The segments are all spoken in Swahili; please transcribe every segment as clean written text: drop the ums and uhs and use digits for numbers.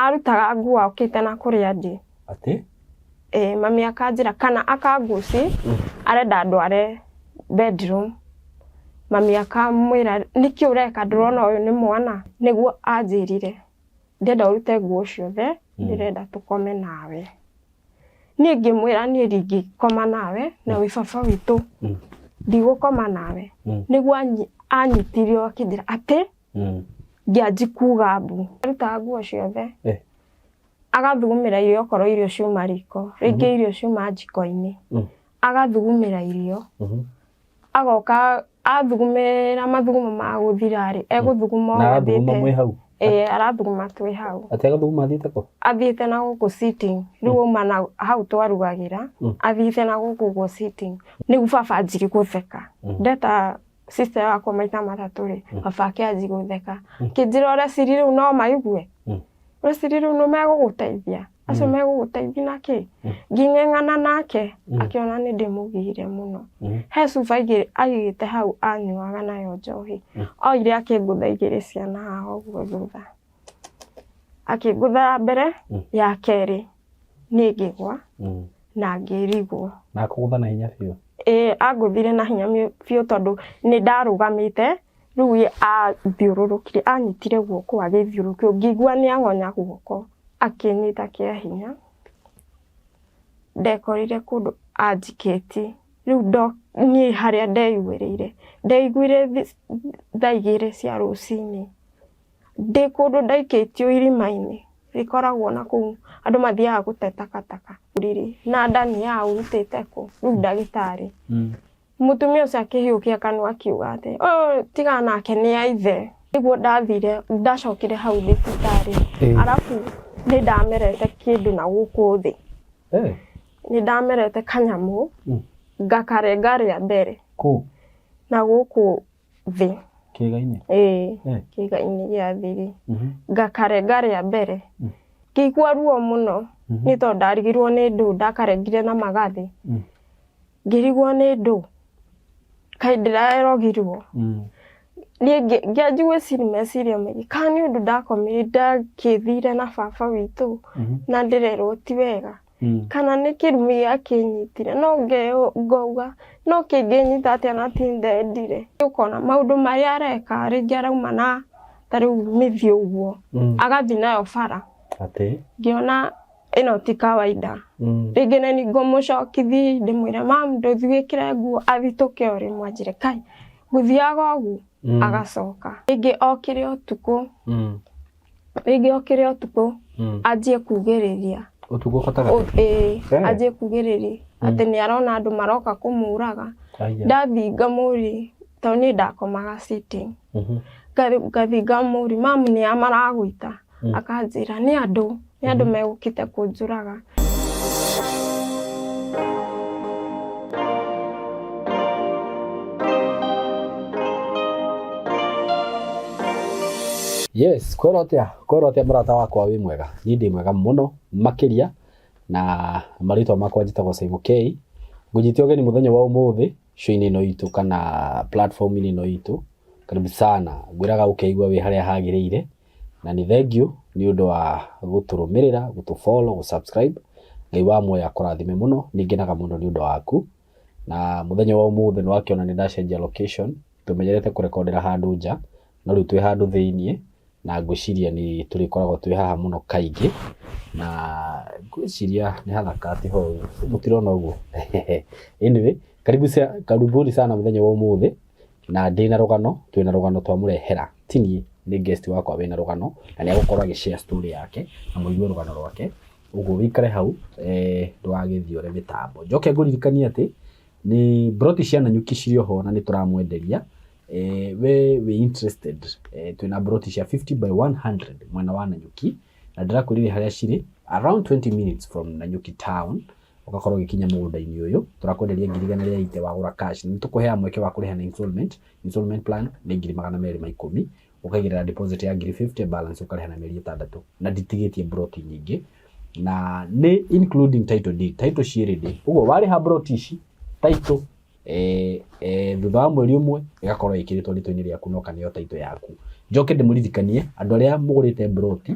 arutaga nguo okite na kuria ndi ati mami akanjira kana akanguci arenda ndware bedroom mami akamwira niki ureka ndurona uyu ni mwana niguo anjirire ndenda urute nguo ciothe ndirenda tukome nawe ni ngimwira ni ringi koma nawe na wi baba witu ndigukoma nawe niguo anyitirio akindira ati ngianji kuga mbu ruta nguo ciothe agathugumira irio korwo irio ciuma riko ringi irio ciuma jiko-ini agathugumira irio agoka athugumira mathugumo ma guthirari eguthuguma na athuguma mwe hau arathuguma twi hau ati agathuguma athite ko athiite na guku sitting riu uma na hau twarugagira athiite na guku sitting nigu baba anjiri gutheka ndeta sister yakwa maita matatu ri baba akianji gutheka kinjira ora siri riu no maigue Rosiri no meguguteithia acio meguguteithia naki nging'eng'ana nake akiona ni ndimugire muno he cuba igiri agite hau anyuaga nayo njohi oire akingutha igiri ciana haho guo thutha akingutha mbere ya keri ni ngigwa na ngirigwo na kugutha na hinya biu aguthire na hinya biu tondu ni ndarugamite riu athiururukire anyitire guoko agithiurukio ngigua ni angonya guoko akinyita kia hinya ndekorire kundu anjiketi riu ni haria ndeiguirire thaa igiri cia rucini ndi kundu ndaiketio irima-ini rikoragwo na kuu andu mathiaga gute takataka riri na ndani ya urutite ku riu ndagitari mutumia ucio akihiukia kanua akiuga ati tiga nake ni aithe niguo ndathire ndacokire hau thibitari arafu ni ndamerete kindu na guku thi ni ndamerete kanyamu ngakarenga ria mbere ku na guku thi kiga-ini kiga-ini gia thiri ngakarenga ria mbere ngigua ruo muno ni tondu ndarigirwo ni ndu ndakarengire na magathi ngirigwo ni ndu kai ndirarogirwo ni ngianji gwiciria meciria maingĩ kana ni undu ndakomire ndakithire na baba witu na ndirerwo ti wega kana ni kirumi akinyitire no ngauga no kinginyita atia na tindendire ukona maundu maria areka ringi arauma na tariu mithi uguo agathi nayo bara ati ngiona ino ti kawaida ringi nani ngomucokithi ndimwire mam nduthiikire nguo athituke ori mwanjire kai guthiaga ugu agacoka ringi okire utuku ajie kugiriria utuku katagati ajie kugiriria ati ni arona andu maroka kumuraga ndathinga muri toni ndakomaga sitting ngathinga muri mam ni amaragwita akanjira ni andu megukite kunjuraga yes kworotia murata wakwa wi mwega ni ndi mwega muno makiria na marito makwa njitagwo Simon K ngujite ogeni muthenya wa umuthi show-ini no itu kana platform-ini no itu karibu sana ngwiraga ukeigwa wi haria hagiriire na ni thank you ni undu wa guturumirira gutufollow gusubscribe ngai wa moya kurathime muno ningenaga muno ni undu waku na muthenya wa umuthi no akiona ni ndacenjia location tumenyerete kurekodera handu nja no riu twi handu thiini na ngwiciria ni turikoragwo twi haha muno kaingi na ngwiciria ni hathakati ho mutirona uguo anyway karibuni sana muthenya wa umuthi na ndina rugano twina rugano twamurehera tini ni guest wakwa wina rugano na ni agukorwo agishare story yake na muigue rugano rwake uguo wikare hau ndwagithiore mitambo njoke nguririkania ati ni broti cia Nanyuki cirio ho na ni turamwenderia we interested twina broti cia 50 by 100 mwena wa Nanyuki na ndirakurire haria ciri around 20 minutes from Nanyuki town ugakorwo gikinya mugunda-ini uyu turakwenderia ngirigana ria ite wagura cash ni tukuhea mweke wa kuriha na installment plan ni 210 ukagirira deposit ya 50 balance ukariha na mieri 6 na nditigitie broti nyingi na ni including title deed title ciri ndi uguo wari ha broti ici title thutha wa mweri umwe igakorwo ikiritwo rito-ini riaku no kanio title yaku njoke ndimuririkanie andu aria mugurite broti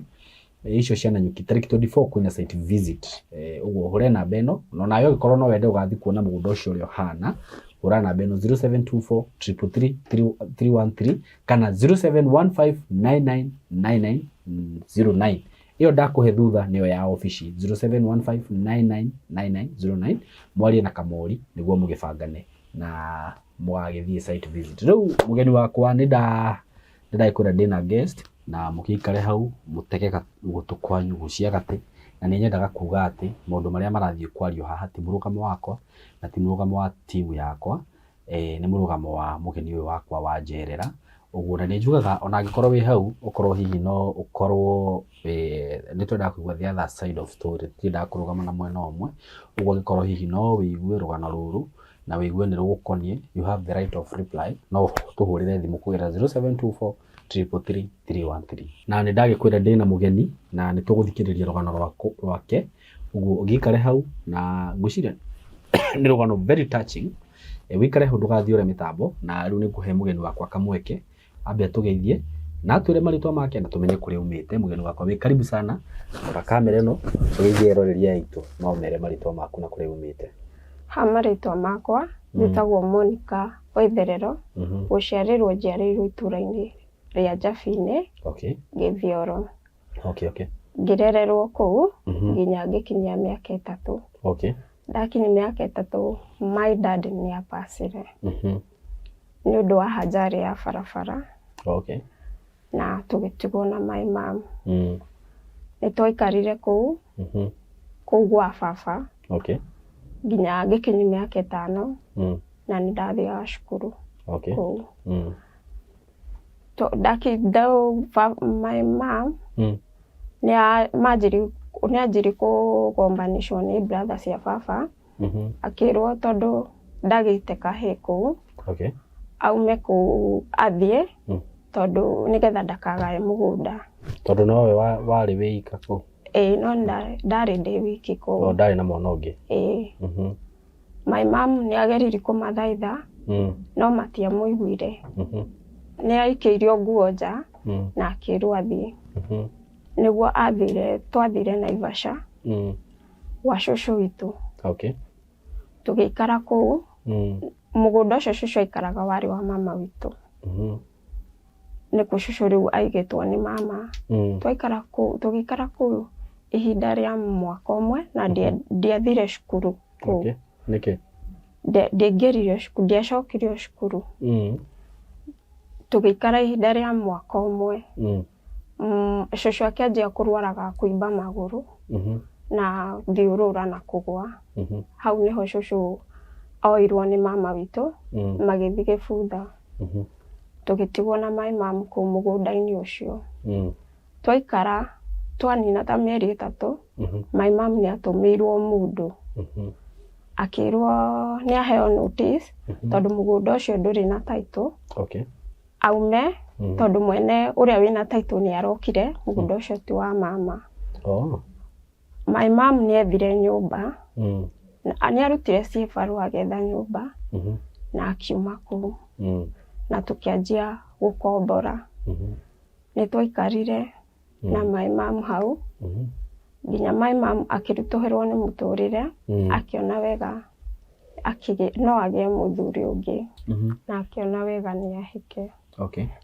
icio ciana nyuki tariki 24 kwina site visit uguo hore namba eno no nayo gikorwo no wende ugathi kuona mugunda ucio uri ohana hura namba eno 0724 333 313 kana 0715999909 iyo ndakuhe thutha niyo ya office 0715999909 mwarie na Kamori niguo mugibangane na mwagithie site visit. Riu mugeni wakwa ndaikwira ndina guest na mukikare hau mutegeka gutu kwanyu gucia gati na ni nyendaga kuga ati maundu maria marathie kwario haha ti murugamo wakwa na ti murugamo wa timu yakwa ni murugamo wa mugeni uyu wakwa wa Njerera uguo na ni njugaga ona angikorwo wi hau ukorwo hihi no ukorwo ni twenda kuigua the other side of story ti ndakurugama na mwena umwe uguo angikorwo hihi no wiigue rugano ruru na wiigue ni rugukonie you have the right of reply no tuhurire thimu kugira 0724 333 na ni ndagikwira ndina mugeni na ni tuguthikiriria rugano rwake uguo ugikare hau na nguciria ni rugano very touching wikare hau ndugathie ure mitambo na riu ni kuhe mugeni wakwa kamweke ambe tugeithie na twire maritwa make na tumenye kuri umite mugeni wakwa wi karibu sana kwa kamera ino tugeithie roreria itu no mere maritwa maku na kuri umite maritwa makwa njitagwo Monica Waitherero guciarirwo njiarirwo ituraini ria Njabine Githioro ngirererwo kuu nginya ngikinyia miaka 3 ndakinyia miaka 3 my dad ni apasire ni undu wa hajari ya barabara na tugitigwo na my mom ni twikarire kuu gwa baba nginya ngikinyia miaka 5 na ni ndathiaga cukuru kuu my mom ni anjiri kugombanishwo ni brother cia baba akirwo tondu ndagite kahi kuu aume ku athie tondu nigetha ndakagae mugunda tondu nowe wari wika ku no ndari ndi wiki ku ndari na mwana ungi my mom ni agerire kumathaitha no matia muiguire ni aikirio nguo nja na akirwo athie niguo twathire Naivasha wa cucu witu tugikara kuu mugunda ucio cucu aikaraga wari wa mama witu ni ku cucu riu aigitwo ni mama tugikara kuu ihinda ria mwaka umwe na ndiathire cukuru kuu ndingirire cukuru ndiacokirio cukuru tugikara ihinda ria mwaka umwe cucu akianjia kurwaraga kuimba maguru na thiurura na kugwa hau niho cucu oirwo ni mama witu magithi Gibutha tugitigwo na my mom ku mugunda-ini ucio twaikara twanina ta mieri 3 my mom ni atumirwo mundu akirwo ni aheo notice tondu mugunda ucio nduri na title aume tondu mwene uria wina title ni arokire mugunda ucio ti wa mama my mom ni ethire nyumba ni arutire cibaru agetha nyumba na akiuma kuu na tukianjia gukombora ni twikarire na my mom hau nginya my mom akirutuhirwo ni muturire akiona wega no agie muthuri ungi na akiona wega ni ahike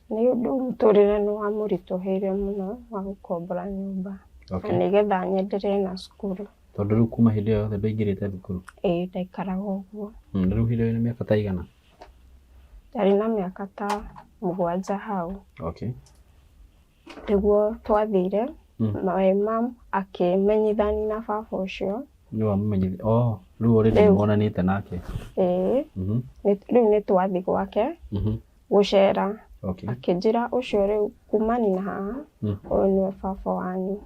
ni undu muturire ni wa murituhire muno wa gukombora nyumba na nigetha nyenderee na cukuru tondu riu kuma hindi yothe nduingirite thukuru ndaikaraga uguo riu hindi ni miaka ta igana ndari na miaka ta 7 hau niguo twathire my mom akimenyithani na baba ucio ni wamumenyithi riu already mwonanite nake riu ni twathi gwake gucera akinjira ucio riu kumani na haha uyu niwe baba wanyu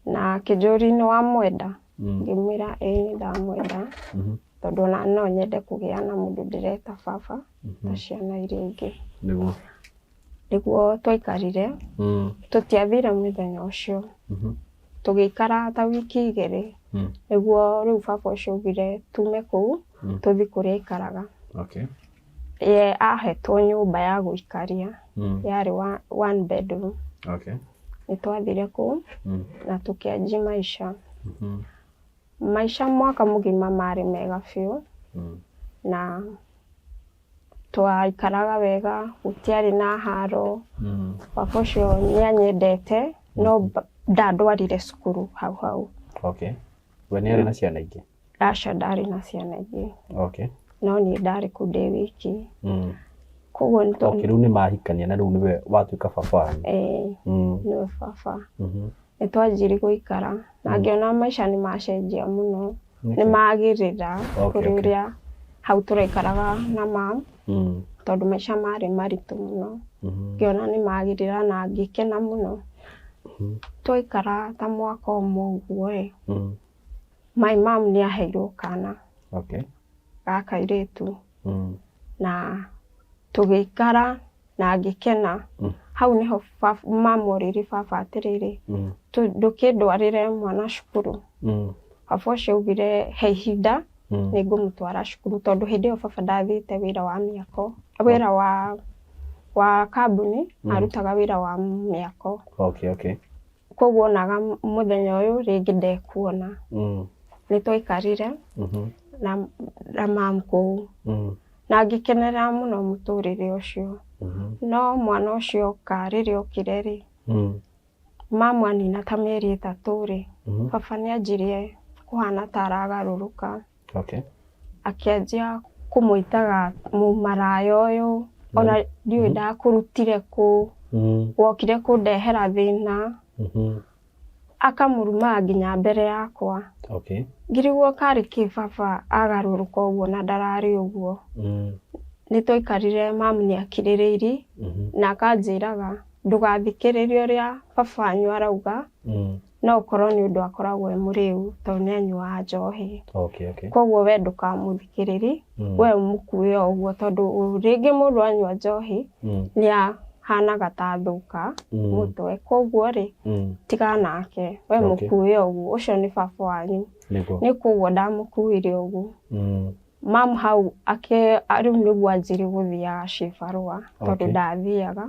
na akijuri ni wamwenda ngimwira ni ndamwenda tondu no nyende kugia na mundu ndireta baba ta ciana iria ingi niguo twaikarire tutiathire muthenya ucio tugikara ta wiki 2 niguo riu baba ucio augire tume kuu tuthi kuria ikaraga ye ahetwo nyumba ya guikaria yari one bedroom nitwathire kuu na tukianjia maisha. Maisha mwaka mũgima marĩ mega biũ na twaikaraga wega, gũtiarĩ na haro. Baba ũcio nĩanyendete no ndandwarire cukuru hau. Okay. We nĩarĩ na ciana ingĩ? Aca, ndarĩ na ciana ingĩ. Okay. No niĩ ndarĩ kũ ndĩ wiki. Koguo rĩu nĩmahikania na rĩu nĩwe watuĩka baba wanyu? Nĩwe baba. Nĩtwanjire gũikara na ngĩona maica nĩmacenjia mũno, nĩmagĩrĩra kũrĩ ũrĩa hau tũraikaraga na mamu, tondũ maica marĩ maritũ mũno. Ngĩona nĩmagĩrĩra na ngĩkena mũno. Twaikara ta mwaka ũmwe ũguo mamu nĩaheirwo kana ga kairĩtu na tũgĩikara na ngĩkena. Hau nĩho mamu orĩrie baba atĩrĩrĩ, ndũkĩndwarĩre mwana cukuru. Baba ũcio augire he ihinda nĩngũmũtwara cukuru, tondũ hĩndĩ ĩyo baba ndathiĩte wĩra wa mĩako, wĩra wa kambuni, arutaga wĩra wa mĩako. Koguo onaga mũthenya ũyũ rĩngĩ ndekuona. Nĩtwaikarire na mamu kũu na ngĩkenerera mũno mũtũrĩre ũcio. No mwana ũcio oka, rĩrĩa okire mamu anina ta mĩeri 3 baba nĩanjirie kũhana ta aragarũrũka. Akĩanjia kũmũitaga mũmaraya ũyũ, ona ndiũĩ ndakũrutire kũ, wokire kũndehera thĩna. Akamũruma nginya mbere yakwa. Ngĩrigwo karĩ kĩ baba agarũrũka ũguo na ndararĩ ũguo. Nĩtwaikarire, mamu nĩakirĩrĩirie na akanjĩraga ndũgathikĩrĩrie ũrĩa baba wanyu arauga, no ũkorwo nĩ ũndũ akoragwo mũrĩu tondũ nĩanyuaga njohi. Koguo we ndũkamũthikĩrĩrie, we ũmũkue ũguo, tondũ rĩngĩ mũndũ anyua njohi nĩahanaga ta thũka mũtwe. Koguo tiga nake, we mũkue ũguo, ũcio nĩ baba wanyu. Nĩ koguo ndamũkuire ũguo. Mamu hau rĩu nĩguo anjire gũthiaga cibarũa, tondũ ndathiaga,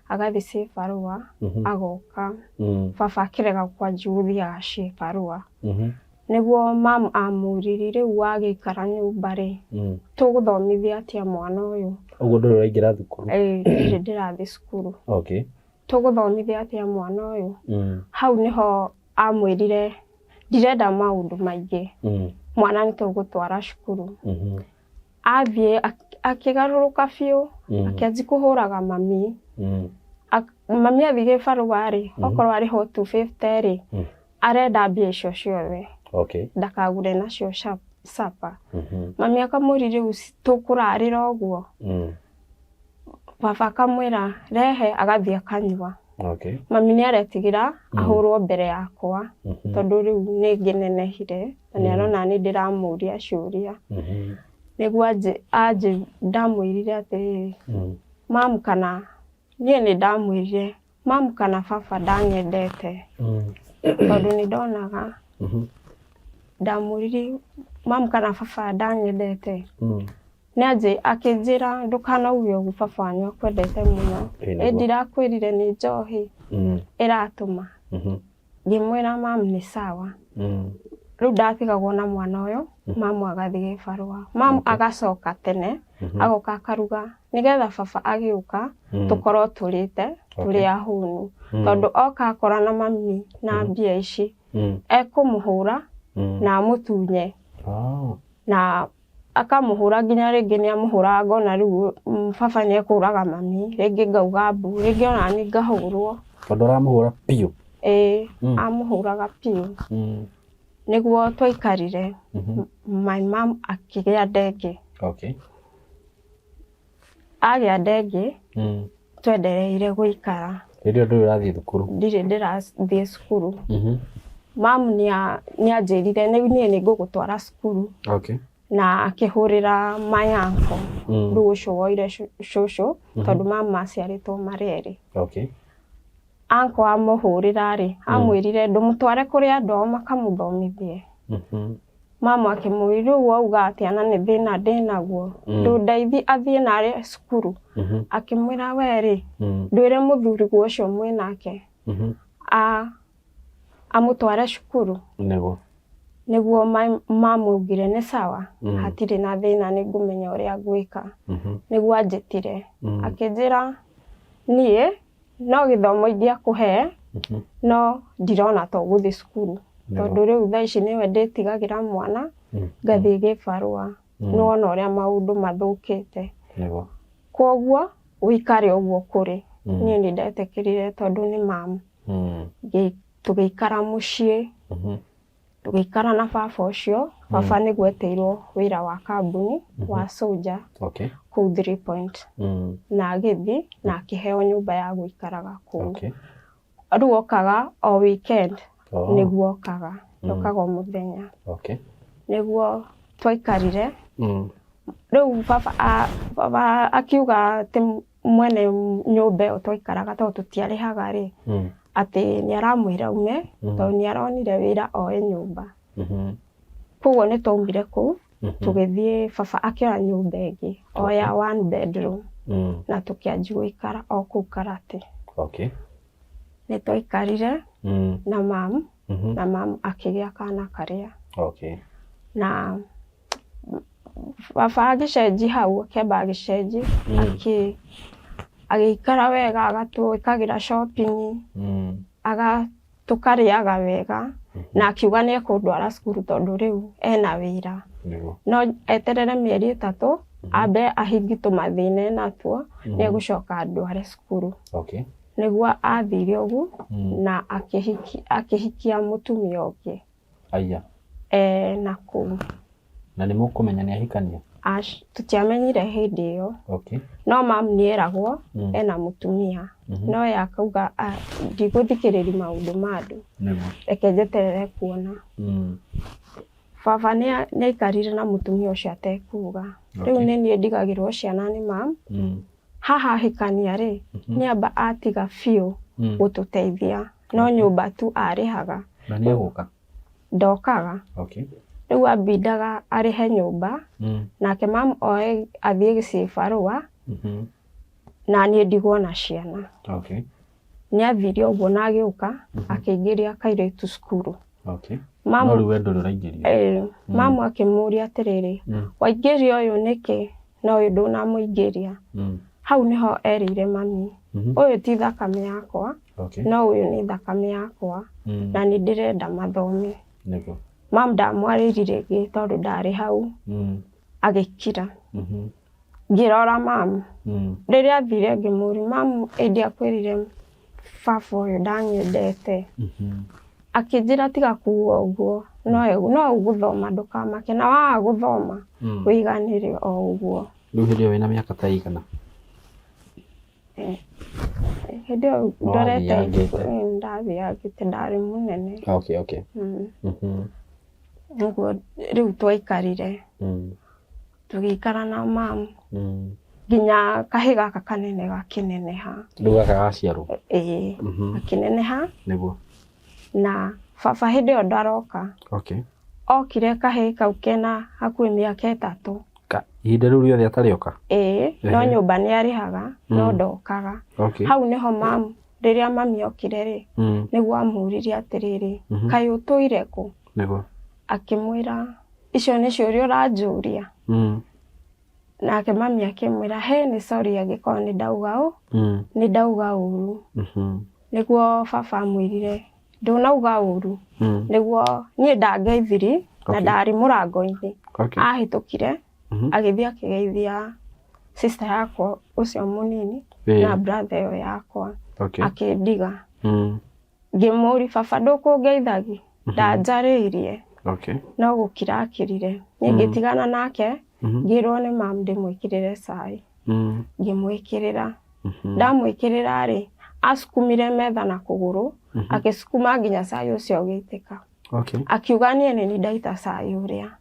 agathiĩ cibarũa agoka. Baba akĩrega kwanjia gũthiaga cibarũa. Nĩguo mamu amũririe, rĩu wagĩikara nyũmba tũgũthomithia atĩa mwana ũyũ? Ũguo ndũrĩ ũraingĩra thukuru? Ndirĩ ndĩrathiĩ cukuru. Tũgũthomithia atĩa mwana ũyũ? Hau nĩho amwĩrire ndirenda maũndũ maingĩ, mwana nĩtũgũtwara cukuru. Athiĩ akĩgarũrũka biũ, akĩanjia kũhũraga mami. Mami athiĩ gĩbarũa okorwo arĩ ho 250 arenda mbia icio ciothe, ndakagũre nacio capa. Mami akamũria rĩu tũkũrarĩra ũguo? Baba akamwĩra rehe, agathiĩ akanyua. Mami nĩaretigĩra ahũrwo mbere yakwa, tondũ rĩu nĩngĩnenehire na nĩarona nĩndĩramũria ciũria. Nĩguo ndamwĩrire atĩrĩrĩ, mamu kana niĩ nĩndamwĩrire, mamu kana baba ndanyendete, tondũ nĩndonaga. Ndamwĩrire mamu kana baba ndanyendete. Akĩnjĩra ndũkanauge ũguo, baba wanyu akwendete mũno, ndirakwĩrire nĩ njohi ĩratũma. Ngĩmwĩra mamu nĩ sawa. Rĩu ndatigagwo na mwana ũyũ, mamu agathiĩ gĩbarũa. Mamu agacoka tene, agoka akaruga, nĩgetha baba agĩũka tũkorwo tũrĩte tũrĩ ahũnu. Tondũ oka akora na mami na mbia ici, ekũmũhũra na amũtunye. Na akamũhũra nginya rĩngĩ nĩamũhũraga ngona rĩu baba nĩekũraga mami, rĩngĩ ngauga mbu, rĩngĩ ona niĩ ngahũrwo. Tondũ aramũhũra piũ? Amũhũraga piũ. Nĩguo twaikarire, my mom akĩgĩa ndenge. Agĩa ndenge, twendereire gũikara. Hĩndĩ ĩyo ndũrĩ ũrathiĩ thukuru? Ndirĩ ndĩrathiĩ cukuru. Mamu nĩanjĩrire niĩ nĩngũgũtwara cukuru. Na akĩhũrĩra my uncle, rĩu ũcio woire cũcũ, tondũ mamu maciarĩtwo marĩ erĩ. Uncle amũhũrĩra amwĩrire ndũmũtware kũrĩ andũ ao makamũthomithie. Mamu akĩmwĩra rĩu wauga atĩa na nĩ thĩna ndĩnaguo, ndũndeithie athiĩ narĩ cukuru. Akĩmwĩra we ndwĩre mũthuri ũcio mwĩnake amutware cukuru niguo mamugire ni sawa hatire na thina ni ngumenya uria ngwika niguo anjitire akinjira nie no githomo ingia kuhe no ndirona to guthi cukuru tondu riu thaa ici niwe nditigagira mwana ngathie gibarua no uria maundu mathukite koguo wikare uguo kuri nie ni ndetekirire tondu ni mamu tugikara mucii tugikara na baba ucio baba ni gweteirwo wira wa kambuni wa Soldier ku 3 Point na agithi na akiheo nyumba ya guikaraga ku riu okaga o weekend niguo okaga muthenya niguo twaikarire riu baba akiuga ati mwene nyumba twaikaraga to tutiarihaga ri ati ni aramwira ume to ni aronire wira oe nyumba koguo ni twaumire ku tugithie baba akiona nyumba ingi oya 1 bedroom na tukianji guikara o ku Karate ni twaikarire na mam akigia kana karia na baba agicenji hau akeba agicenji agikara wega agatuikagira shopping tukariaga wega na akiuga ni ekundwara cukuru tondu riu ena wira no eterere mieri 3 ambe ahingitwo mathina natuo ni egucoka ndware cukuru niguo athire ugu na akihikia mutumia ungi na ku na ni mukumenya ni ahikania tutiamenyire hindi iyo no mam nieragwo ena mutumia no yakauga ndiguthikiriri maundu mandu reke njeterere kuona baba ni ikarire na mutumia ucio atekuga riu ni ndigagirwo ciana ni mam haha hikania ri ni amba atiga fiu gututeithia no nyumba tu arihaga na ni aguka ndokaga riu abindaga arihe nyumba nake mam oe athie gicibarua na ni ndigwo na ciana ni athire uguo na agiuka akiingiria kairitu cukuru no riu wendo ruraingiria mam akimuria atiriri waingiria uyu niki no uyu nduna muingiria hau niho erire mami uyu ti thakame yakwa no uyu ni thakame yakwa na ni ndirenda mathome mam ndamwaririre ringi tondu ndari hau agikira ngirora mam riria athire ngimuri mam indi akwirire baba uyu ndanyendete akinjira tiga kuwa uguo no uguthoma ndukamake na wa guthoma wiganire o uguo riu hindi wina miaka ta igana hindi ndorete ndathiagite ndari munene niguo riu twaikarire tugikara na mam nginya kahi gaka kanene gakineneha riu gaka gaciarwo akineneha niguo na baba hindi iyo ndaroka okire kahi kau kena hakuhi miaka 3 ihinda riu riothe atarioka no nyumba ni arihaga no ndokaga hau niho mam riria mami okire ri niguo amuririe atiriri kai utuire ku akimwira icio ni ciuria uranjuria nake mami akimwira he ni sorry agikoo ni ndauga ni ndauga uru niguo baba amwirire ndunauga uru niguo nie ndangeithiri na ndari murango-ini ahitukire agithie akigeithia sister yakwa ucio munini na brother yo yakwa akindiga ngimuri baba ndukungeithagi ndanjariirie no gukira akirire ningitigana nake ngirwo ni mam ndimwikirire cai ngimwikirira ndamwikirira ri asukumire metha na kuguru akisukuma nginya cai ucio ugiitika akiuga nie ni ndaita cai uria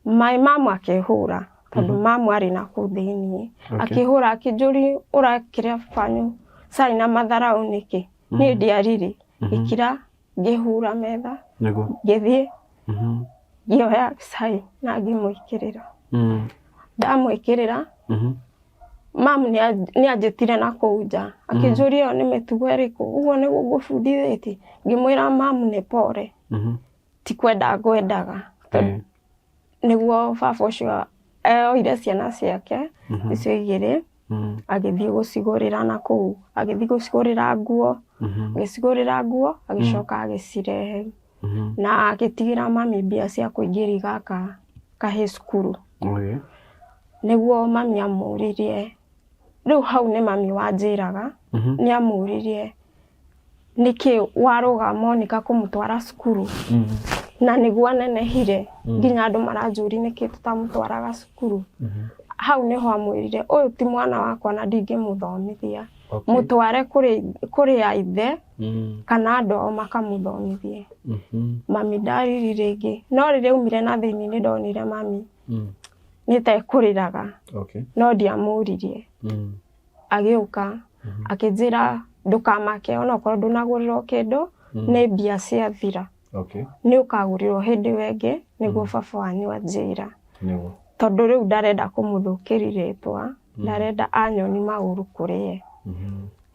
my mom akihura tondu mam ari na kuthini akihura akijuri urakiria fanyu cai na matharau niki ni ndiariri ikira ngihura metha ngithie ngioya cai na ngimwikirira ndamwikirira Mamu nĩ anjĩtire na kũu nja akĩnjũria nĩ mĩtugo ĩrĩkũ ũguo nĩguo ngũbundithĩtie ngĩmwĩra mamu nĩ pore ti kwenda ngwendaga nĩguo baba ũcio oire ciana ciake icio igĩrĩ agĩthiĩ gũcigũrĩra na kũu agĩthiĩ gũcigũrĩra nguo agĩcoka agĩcirehe na agĩtigĩra mami mbia cia kũingĩria gaka kahĩ cukuru nĩguo mami amũririe rĩu hau nĩ mami wanjĩraga nĩ amũririe nĩkĩ warũga Monica kũmũtwara cukuru na nĩguo anenehire nginya andũ maranjũri nĩkĩ tũtamũtwaraga cukuru hau nĩho amwĩrire ũyũ ti mwana wakwa na ndingĩmũthomithia mũtware kũrĩ ithe kana andũ ao makamũthomithie mami ndariri rĩngĩ no rĩrĩa aumire na thĩinĩ nĩ ndonire mami nĩtekũrĩraga no ndiamũririe agĩũka akĩnjĩra ndũkamake onakorwo ndũnagũrĩrwo kĩndũ nĩ mbia ciathira nĩ ũkagũrĩrwo hĩndĩ ĩyo ĩngĩ nĩguo baba wanyu anjĩra tondũ rĩu ndarenda kũmũthũkĩria rĩtwa ndarenda anyoni magũrũ kũrĩ ye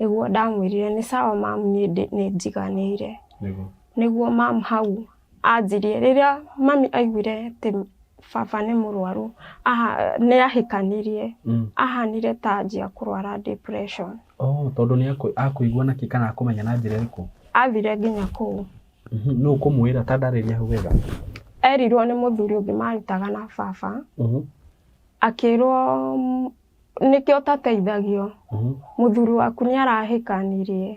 nĩguo ndamwĩrire nĩ sawa mamu nĩ njiganĩire nĩguo mamu hau anjirie rĩrĩa mami aiguire atĩ baba nĩ mũrwaru nĩ ahĩkanirie ahanire ta anjia kũrwara depression tondũ nĩ akũigua nakĩ kana akũmenya na njĩra ĩrĩkũ athire nginya kũu nũ kũmwĩra ta ndarĩria hau wega erirwo nĩ mũthuri ũngĩ marutaga na baba akĩrwo nĩkĩo tateithagio mũthuri waku nĩ arahĩkanirie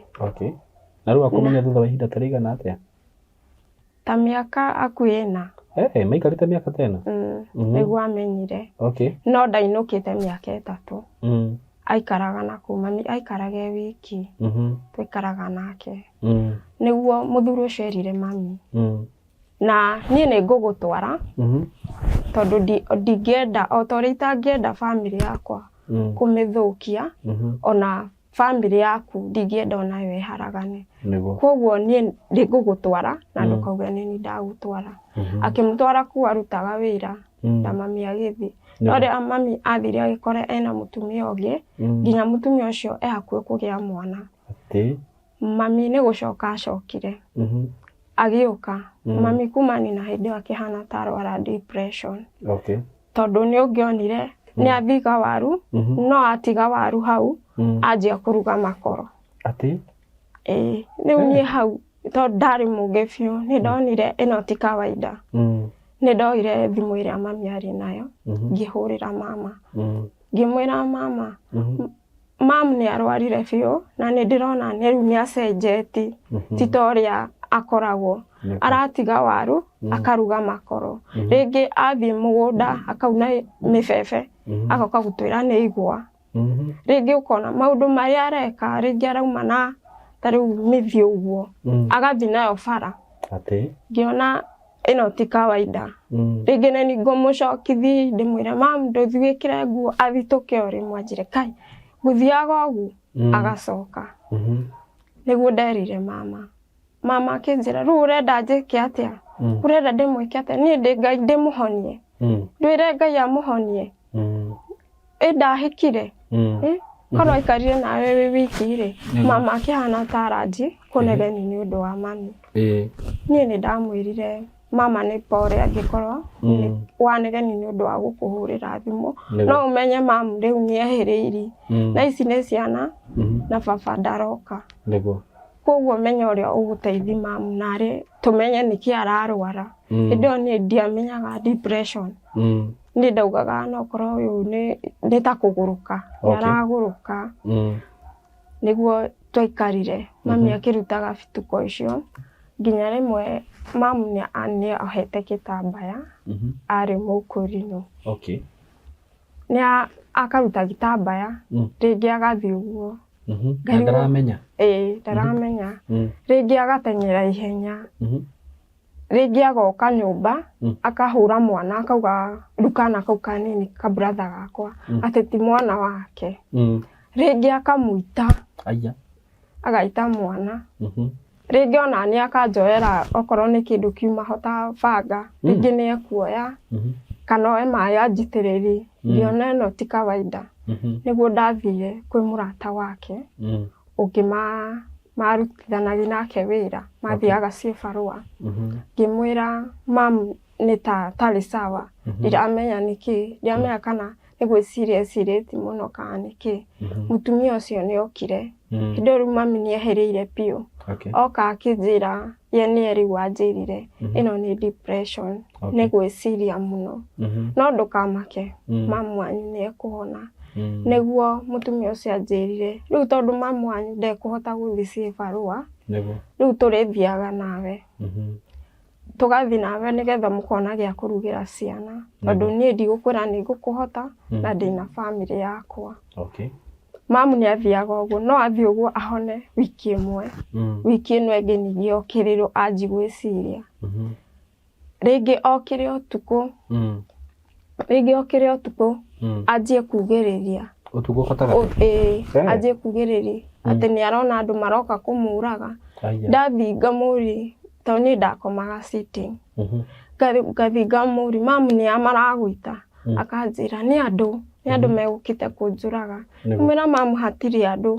na rĩu akũmenya thutha wa ihinda ta rĩigana atĩa ta mĩaka akuĩna maikarĩte mĩaka tena nĩguo amenyire no ndainũkĩte mĩaka 3 aikaraga na kũu mami aikaraga wiki twaikaraga nake nĩguo mũthuri ũcio erire mami na niĩ nĩ ngũgũtwara tondũ ndingĩenda o ta ũrĩa itangĩenda bamĩrĩ yakwa kũmĩthũkia ona bamĩrĩ yaku ndingĩenda onayo ĩharagane koguo niĩ ngũgũtwara na ndũkauge nĩ niĩ ndagũtwara akĩmũtwara kũu arutaga wĩra na mami agĩthiĩ no rĩrĩa mami athire agĩkora ena mũtumia ũngĩ nginya mũtumia ũcio hakuhĩ kũgĩa mwana mami nĩ gũcoka acokire agĩũka mami kumani na hĩndĩ ĩyo akĩhana ta arwara depression tondũ nĩ ũngĩonire nĩ athiga waru no atiga waru hau anjia kũruga makoro rĩu niĩ hau tondũ ndarĩ mũngĩ biũ nĩ ndonire ĩno ti kawaida nĩ ndoire thimũ ĩrĩa mami arĩ nayo ngĩhũrĩra mama ngĩmwĩra mama mamu nĩ arwarire biũ na nĩ ndĩrona rĩu nĩ acenjetie ti ta ũrĩa akoragwo aratiga waru akaruga makoro rĩngĩ athiĩ mũgũnda akauna mĩbebe agoka gũtwĩra nĩ igwa rĩngĩ ũkona maũndũ marĩa areka rĩngĩ arauma na ta rĩu mĩthiĩ ũguo agathiĩ nayo bara ngĩona ĩno ti kawaida rĩngĩ nĩ ngũmũcokithi ndĩmwĩre mamu ndũthiĩ wĩkĩre nguo athitũke o rĩmwe anjĩre kai gũthiaga ũguo agacoka nĩguo nderire mama akĩnjĩra rĩu ũrenda njĩke atĩa ũrenda ndĩmwĩke atĩa niĩ ndĩ Ngai ndĩmũhonie ndwĩre Ngai amũhonie ndahĩkire korwo aikarire nawe wĩ wiki-rĩ mama akĩhana ta aranji kũnegeni nĩ ũndũ wa mami niĩ nĩ ndamwĩrire mama nĩ pore angĩkorwo wanegeni nĩ ũndũ wa gũkũhũrĩra thimũ no ũmenye mamu rĩu nĩ ehĩrĩirie na ici nĩ ciana na baba ndaroka koguo menya ũrĩa ũgũteithia mamu narĩ tũmenye nĩkĩ ararwara hĩndĩ ĩyo niĩ ndiamenyaga depression nĩ ndaugaga no korwo ũyũ nĩ ta kũgũrũka nĩ aragũrũka nĩguo twaikarire mami akĩrutaga bituko icio nginya rĩmwe mamu nĩ ahete gĩtambaya arĩ mũkũrinũ nĩ akaruta gĩtambaya rĩngĩ agathiĩ ũguo ndaramenya ndaramenya rĩngĩ agateng'era ihenya rĩngĩ agoka nyũmba akahũra mwana akauga ndukana kau kanini ka brother gakwa atĩ ti mwana wake rĩngĩ akamũita agaita mwana rĩngĩ ona nĩ akanjoera okorwo nĩ kĩndũ kiuma hota banga rĩngĩ nĩ ekuoya kana oe maĩ anjitĩrĩri ndiona ĩno ti kawaida niguo ndathire kwĩ mũrata wake ũngĩ marutithanagia nake wĩra mathiaga cibarũa ngĩmwĩra mam nĩ tarĩ sawa ndiramenya nĩkĩ ndiramenya kana nĩ gwĩciria ecirĩtie mũno kana nĩkĩ mũtumia ũcio nĩ okire hĩndĩ ĩyo rĩu mami nĩ ehereire biũ oka akĩnjĩra ye nĩ rĩu anjĩrire ĩno nĩ depression nĩ gwĩciria mũno no ndũkamake mamu wanyu nĩ ekũhona nĩguo mũtumia ũcio anjĩrire rĩu tondũ mamu wanyu ndekũhota gũthiĩ cibarũa rĩu tũrĩthiaga nawe tũgathiĩ nawe nĩgetha mũkona gĩa kũrugĩra ciana tondũ niĩ ndigũkwĩra nĩ ngũkũhota na ndĩna family yakwa mamu nĩ athiaga ũguo no athiĩ ũguo ahone wiki ĩmwe wiki ĩno ĩngĩ ningĩ okĩrĩrwo anji gwĩciria rĩngĩ okĩre ũtukũ anjie kugĩrĩria ũtukũ gatagatĩ anjie kugĩrĩria atĩ nĩ arona andũ maroka kũmũraga ndathiĩ ngamũria tondũ niĩ ndakomaga sitting ngathiĩ ngamũria mamu nĩ amaragwĩta akanjĩra nĩ andũ megũkĩte kũnjũraga mwĩra mamu hatirĩ andũ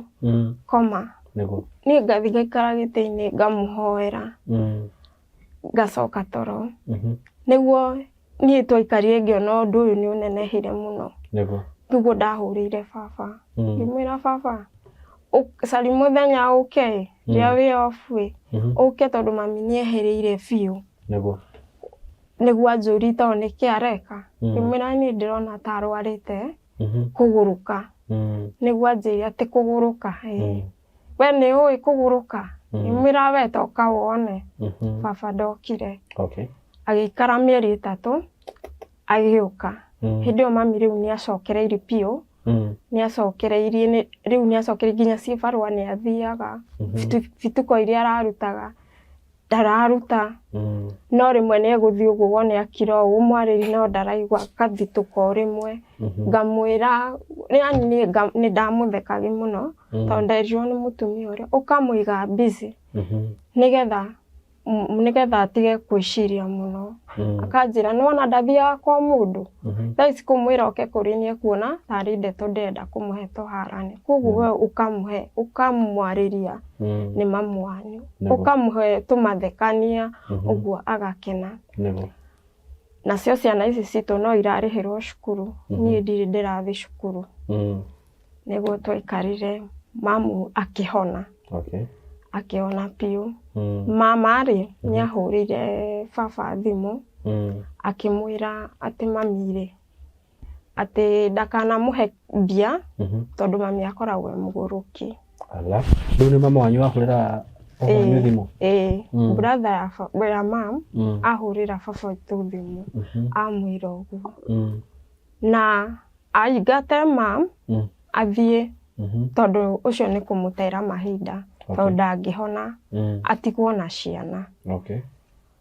koma niĩ ngathiĩ ngaikara gĩtĩ-inĩ ngamũhoera ngacoka toro nĩguo niĩ twaikarire ngĩona ũndũ ũyũ nĩ ũnenehire mũno nĩguo ndahũrĩire baba ngĩmwĩra baba cari mũthenya ũke rĩrĩa wĩ off ũke tondũ mami nĩ ehereire biũ nĩguo anjũrie tondũ nĩkĩ areka ngĩmwĩra niĩ ndĩrona ta arwarĩte kũgũrũka nĩguo anjĩre atĩ kũgũrũka we nĩ ũĩ kũgũrũka ngĩmwĩra we toka wone baba ndokire agĩikara mĩeri 3 agĩũka hĩndĩ ĩyo mami rĩu nĩ acokereirie biũ nĩ acokereirie rĩu nĩ acokereirie nginya cibarũa nĩ athiaga bituko iria ararutaga ndararuta no rĩmwe nĩ egũthiĩ ũguo wone akira ũguo mwarĩri no ndaraigua kathitũko rĩmwe ngamwĩra nĩ ndamũthekagia mũno tondũ nderirwo nĩ mũtumia ũrĩa ũkamũiga busy nĩgetha atige gwĩciria mũno akanjĩra nĩwona ndathiaga kwa mũndũ thaa ici kũmwĩra oke kũrĩ niĩ kuona tarĩ ndeto ndenda kũmũhe tũharane koguo we ũkamwarĩria nĩ mamu wanyu ũkamũhe tũmathekania ũguo agakena nacio ciana ici citũ no irarĩhĩrwo cukuru niĩ ndirĩ ndĩrathiĩ cukuru nĩguo twaikarire mamu akĩhona akĩona biũ mama rĩ nĩ ahũrĩire baba thimũ akĩmwĩra atĩ mami-rĩ atĩ ndakanamũhe mbia tondũ mami akoragwo mũgũrũki rĩu nĩ mama wanyu ahũrĩra thimũ brother ya mam ahũrĩra baba witũ thimũ amwĩra ũguo na aingate mam athiĩ tondũ ũcio nĩ kũmũtera mahinda tondũ ndangĩhona atigwo na ciana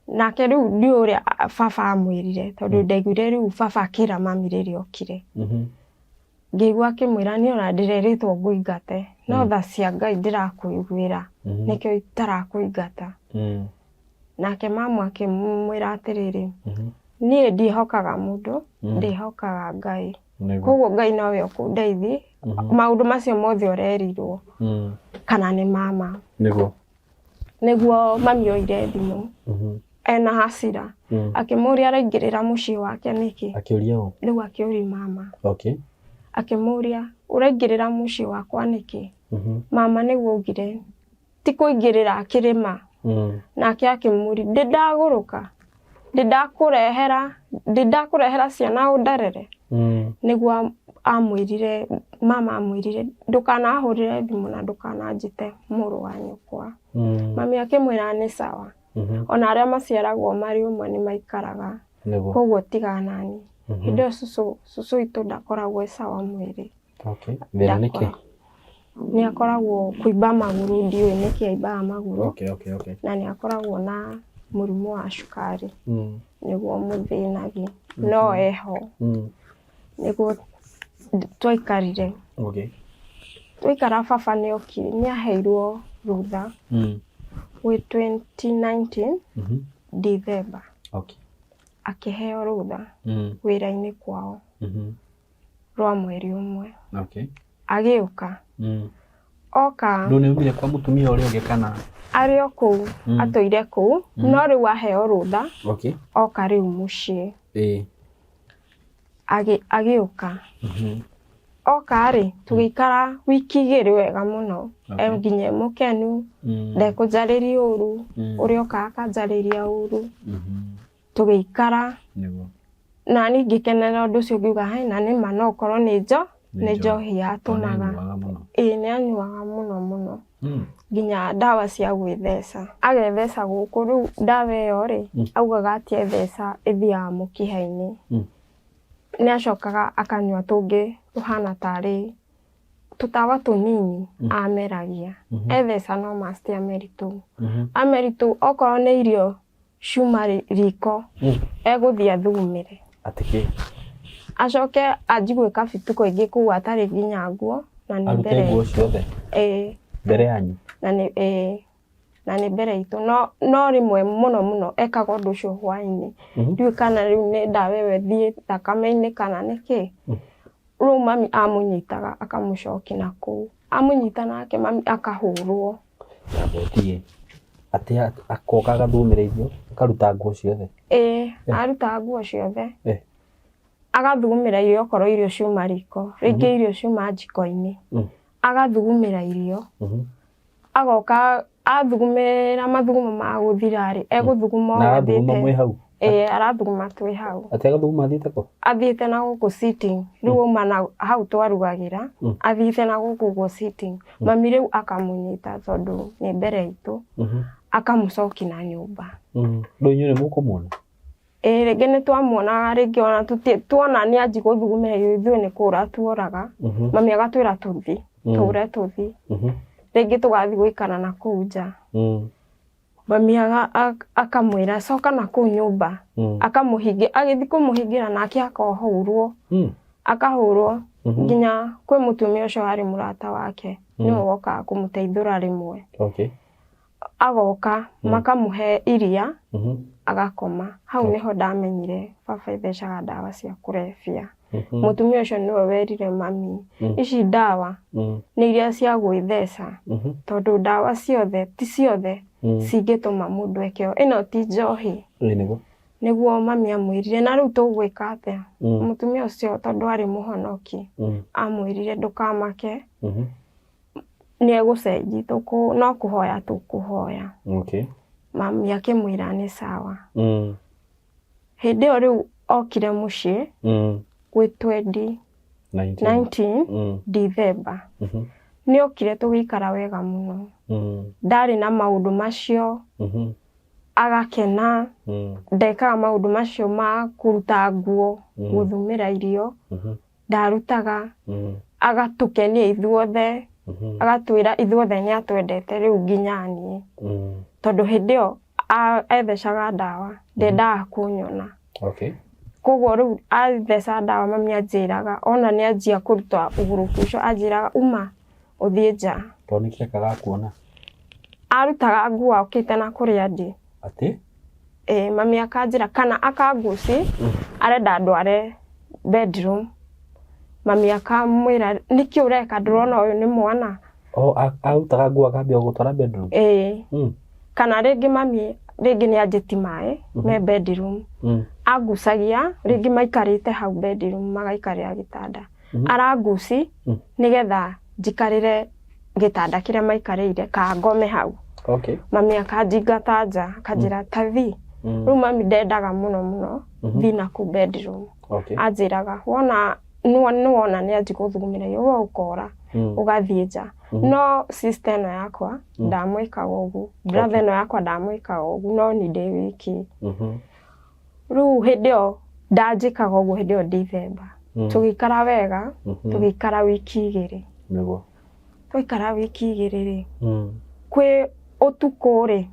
nake rĩu ndiũ ũrĩa baba amwĩrire tondũ ndaiguire rĩu baba akĩra mami rĩrĩa okire ngĩigua akĩmwĩra niĩ ona ndĩrerĩtwo ngũingate no tha cia Ngai ndĩrakũiguĩra nĩkĩo itarakũingata nake mamu akĩmwĩra atĩrĩrĩ niĩ ndihokaga mũndũ ndihokaga Ngai koguo Ngai nowe ũkũndeithia maũndũ macio mothe ũrerirwo kana nĩ mama nĩguo mami oire thimũ ena hasira akĩmũria araingĩrĩra mũciĩ wake nĩkĩ rĩu akĩũria mama akĩmũria ũraingĩrĩra mũciĩ wakwa nĩkĩ mama nĩguo augire ti kũingĩrĩra akĩrĩma nake akĩmũria ndĩndagũrũka ndĩndakũrehera ciana ũndarere nĩguo amwĩrire mama amwĩrire ndũkanahũrĩre thimũ na ndũkananjĩte mũrũ wa nyũkwa mami akĩmwĩra nĩ sawa ona arĩa maciaragwo marĩ ũmwe nĩ maikaraga koguo tigana nani hĩndĩ ĩyo cũcũ witũ ndakoragwo sawa mwĩrĩ nĩ akoragwo kũimba magũrũ ndiũĩ nĩkĩ aimbaga magũrũ na nĩ akoragwo na mũrimũ wa cukari nĩguo mũthĩnagia no eho nĩguo twaikarire twaikara baba nĩ okire nĩ aheirwo rutha gwĩ 2019 December akĩheo rutha wĩra-inĩ kwao rwa mweri umwe. Okay. Agiuka. Oka. Ndu ni umire kwa mutumia uri ungi kana? Ari o kuu, atoire kuu, no riu aheo rutha. Okay. Oka riu mucii. Agiuka. Oka ri, tugikara wiki igiri wega muno. Nginya mukenu, ndekujariria uru, uri oka akanjariria uru. Tugikara. Na ni ngikenera undu ucio ngiuga hai na ni ma no korwo ni njohi yatumaga. Ni anyuaga muno. Nginya ndawa cia gwithesa. Agetheca guku riu ndawa iyo ri, augaga atietheca ithiaga mukiha-ini. Ni acokaga akanyua tungi tuhana tari tutawa tunini ameragia. Etheca no must ameritu. Ameritu okorwo ni irio ciuma riko eguthia thumire. Atiki. Acoke anjigwe kabitu koingi kuu atari nginya nguo na ni mbere. Arute nguo ciothe. Mbere yanyu. Na ni mbere itu no rimwe muno ekaga undu ucio hwaini. Ndiu kana riu ni ndawa we thie thakame-ini kana niki. Riu mami amunyitaga akamucoki na kuu. Amunyita nake mami akahurwo. Yabotie. Ati akoka gathumire irio akaruta nguo ciothe. Aruta nguo ciothe. Agathumira irio okorwo irio ciuma riko, ringi irio ciuma jiko-ini. Agathugumira irio. Agoka athugumira mathuguma ma guthira ri, eguthuguma o athite. Na mwe hau. Arathuguma twi hau. Ati agathuguma athite ko? Athite na guku sitting. Riu mana hau twarugagira, athite na guku sitting. Mami riu akamunyita tondu ni mbere itu. Akamucoki na nyumba. Ndu nyune mukumona? Ringi ni twamuonaga ringi ona tuona ni anji guthugumira irio ithuĩ ni kura tuoraga. Mami agatwira tuthi, ture tuthi. Ringi tugathi guikara na kuu nja. Mami akamwira coka na kuu nyumba. Akamuhingia, agithi kumuhingira nake akohurwo. Akahurwo nginya kwi mutumia ucio ari murata wake. Niwe woka kumuteithura rimwe. Okay. Agoka makamuhe iria agakoma. Hau niho ndamenyire baba ithecaga ndawa cia kurebia. Mutumia ucio niwe werire mami ici ndawa ni iria cia gwitheca tondu ndawa ciothe ti ciothe cingituma mundu ekeo. Ino ti njohi. Niguo mami amwirire na riu tugwika atia. Mutumia ucio tondu ari muhonoki amwirire ndukamake. Ni egucenji no kuhoya tukuhoya. Okay. Mami akimwira ni sawa. Hindi iyo riu okire mucii gwi 2019 December. Ni okire tugikara wega muno. Ndari na maundu macio. Agakena. Ndekaga maundu macio ma kuruta nguo, guthumira irio. Ndarutaga. Agatukenia ithuothe. Agatwira ithuothe ni atwendete riu nginya nie. Tondu hindi iyo ethecaga ndawa ndendaga kunyona. Okay. Koguo riu atheca ndawa mami anjiraga ona ni anjia kuruta uguruku ucio anjiraga uma uthie nja. Tondu niki ekaga kuona? Arutaga nguo okite na kuria ndi. Ati? Mami akanjira kana akanguci arenda ndware bedroom. Mami akamwira niki ureka ndurona uyu ni mwana. Arutaga nguo akambia gutwara bedroom? Kana ringi mami ringi ni anjiti mai me bedroom. Agucagia ringi maikarite hau bedroom magaikarira gitanda. Aranguci nigetha njikarire gitanda kiria maikarire ka ngome hau. Okay. Mami akanjingata nja akanjira tathi. Riu mami ndendaga muno thi na ku bedroom. Okay. Anjiraga wona nuwona ni anji guthugumira iyo wo ukora ugathie nja. No sister no yakwa ndamwikaga ugu, brother no yakwa ndamwikaga ugu, no ni ndi wiki. Riu hindi iyo ndanjikaga ugu hindi iyo December. Tugikara wega, tugikara wiki igiri. Niguo. Twikara wiki igiri ri. Kwi utuku ri.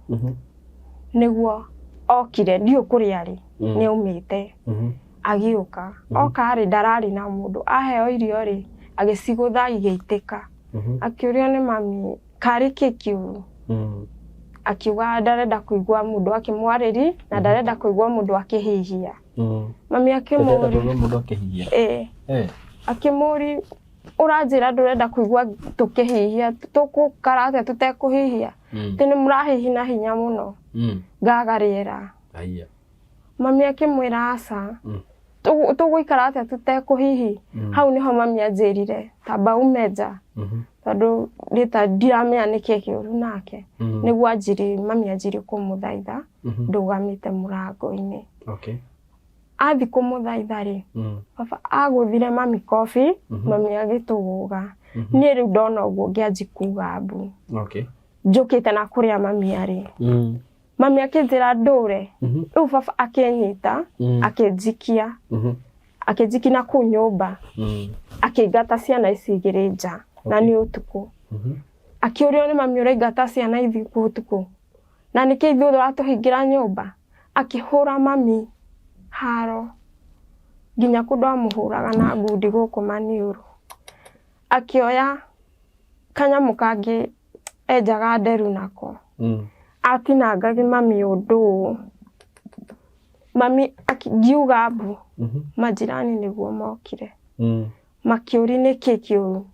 Niguo okire ndio kuria ri. Ni umite. Agiuka. Oka ri ndarari na mundu. Aheo irio ri agicigutha igeitika. Akiuria ni mami kari kikiuru. Akiuga ndarenda kuigua mundu akimwariri na ndarenda kuigua mundu akihihia. Mami akimwira mundu akihihia. akimuri uranjira ndurenda kuigua tukihihia tukukara atia tutekuhihia tene murahihi na hinya muno ngagariera aiya mami akimwira aca tuguikara atia tutekuhihi hau niho mami anjirire tamba umeja tondu rita ndiramenya niki kiuru nake niguo mami anjiri kumuthaitha ndugamite murango-ini athi kumuthaitha ri baba aguthire mami kofi mami agituguga ni riu ndona uguo ngianji kuga mbu njukite na kuria mami ari mami akinjira ndure riu baba akinyita akinjikia akijikina ku nyumba akigata ciana ici igiri nja na ni utuku akiurio ni mami uraigata ciana ithi ku utuku na niki ithuĩ uratuhingira nyumba akihura mami haro nginya kundu amuhuraga na ngundi guku maniuru akioya kanyamu kangi enjaga nderu nako atinangagia mami undu mami akiuga mbu majirani niguo mokire makiuri niki kiuru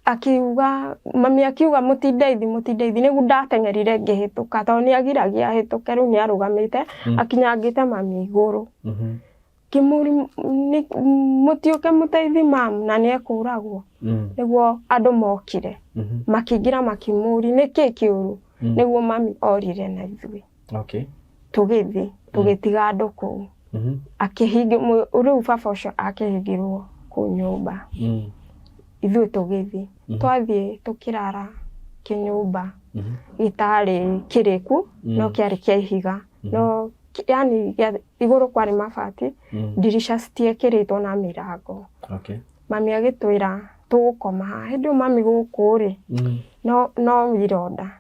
akiuga mami akiuga mutindeithi niguo ndatengerire ngihituka tondu ni agiragia hituke riu ni arugamite akinyangite mami iguru kimuri mutiuke muteithi mamu na ni ekuragwo niguo andu mokire makingira makimuri niki kiuru niguo mami orire na ithui tugithi tugitiga andu kuu akihingi riu baba ucio akihingirwo ku nyumba ithuĩ tugithi twathie tukirara kinyumba gitari kiriku no kiari kia ihiga no yani iguru kwari mabati dirisha citiekiritwo na mirango mami agitwira tugukoma hindu mami guku ri no ironda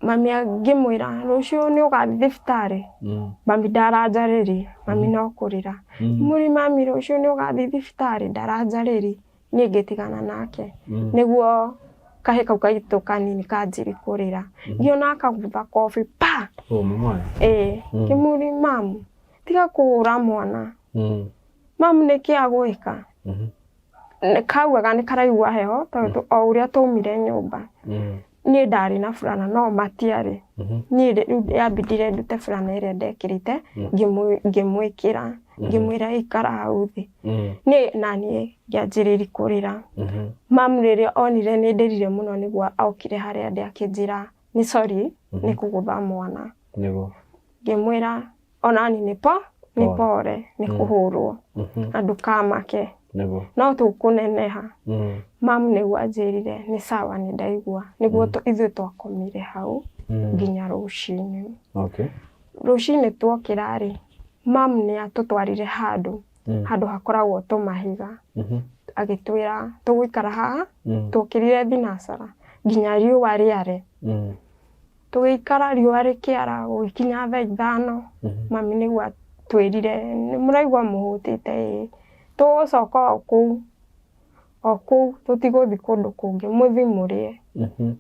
mami agimwira rucio ni ugathi thibitari mami ndaranjariri mami no kurira muri mami rucio ni ugathi thibitari ndaranjariri ni ngitigana nake niguo kahe kau kaitu kanini kanjiri kurira ngiona akagutha kofi pa kimuri mamu tiga kuhura mwana mamu niki agwika kauga ni karaigua heho tondu o uria tumire nyumba ni ndari na fulana no matiari ni yabidire ndute fulana iria ndekirite ngimwikira ngimwira ikara hau thi ni nani ngianjiriri kurira mamu riria onire ni ndirire muno niguo aukire haria ndi akinjira ni sorry ni kugutha mwana ngimwira onani ni pore ni kuhurwo na ndukamake no tukuneneha mamu niguo anjirire ni sawa ni ndaigua niguo ithuĩ twakomire hau nginya rucini rucini twokira ri mamu ni atutwarire handu hakoragwo tumahiga agitwira tugwikara haha tukirire thinacara nginya riũa riare tugikara riũa rikiara gukinya thaa 5 mami niguo atwirire ni muraigua muhutite tugucoka oku tutiguthi kundu kungi muthimurie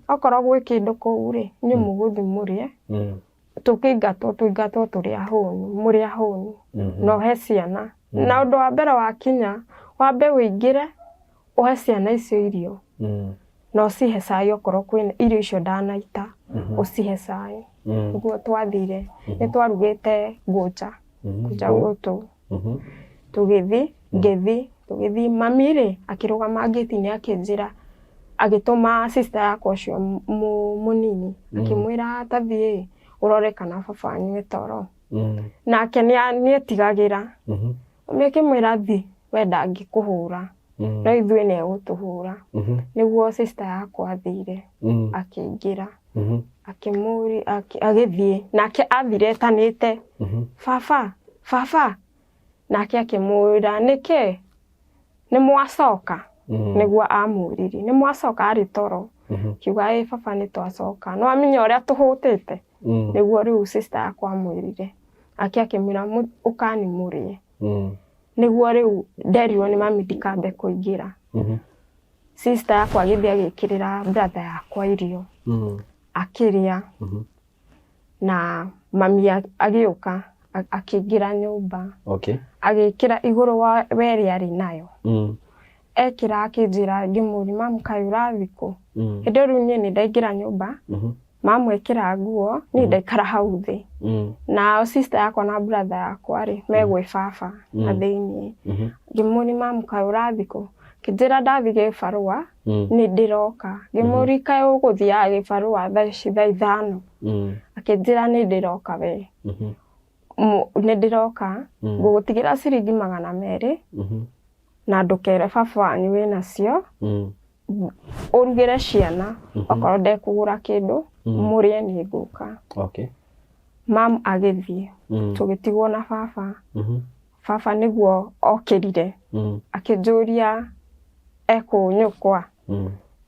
okorwo gwi kindu kuu ri ni muguthimurie tuingatwo turi ahunu muri ahunu no he ciana na undu wa mbere wakinya wambe wingire uhe ciana icio irio no cihe cai okorwo kwina irio icio ndanaita ucihe cai niguo twathire ni twarugite nguja gutu tugithi tugithi mami ri akirugama ngiti-ini akinjira agituma sister yakwa ucio munini akimwira tathie urore kana baba anyue toro nake ni etigagira mami akimwira thi wenda ngikuhura no ithuĩ ni egutuhura niguo sister yakwa athire akingira akimuri agithie nake athire etanite baba nake akimwira niki ni mwacoka niguo amuriri ni mwacoka ari toro kiuga baba ni twacoka no amenya uria tuhutite niguo riu sister yakwa amwirire akimwira ukani murie niguo riu nderirwo ni mami ndikambe kuingira sister yakwa agithie agikirira brother yakwa irio akiria na mami agiuka akĩingĩra nyũmba. Okay. Agĩkĩra igũrũ wa weri arĩ nayo. Ekĩra akĩnjĩra ngĩmũria mamu kaĩ ũrathiĩ kũ? Hĩndĩ rĩu niĩ nĩ ndaingĩra nyũmba. Mamu ekĩra nguo niĩ ndaikara hau thĩ. Na sister yakwa na brother yakwa rĩ me gwĩ baba na thĩinĩ. Ngĩmũria mamu kaĩ ũrathiĩ kũ? Akĩnjĩra ndathiĩ gĩbarũa nĩ ndĩroka. Ngĩmũria kaĩ ũgũthiaga gĩbarũa thaa ici thaa 5? Akĩnjĩra nĩ ndĩroka we. Nĩ ndĩroka ngũgũtigĩra ciringi 200 na ndũkere baba wanyu wĩnacio ũrugĩre ciana okorwo ndekũgũra kĩndũ mũrĩe nĩ ngũka. Okay. Mamu agĩthiĩ tũgĩtigwo na baba. Baba nĩguo okĩrire akĩnjũria ekũnyũkwa.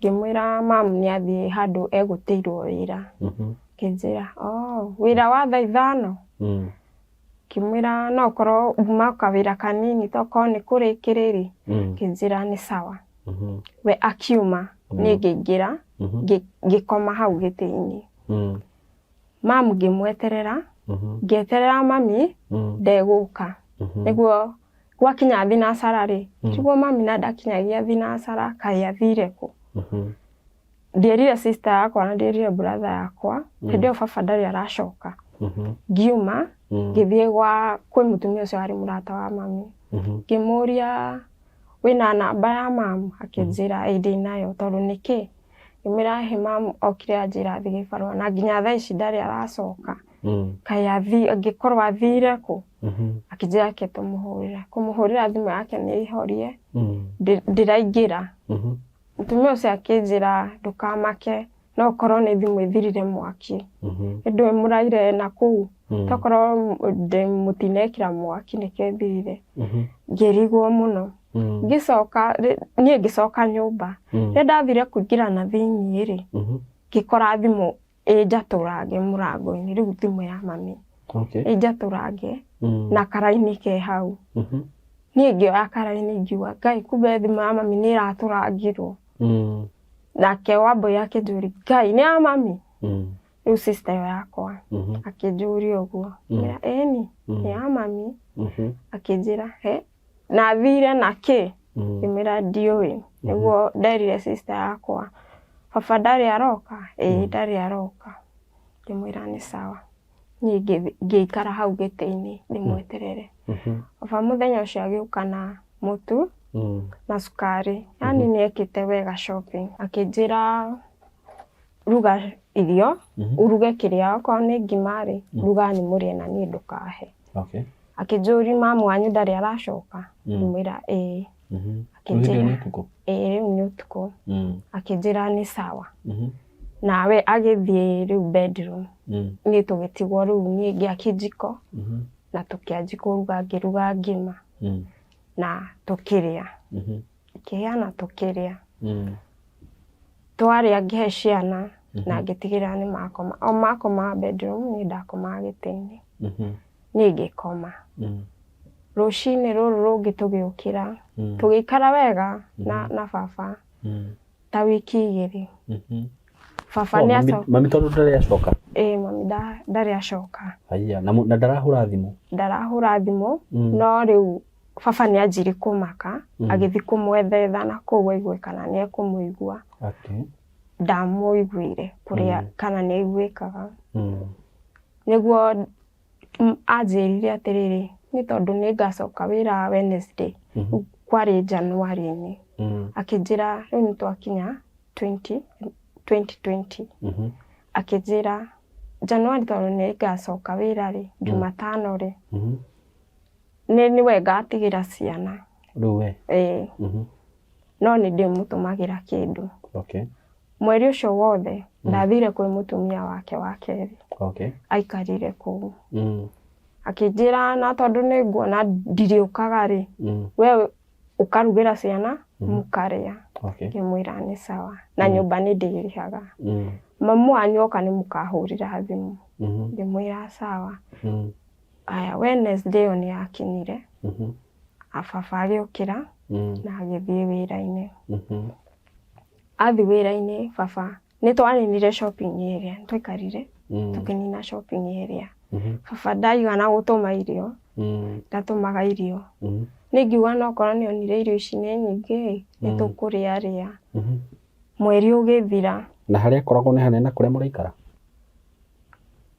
Ngĩmwĩra mamu nĩ athiĩ handũ egũteirwo wĩra. Akĩnjĩra wĩra wa thaa 5? Ngĩmwĩra no korwo uma kawĩra kanini tokorwo nĩ kũrĩkĩrĩri. Akĩnjĩra nĩ sawa. We akiuma niĩ ngĩingĩra ngĩkoma hau gĩtĩ-inĩ. Mamu ngĩmweterera ngĩeterera mami ndegũka. Nĩguo gwakinya thinacara rĩ nĩguo mami na ndakinyagia thinacara kaĩ athire kũ? Ndierire sister yakwa na ndierire brother yakwa. Hĩndĩ ĩyo baba ndarĩ aracoka. Ngiuma ngĩthiĩ kwĩ mũtumia ũcio warĩ mũrata wa mami. Ngĩmũria wĩna namba ya mamu? Akĩnjĩra ĩ ndĩnayo. Tondũ nĩkĩ? Ngĩmwĩra he mamu okire anjĩra athiĩ gĩbarũa na nginya thaa ici ndarĩ aracoka. Kaĩ angĩkorwo athire kũ? Akĩnjĩra ke tũmũhũrĩre. Kũmũhũrĩra thimũ yake nĩ ihorie. Ndĩraingĩra. Mũtumia ũcio akĩnjĩra ndũkamake no korwo nĩ thimũ ĩthirire mwaki. Ndũĩ mũraire na kũu tokorwo mũtinekĩra mwaki nĩkĩo ĩthirire. Ngĩrigwo mũno. Niĩ ngĩcoka nyũmba. Rĩrĩa ndathire kũingĩra na thĩinĩ rĩ ngĩkora thimũ ĩnjatũrange mũrango-inĩ. Rĩu thimũ ya mami ĩnjatũrange na karaini ke hau. Niĩ ngĩoya karaini ngiuga Ngai kumbe thimũ ya mami nĩ ĩratũrangirwo. Nake Wambũi akĩnjũria Ngai nĩ ya mami? Rĩu sister yakwa akĩnjũria ũguo. Ngĩra ĩni nĩ ya mami. Akĩnjĩra na thire na kĩ? Ngĩmwĩra ndiũĩ. Nĩguo nderire sister yakwa baba ndarĩ aroka? Ndarĩ aroka. Ngĩmwĩra nĩ sawa. Niĩ ngĩikara hau gĩtĩ-inĩ ndĩmweterere. Baba mũthenya ũcio agĩũka na mũtu na cukari. Yani nĩ ekĩte wega shopping. Akĩnjĩra ruga irio uruge kĩrĩa okorwo nĩ ngima rĩ ruga nĩ mũrĩe na niĩ ndũkahe. Akĩnjũria mamu wanyu ndarĩ aracoka? Ngĩmwĩra Akĩnjĩra rĩu nĩ ũtukũ. Akĩnjĩra nĩ sawa. Nawe agĩthiĩ rĩu bedroom. Niĩ tũgĩtigwo rĩu niĩ ngĩakia jiko na tũkĩanjia kũruga. Ngĩruga ngima na tũkĩrĩa. Ngĩrĩa na tũkĩrĩa. Twarĩa ngĩhe ciana na ngĩtigĩrĩra nĩ makoma. O makoma bedroom niĩ ndakomaga gĩtĩ-inĩ. Niĩ ngĩkoma. Rũcinĩ rũrũ rũngĩ tũgĩũkĩra tũgĩikara wega na baba ta wiki 2. Baba nĩ acoka. Mami tondũ ndarĩ acoka? Mami ndarĩ acoka. Haiya na ndarahũra thimũ? Ndarahũra thimũ no rĩu baba nĩ anjire kũmaka agĩthiĩ kũmwethetha na kũu aigwe kana nĩ ekũmũigua. Ndamũiguire kũrĩa kana nĩ aiguĩkaga. Nĩguo anjĩrire atĩrĩrĩ nĩ tondũ nĩ ngacoka wĩra Wednesday kwarĩ January-inĩ. Akĩnjĩra rĩu nĩ twakinya 2020. Akĩnjĩra January tondũ nĩ ngacoka wĩra rĩ Jumatano rĩ nĩ we ngatigĩra ciana. Rĩu we? No nĩ ndĩmũtũmagĩra kĩndũ. Mweri ũcio wothe ndathire kwĩ mũtumia wake wa kerĩ. Aikarire kũu. Akĩnjĩra na tondũ nĩ nguona ndirĩũkaga rĩ we ũkarugĩra ciana mũkarĩa. Ngĩmwĩra nĩ sawa na nyũmba nĩ ndĩrĩhaga. Mamu wanyu oka nĩ mũkahũrĩra thimũ. Ngĩmwĩra sawa. Aya Wednesday nĩ yakinyire. Baba agĩũkĩra na agĩthiĩ wĩra-inĩ. Athiĩ wĩra-inĩ baba nĩ twaninire shopping area. Twaikarire tũkĩnina shopping area. baba ndaigana gũtũma irio ndatũmaga irio nĩngiuga no korwo nĩonire irio ici nĩ nyingĩ nĩtũkũrĩa mweri ũgĩthira. Na harĩa akoragwo nĩ hanene kũrĩa mũraikara?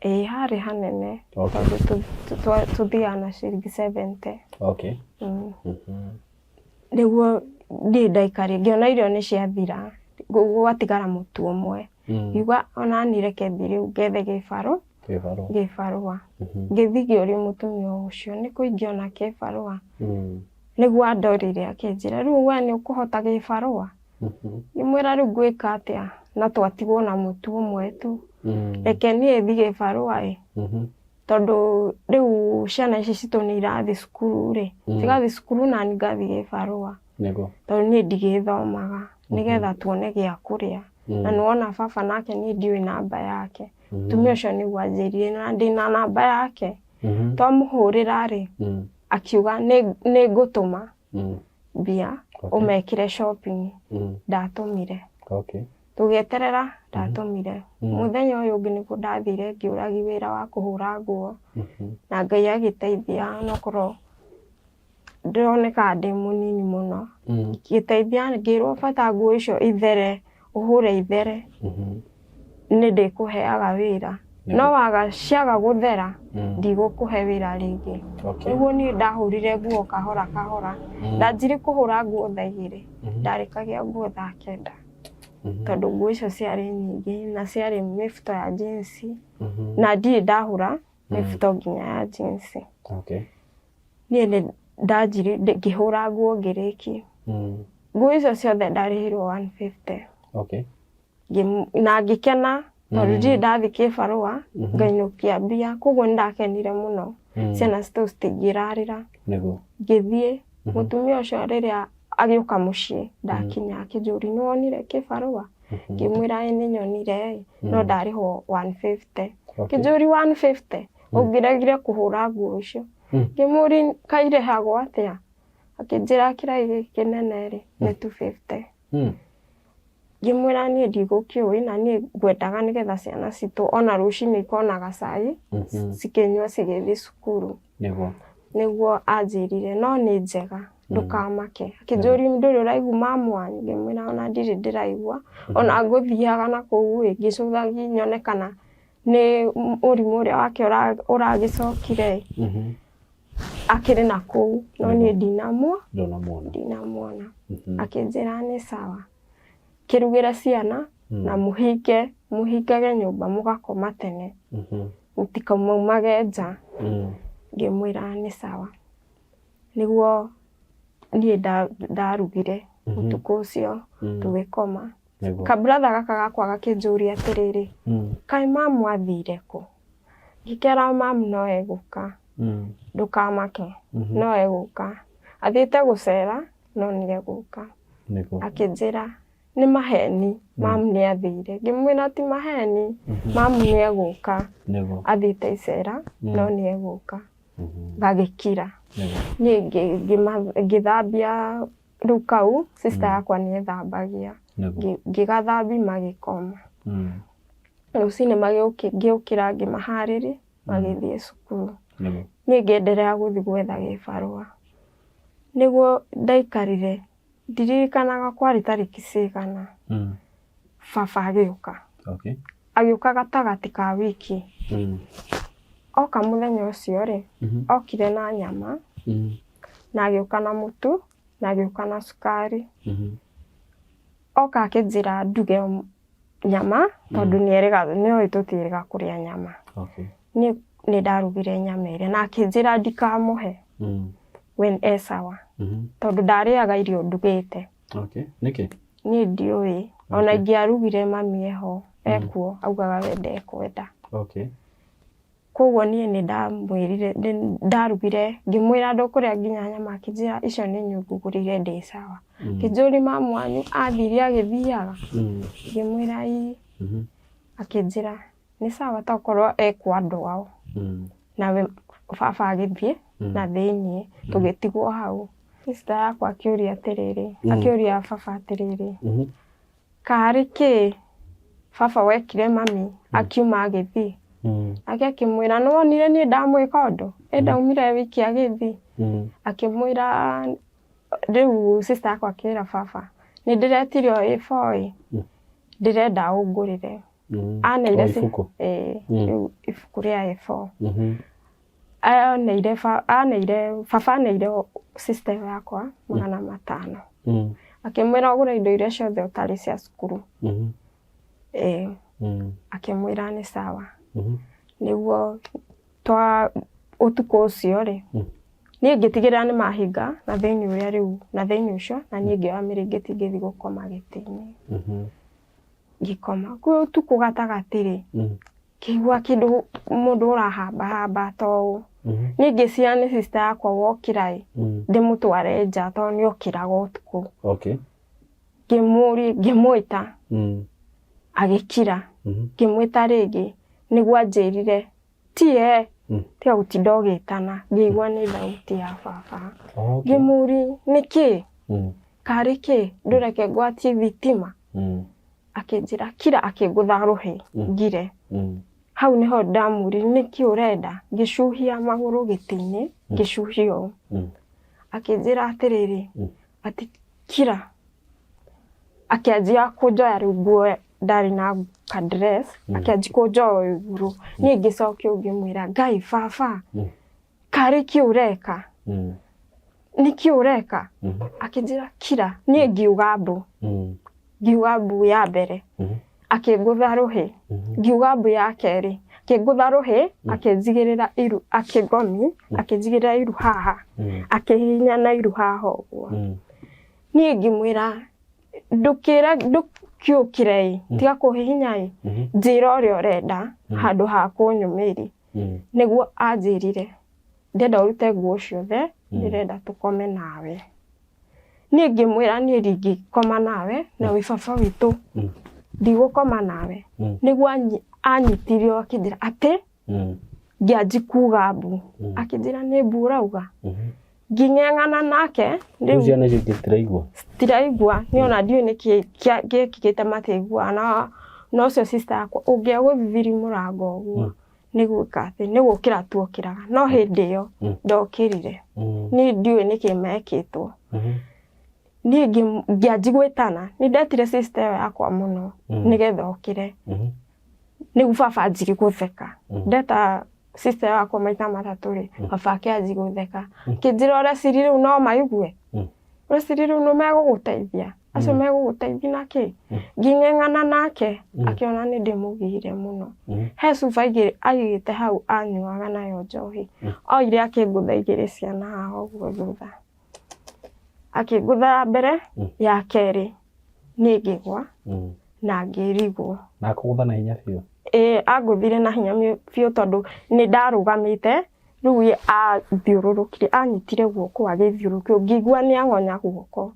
Harĩ hanene tondũ tũthiaga na ciringi 70. Nĩguo ndiĩ ndaikaria ngĩona irio nĩ ciathira gwatigara mũtu ũmwe ngiuga ona niĩ reke thiĩ rĩu ngethe gĩbarũa ngĩthiĩ ngĩũria mũtumia ũcio nĩkũ ingĩona kĩbarũa nĩguo andorire akĩnjĩra rĩu we nĩũkũhota gĩbarũa ngĩmwĩra rĩu ngwĩka atĩa na twatigwo na mũtu ũmwe tu reke niĩ thiĩ gĩbarũa tondũ rĩu ciana ici citũ nĩ irathiĩ cukuru cigathiĩ cukuru na niĩ ngathiĩ gĩbarũa tondũ niĩ ndigĩthomaga nĩgetha tuone gĩa kũrĩa na nĩwona baba nake niĩ ndiũĩ namba yake mũtumia ũcio nĩguo anjĩrire na ndĩna namba yake twamũhũrĩra akiuga nĩ ngũtũma mbia ũmekĩre shopping ndatũmire tũgĩeterera ndatũmire mũthenya ũyũ ũngĩ nĩguo ndathire ngĩũragi wĩra wa kũhũra nguo na Ngai agĩteithia nokorwo ndĩroneka ndĩ mũnini mũno ngĩteithia ngĩrwo bata nguo icio ithere ũhũre ithere nĩ ndĩkũheaga wĩra no ciaga gũthera ndigũkũhe wĩra rĩngĩ nĩguo niĩ ndahũrire nguo kahora kahora ndanjire kũhũra nguo thaa 2 ndarĩkagia nguo thaa 9 tondũ nguo icio ciarĩ nyingĩ na ciarĩ mĩbuto ya jeans na ndirĩ ndahũra mĩbuto nginya ya jeans niĩ nĩ ndanjire ngĩhũra nguo ngĩrĩkia nguo icio ciothe ndarĩhirwo 150 na ngĩkena tondũ ndirĩ ndathiĩ kĩbarũa ngainũkia mbia koguo nĩndakenire mũno ciana citũ citingĩrarĩra ngĩthiĩ mũtumia ũcio rĩrĩa agĩũka mũciĩ ndakinya akĩnjũria nĩwonire kĩbarũa ngĩmwĩra nĩ nyonire no ndarĩhwo 150 kĩnjũria 150 ũngĩregire kũhũra nguo icio ngĩmũria kairĩhagwo atĩa akĩnjĩra kĩraĩ gĩkĩ kĩnene nĩ 250 ngĩmwĩra niĩ ndigũkĩũĩ na niĩ ngwendaga nĩgetha ciana citũ ona rũcinĩ ikonaga cai cikĩnyua cigĩthiĩ cukuru nĩguo anjĩrire no nĩ njega ndũkamake akĩnjũria ndũrĩ ũraigua mamu wanyu ngĩmwĩra ona ndirĩ ndĩraigua ona ngũthiaga na kũu ngĩcũthagia nyone kana nĩ ũrimũ ũrĩa wake ũragĩcokire akĩrĩ na kũu no niĩ ndinamwona akĩnjĩra nĩ sawa kĩrugĩre ciana na mũhingage nyũmba mũgakoma tene mũtikaumage nja ngĩmwĩra nĩ sawa nĩguo niĩ ndarugire ũtukũ ũcio tũgĩkoma kabratha gaka gakwa gakĩnjũria atĩrĩrĩ kaĩ mamu athire kũ ngĩkĩra mamu no egũka ndũkamake no egũka athiĩte gũcera no nĩ egũka akĩnjĩra nĩ maheni mamu nĩ athire ngĩmwĩra ti maheni mamu nĩ egũka athiĩte icera no nĩ egũka gagĩkira niĩ ngĩthambia rĩu kau sister yakwa nĩ ethambagia ngĩgathambi magĩkoma rũcinĩ ngĩũkĩra ngĩmaharĩria magĩthiĩ cukuru niĩ ngĩenderea gũthiĩ gwetha gĩbarũa nĩguo ndaikarire ndiririkanaga kwarĩ tarĩki cigana baba agĩũka gatagatĩ ka wiki oka mũthenya ũcio okire na nyama na agĩũka na mũtu na agĩũka na cukari oka akĩnjĩra nduge nyama tondũ nĩoĩ tũtiĩrĩga kũrĩa nyama niĩ nĩ ndarugire nyama ĩrĩa na akĩnjĩra ndikamũhe we sawa tondũ ndarĩaga irio ndugĩte nĩkĩ niĩ ndiũĩ ona ingĩarugire mami eho ekuo augaga we ndekwenda koguo niĩ nĩ ndamwĩrire ndarugire ngĩmwĩra ndũkũrĩa nginya nyama akĩnjĩra icio nĩ nyũngũgũrĩire ndĩ sawa akĩnjũria mamu wanyu athire agĩthiaga ngĩmwĩra ii akĩnjĩra nĩ sawa tokorwo ekwa andũ ao nawe baba agĩthiĩ na thĩiniĩ tũgĩtigwo hau sister yakwa akĩũria atĩrĩrĩ akĩũria baba atĩrĩrĩ karĩ kĩ baba wekire mami akiuma agĩthiĩ ake akĩmwĩra nĩ wonire niĩ ndamwĩka ũndũ ndaumire wiki agĩthi akĩmwĩra rĩu sister akwa akĩra baba nĩ ndĩretirio A4 ndĩrenda ũngũrĩre aneire ibuku rĩa A4 baba aneire sister yakwa 500 akĩmwĩra ũgũre indo iria ciothe ũtarĩ cia cukuru akĩmwĩra nĩ sawa nĩguo twa ũtukũ ũcio rĩ niĩ ngĩtigĩrĩra nĩ mahinga na thĩinĩ ũrĩa rĩu na thĩinĩ ũcio na niĩ ngĩoya mĩrĩngĩti ngĩthiĩ gũkoma gĩtĩ-inĩ ngĩkoma kwĩ ũtukũ gatagatĩ rĩ kĩigua kĩndũ mũndũ ũrahamba to niĩ ngĩciria nĩ sister yakwa wokĩra ndĩmũtware nja tondũ nĩ okĩraga ũtukũ ngĩmwĩta agĩkira ngĩmwĩta rĩngĩ nĩguo anjĩrire tiga gũtinda ũgĩtana ngĩigua nĩ thauti ya baba ngĩmũria nĩkĩ karĩ kĩ ndũreke ngwatie thitima akĩnjĩra kira akĩngũtha rũhĩ ngire hau nĩho ndamũria nĩkĩ ũrenda ngĩcuhia magũrũ gĩtĩ-inĩ ngĩcuhia ũũ akĩnjĩra atĩrĩrĩ atĩ kira akĩanjia kũnjoya rĩu nguo ndarĩ na ka dress akĩanjia kũnjoya igũrũ niĩ ngĩcokia ngĩmwĩra Ngai baba karĩ kĩ ũreka nĩkĩ ũreka akĩnjĩra kira niĩ ngiuga mbu ya mbere akĩngũtha rũhĩ ngiuga mbu ya kerĩ akĩngũtha rũhĩ akĩnjigĩrĩra iru akĩgomi akĩnjigĩrĩra iru haha akĩhihinya na iru haha ũguo niĩ ngĩmwĩra ndũkiũkire tiga kũhihinya njĩra ũrĩa ũrenda handũ ha kũnyũmĩri nĩguo anjĩrire ndenda ũrute nguo ciothe ndĩrenda tũkome nawe niĩ ngĩmwĩra niĩ ndingĩkoma nawe na wĩ baba witũ ndigũkoma nawe nĩguo anyitirio akĩnjĩra atĩ ngĩanji kuga mbu akĩnjĩra nĩ mbu ũrauga nging'eng'ana nake rĩu citiraigua niona ndiũĩ nĩkĩ gĩkĩkĩte matĩigua no ũcio sister yakwa ũngĩa gũthithiri mũrango ũguo nĩgwĩka atĩ nĩgũkĩra tuokĩraga no hĩndĩ ĩyo ndokĩrire niĩ ndiũĩ nĩkĩ mekĩtwo niĩ ngĩanji gwĩtana nĩ ndetire sister yakwa mũno nĩgetha okĩre nĩguo baba anjie gũtheka ndeta sister yakwa maita matatũ rĩ baba akĩanjia gũtheka akĩnjĩra ũreciria rĩu no maigue ũreciria rĩu nĩ megũgũteithia acio megũgũteithia nakĩ nging'eng'ana nake akĩona nĩ ndĩmũgiire mũno he cuba igĩrĩ aigĩte hau anyuaga nayo njohi oire akĩngũtha igĩrĩ ciana haha ũguo thutha akĩngũtha mbere ya kerĩ niĩ ngĩgwa na ngĩrigwo na akũgũtha na hinya biũ angũthire na hinya biũ tondũ nĩ ndarũgamĩte rĩu athiũrũrũkire anyitire guoko agĩthiũrũrũkio ngĩigua nĩ ang'onya guoko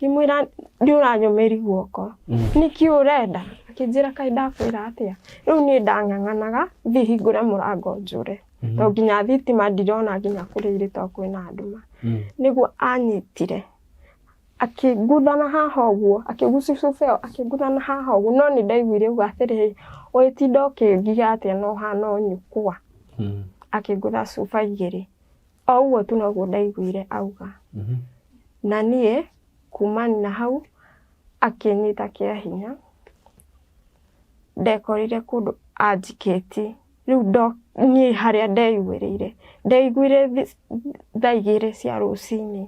ngĩmwĩra ndĩũranyũmĩri guoko nĩkĩ ũrenda akĩnjĩra kaĩ ndakwĩra atĩa rĩu niĩ ndang'ang'anaga thiĩ hingũre mũrango njũre tondũ nginya thitima ndirona nginya kũrĩa irĩ tondũ kwĩna nduma nĩguo anyitire akĩngũthana haha ũguo akĩgucia cuba ĩyo akĩngũthana haha ũguo no nĩ ndaiguire uga atĩrĩrĩ ũgĩtinda ũkĩngiga atĩa no hana ũnyukwa akĩngũtha cuba igĩrĩ o ũguo tu noguo ndaiguire auga na niĩ kumani na hau akĩnyita kĩa hinya ndekorire kũndũ anjikĩtie rĩu niĩ harĩa ndeiguire thaa igĩrĩ cia rũcinĩ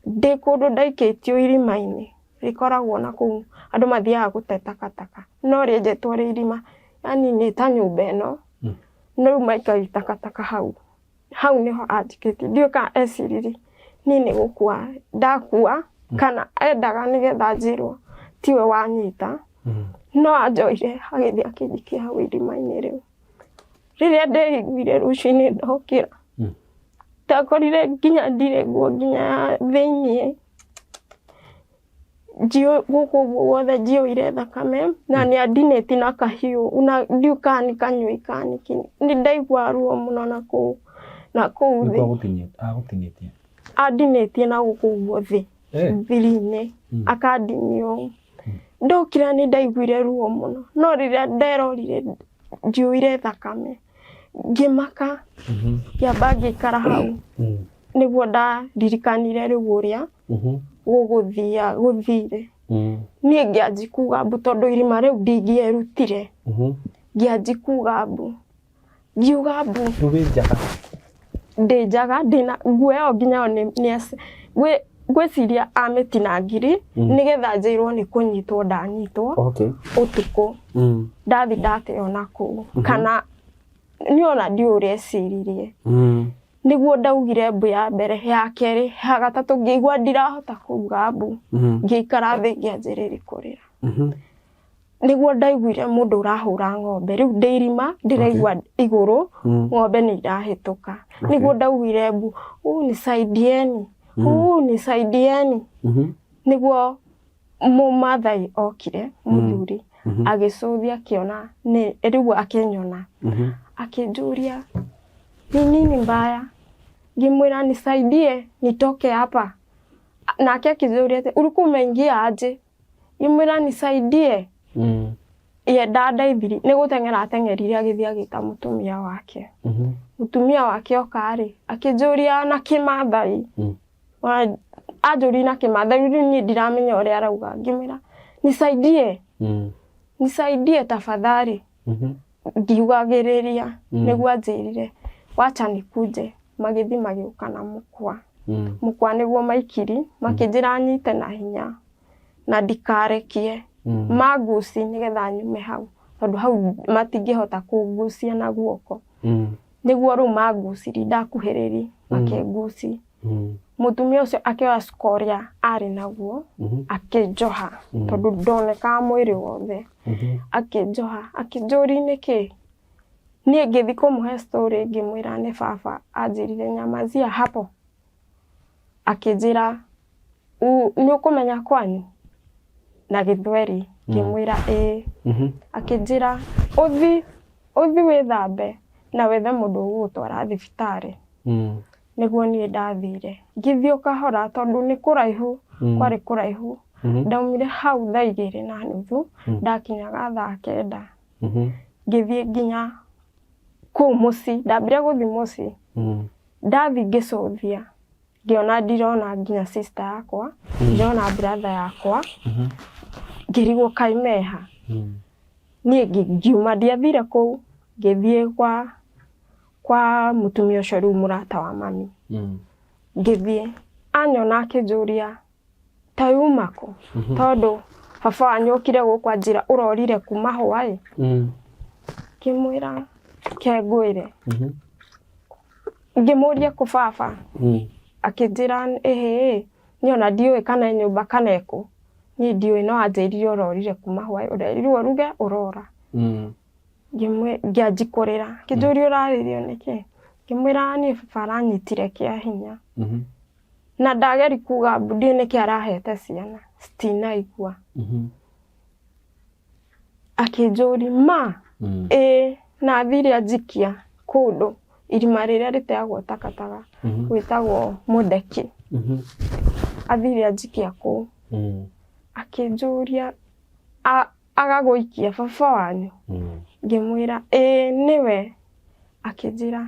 ndĩ kũndũ ndaikĩtio irima-inĩ rĩkoragwo na kũu andũ mathiaga gũte takataka no rĩenjetwo rĩ irima yani nĩ ta nyũmba ĩno no rĩu maikagia takataka hau nĩho anjikĩtie ndiũĩ kana eciririe niĩ nĩ gũkua ndakua kana endaga nĩgetha njĩrwo tiwe wanyita no anjoire agĩthiĩ akĩnjikia hau irima-inĩ rĩu rĩrĩa ndeiguire rũcinĩ ndokĩra ndakorire nginya ndirĩ nguo nginya thĩinĩ gũkũ guothe njiyũire thakame na nĩ andinĩti na kahiũ na ndiũĩ kana nĩ kanyũi kana nĩ nĩ ndaigua ruo mũno na kũu thĩ andinĩtie na gũkũ guothe thiri-inĩ akandinio ndokĩra nĩ ndaiguire ruo mũno no rĩrĩa nderorire njiũire thakame ngĩmaka ngĩamba ngĩikara hau nĩguo ndaririkanire rĩu ũrĩa gũthire niĩ ngĩanji kuga mbu tondũ irima rĩu ndingĩerutire ngĩanji kuga mbu ngiuga mbu ndĩ njaga ndĩna nguo ĩyo nginya ngwĩciria amĩtina ngiri nĩgetha njĩrwo nĩ kũnyitwo ndanyitwo ũtukũ ndathi ndateo na kũu kana nĩ ona ndiũĩ ũrecirie nĩguo ndaugire mbu ya mbere ya kerĩ ya gatatũ ngĩigua ndirahota kuga mbu ngĩikara thĩ ngĩanjĩrĩria kũrĩra nĩguo ndaiguire mũndũ ũrahũra ng'ombe rĩu ndĩ irima ndĩraigua igũrũ ng'ombe nĩ irahĩtũka nĩguo ndaugire mbu nisaidieni nisaidieni nĩguo mũmathai okire mũthuri agĩcũthia akĩona rĩu akĩnyona akĩnjũria ni nini mbaya ngĩmwĩra nisaidie nitoke hapa nake akĩnjũria atĩ ulikuwa umeingia aje ngĩmwĩra nisaidie ye ndandeithirie nĩ gũteng'era ateng'erire agĩthiĩ agĩta mũtumia wake mũtumia wake okarĩ akĩnjũria na kĩmathai anjũria na kĩmathai rĩu niĩ ndiramenya ũrĩa arauga ngĩmwĩra nisaidie tafadhali ngiugagĩrĩria nĩguo anjĩrire wacha nikuje magĩthi magĩũka na mũkwa nĩguo maikiri makĩnjĩra nyite na hinya na ndikarekie maguci nĩgetha nyume hau tondũ hau matingĩhota kũngucia na guoko nĩguo rĩu manguciri ndakuhĩrĩri makĩnguci mũtumia ũcio akĩoya scoria arĩ naguo akĩnjoha tondũ ndonekaga mwĩrĩ wothe akĩnjoha akĩnjũria nĩkĩ niĩ ngĩthi kũmũhe story ngĩmwĩra nĩ baba anjĩrire nyamazia hapo akĩnjĩra nĩ ũkũmenya kwanyu na gĩthweri ngĩmwĩra akĩnjĩra ũthi wĩthambe na wethe mũndũ ũgũgũtwara thibitarĩ nĩguo niĩ ndathire ngĩthiĩ kahora tondũ nĩ kũraihu kwarĩ kũraihu ndaumire hau thaa 2:30 ndakinyaga thaa 9 ngĩthiĩ nginya kũu mũciĩ ndambire gũthiĩ mũciĩ ndathi ngĩcũthia ngĩona ndirona nginya sister yakwa ndirona brother yakwa ngĩrigwo kaimeha niĩ ngiuma ndiathire kũu ngĩthiĩ kwa mũtumia ũcio rĩu mũrata wa mami ngĩthiĩ anyona akĩnjũria ta yuma kũ tondũ baba wanyu okire gũkũ anjĩra ũrorire kuma hwaĩ ngĩmwĩra kengwĩre ngĩmũria kũ baba akĩnjĩra niĩ ona ndiũĩ kana nyũmba kana ekũ niĩ ndiũĩ no anjĩrire ũrorire kuma hwaĩ ũrerirwo uruge ũrora ngĩanji kũrĩra akĩnjũria ũrarĩrio nĩkĩ ngĩmwĩra niĩ baba aranyitire kĩa hinya na ndageri kuga mbu ndiũĩ nĩkĩ arahete ciana citinaigua akĩnjũria ma na thire anjikia kũndũ irima rĩrĩa rĩteagwo takataka gwĩtagwo mũndeki athire anjikia kũu akĩnjũria agagũikia baba wanyu ngĩmwĩra nĩwe akĩnjĩra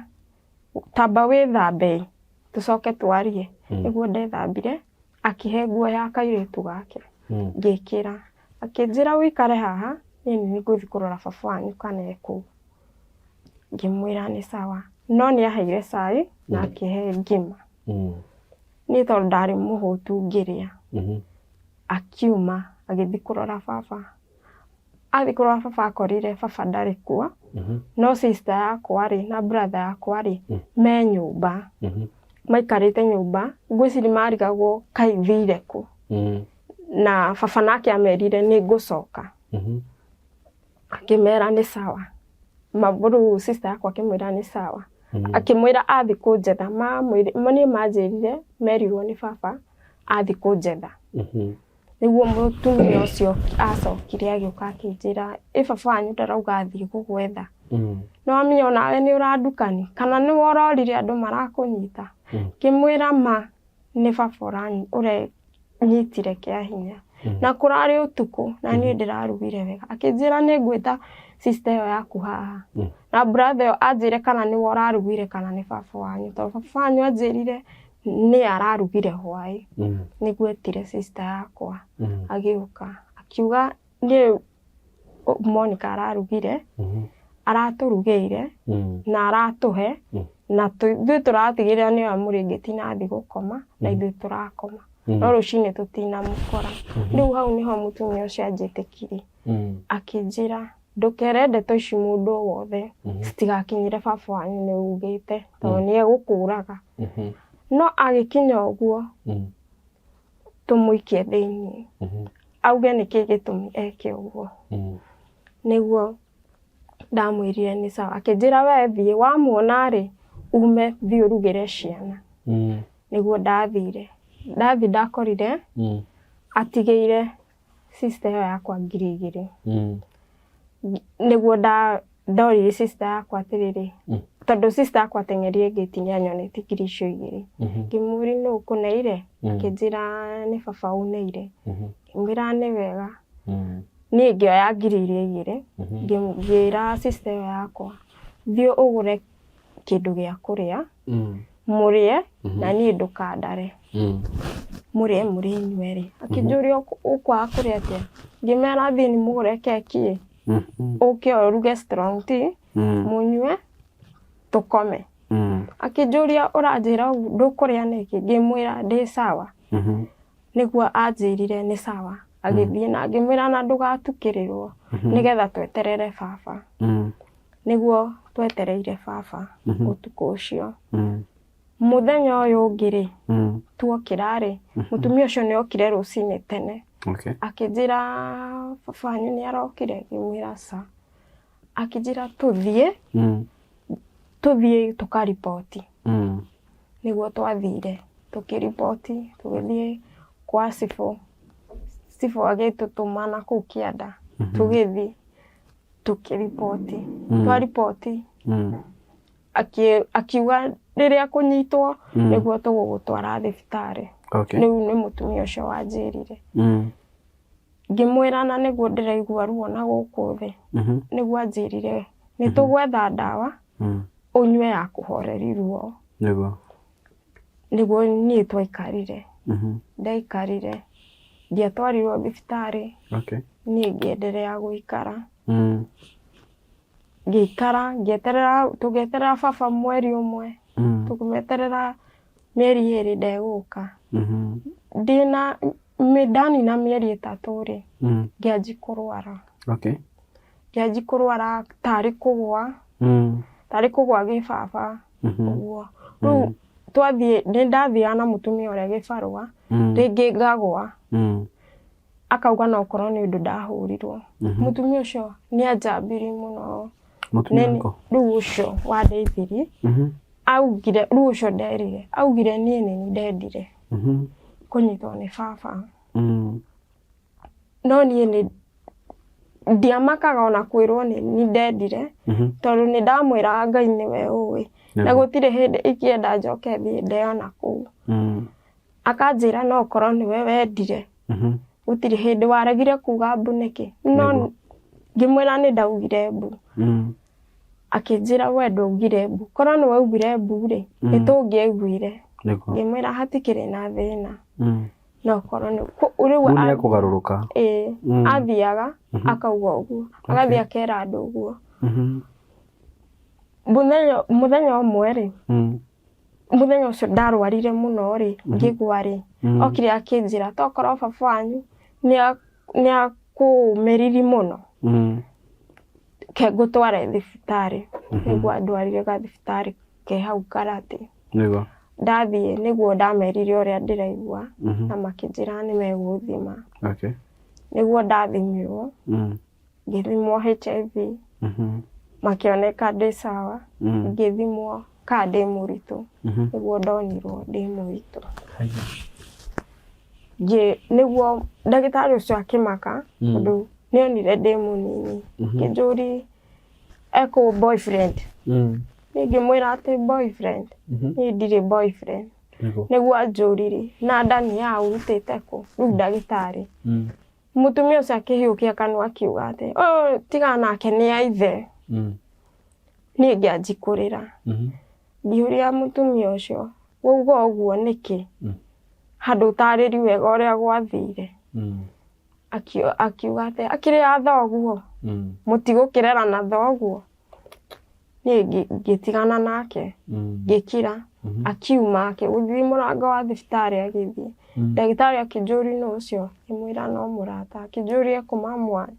tamba wĩthambe tũcoke twarie nĩguo ndethambire akĩhe nguo ya kairĩtu gake ngĩkĩra akĩnjĩra wĩikare haha niĩ nĩngũthiĩ kũrora baba wanyu kana ekũu ngĩmwĩra nĩ sawa no nĩ aheire cai na akĩhe ngima niĩ tondũ ndarĩ mũhũtu ngĩrĩa akiuma agĩthiĩ kũrora baba athi kũrora baba akorire baba ndarĩ kuo no sister yakwa rĩ na brother yakwa rĩ me nyũmba maikarĩte nyũmba ngwĩciria marigagwo kaithire kũ na baba nake amerire nĩ ngũcoka akĩmera nĩ sawa maburu sister yakwa akĩmwĩra nĩ sawa akĩmwĩra athi kũnjetha niĩ manjĩrire merirwo nĩ baba athi kũnjetha nĩguo mũtumia ũcio acokire agĩũka akĩnjĩra baba wanyu ndarauga athiĩ gũgwetha no amenya nawe nĩ ũrandukani kana nĩ wororire andũ marakũnyita ngĩmwĩra ma nĩ baba ũrenyitire kĩa hinya na kũrarĩ ũtukũ na niĩ ndĩrarugire wega akĩnjĩra nĩ ngwĩta sister ĩyo yaku haha. Na brother ĩyo anjĩre kana nĩwe ũrarugire kana nĩ baba wanyu. Tondũ baba wanyu anjĩrire nĩ ararugire hwaĩ. Nĩguo etire sister yakwa. Agĩũka. Akiuga nĩ Monica ararugire. Aratũrugĩire na aratũhe. Na ithuĩ tũratigĩrĩra nĩwe amũrĩngĩti na athi gũkoma na ithuĩ tũrakoma. No rũcinĩ tũtinamũkora. Rĩu hau nĩho mũtumia ũcio anjĩtĩkirie. Akĩnjĩra ndũkere ndeto ici mũndũ o wothe citigakinyĩre baba wanyu nĩugĩte tondũ nĩegũkũraga. No agĩkinya ũguo tũmũikie thĩinĩ. Auge nĩkĩ gĩtũmi eke ũguo. Nĩguo ndamwĩrire nĩ sawa. Akĩnjĩra we thiĩ wamuona rĩ ume thiĩ ũrugĩre ciana. Nĩguo ndathire. Ndathi ndakorire atigĩire sister ĩyo yakwa 2,000. Nĩguo ndorire sister yakwa atĩrĩrĩ. Tondũ sister yakwa ateng'erie gate nĩanyonete 2,000. Ngĩmũũria nũ ũkũneire? Akĩnjĩra nĩ baba ũneire. Ngĩmwĩra nĩ wega. Niĩ ngĩoya 2,000 ngĩra sister ĩyo yakwa thiĩ ũgũre kĩndũ gĩa kũrĩa mũrĩe na niĩ ndũkandare. Mũrĩe mũrĩ inyuerĩ. Akĩnjũria ũkwaga kũrĩa atĩa? Ngĩmera thiĩ nĩ mũgũre keki ũke ũruge strong tea mũnyue tũkome. Akĩnjũria ũranjĩra ndũkũrĩa nĩkĩ? Ngĩmwĩra ndĩ sawa. Nĩguo anjĩrire nĩ sawa. Agĩthiĩ na ngĩmwĩra na ndũgatukĩrĩrwo nĩgetha tweterere baba. Nĩguo twetereire baba ũtukũ ũcio. Mũthenya ũyũ ũngĩ rĩ tuokĩra rĩ mũtumia ũcio nĩokire rũcinĩ tene. Akĩnjĩra baba wanyu nĩarokire? Ngĩmwĩra ca. Akĩnjĩra tũthiĩ tũkariboti. Nĩguo twathire tũkĩriboti tũgĩthiĩ kwa cibũ. Cibũ agĩtũtũma na kũu kĩanda. Tũgĩthiĩ tũkĩriboti. Twariboti. Akiuga rĩrĩa kũnyitwo nĩguo tũgũgũtwara thibitarĩ. Rĩu nĩ mũtumia ũcio wanjĩrire. Ngĩmwĩra na nĩguo ndĩraigua ruo na gũkũ thĩ. Nĩguo anjĩrire nĩtũgwetha ndawa ũnyue ya kũhoreria ruo. Nĩguo niĩ twaikarire. Ndaikarire. Ndiatwarirwo thibitarĩ. Niĩ ngĩenderea gũikara. Ngĩikara tũgĩeterera baba mweri ũmwe. Tũkĩmeterera mĩeri 2 ndegũka. Ndanina mĩeri 3 rĩ ngĩanji kũrwara. Ngĩanji kũrwara tarĩ kũgwa gĩbaba ũguo. Rĩu nĩndathiaga na mũtumia ũrĩa gĩbarũa rĩngĩ ngagwa. Akauga no korwo nĩ ũndũ ndahũrirwo. Mũtumia ũcio nĩanjambirie mũno. Rĩu ũcio wandeithirie augire rĩu ũcio nderire augire niĩ nĩ ndendire kũnyitwo nĩ baba. No niĩ ndiamakaga ona kwĩrwo nĩ ndendire tondũ nĩndamwĩraga Ngai nĩwe ũĩ na gũtirĩ hĩndĩ ingĩenda njoke thiĩ ndeyona kũu. Akanjĩra no korwo nĩwe wendire gũtirĩ hĩndĩ waregire kuga mbu nĩkĩ? No ngĩmwĩra nĩ ndaugire mbu. Akĩnjĩra we ndaugire mbu. Korwo nĩ waugire mbu rĩ nĩtũngĩaiguire. Ngĩmwĩra hatikĩrĩ na thĩna. No korwo rĩu nĩekũgarũrũka. Athiaga akauga ũguo. Agathiĩ akera andũ ũguo. Mũthenya ũmwe rĩ mũthenya ũcio ndarwarire mũno rĩ ngĩgwa rĩ okire akĩnjĩra tokorwo baba wanyu nĩakũmĩriri mũno ke ngũtware thibitarĩ. Nĩguo ndwarire gathibitarĩ ke hau Karati. Ndathiĩ nĩguo ndamerire ũrĩa ndĩraigua na makĩnjĩra nĩmegũthima. Nĩguo ndathimirwo ngĩthimwo HIV makĩoneka ndĩ sawa. Ngĩthimwo ka ndĩ mũritũ. Nĩguo ndonirwo ndĩ mũritũ. Nĩguo ndagĩtarĩ ũcio akĩmaka tondũ nĩonire ndĩ mũnini. Ngĩnjũria ekũ boyfriend? Ngĩmwĩra atĩ boyfriend? Niĩ ndirĩ boyfriend. Nĩguo anjũririe na ndani ya ũrutĩte kũ? Rĩu ndagĩtarĩ Mutumia ũcio akĩhiũkia kanua akiuga atĩ tiga nake nĩ aithe. Niĩ ngĩanji kũrĩra. Ngĩũria mutumia ũcio wauga ũguo nĩkĩ? Handũ ũtarĩri wega ũrĩa gwathire. Akiuga atĩ akĩrĩ a thoguo. Mũtigũkĩrera na thoguo. Niĩ ngĩtigana nake. Ngĩkira. Akiuma akĩgũthiĩ mũrango wa thibitarĩ agĩthiĩ. Ndagĩtarĩ akĩnjũria nũ ũcio. Ngĩmwĩra no mũrata. Akĩnjũria kũma mwana.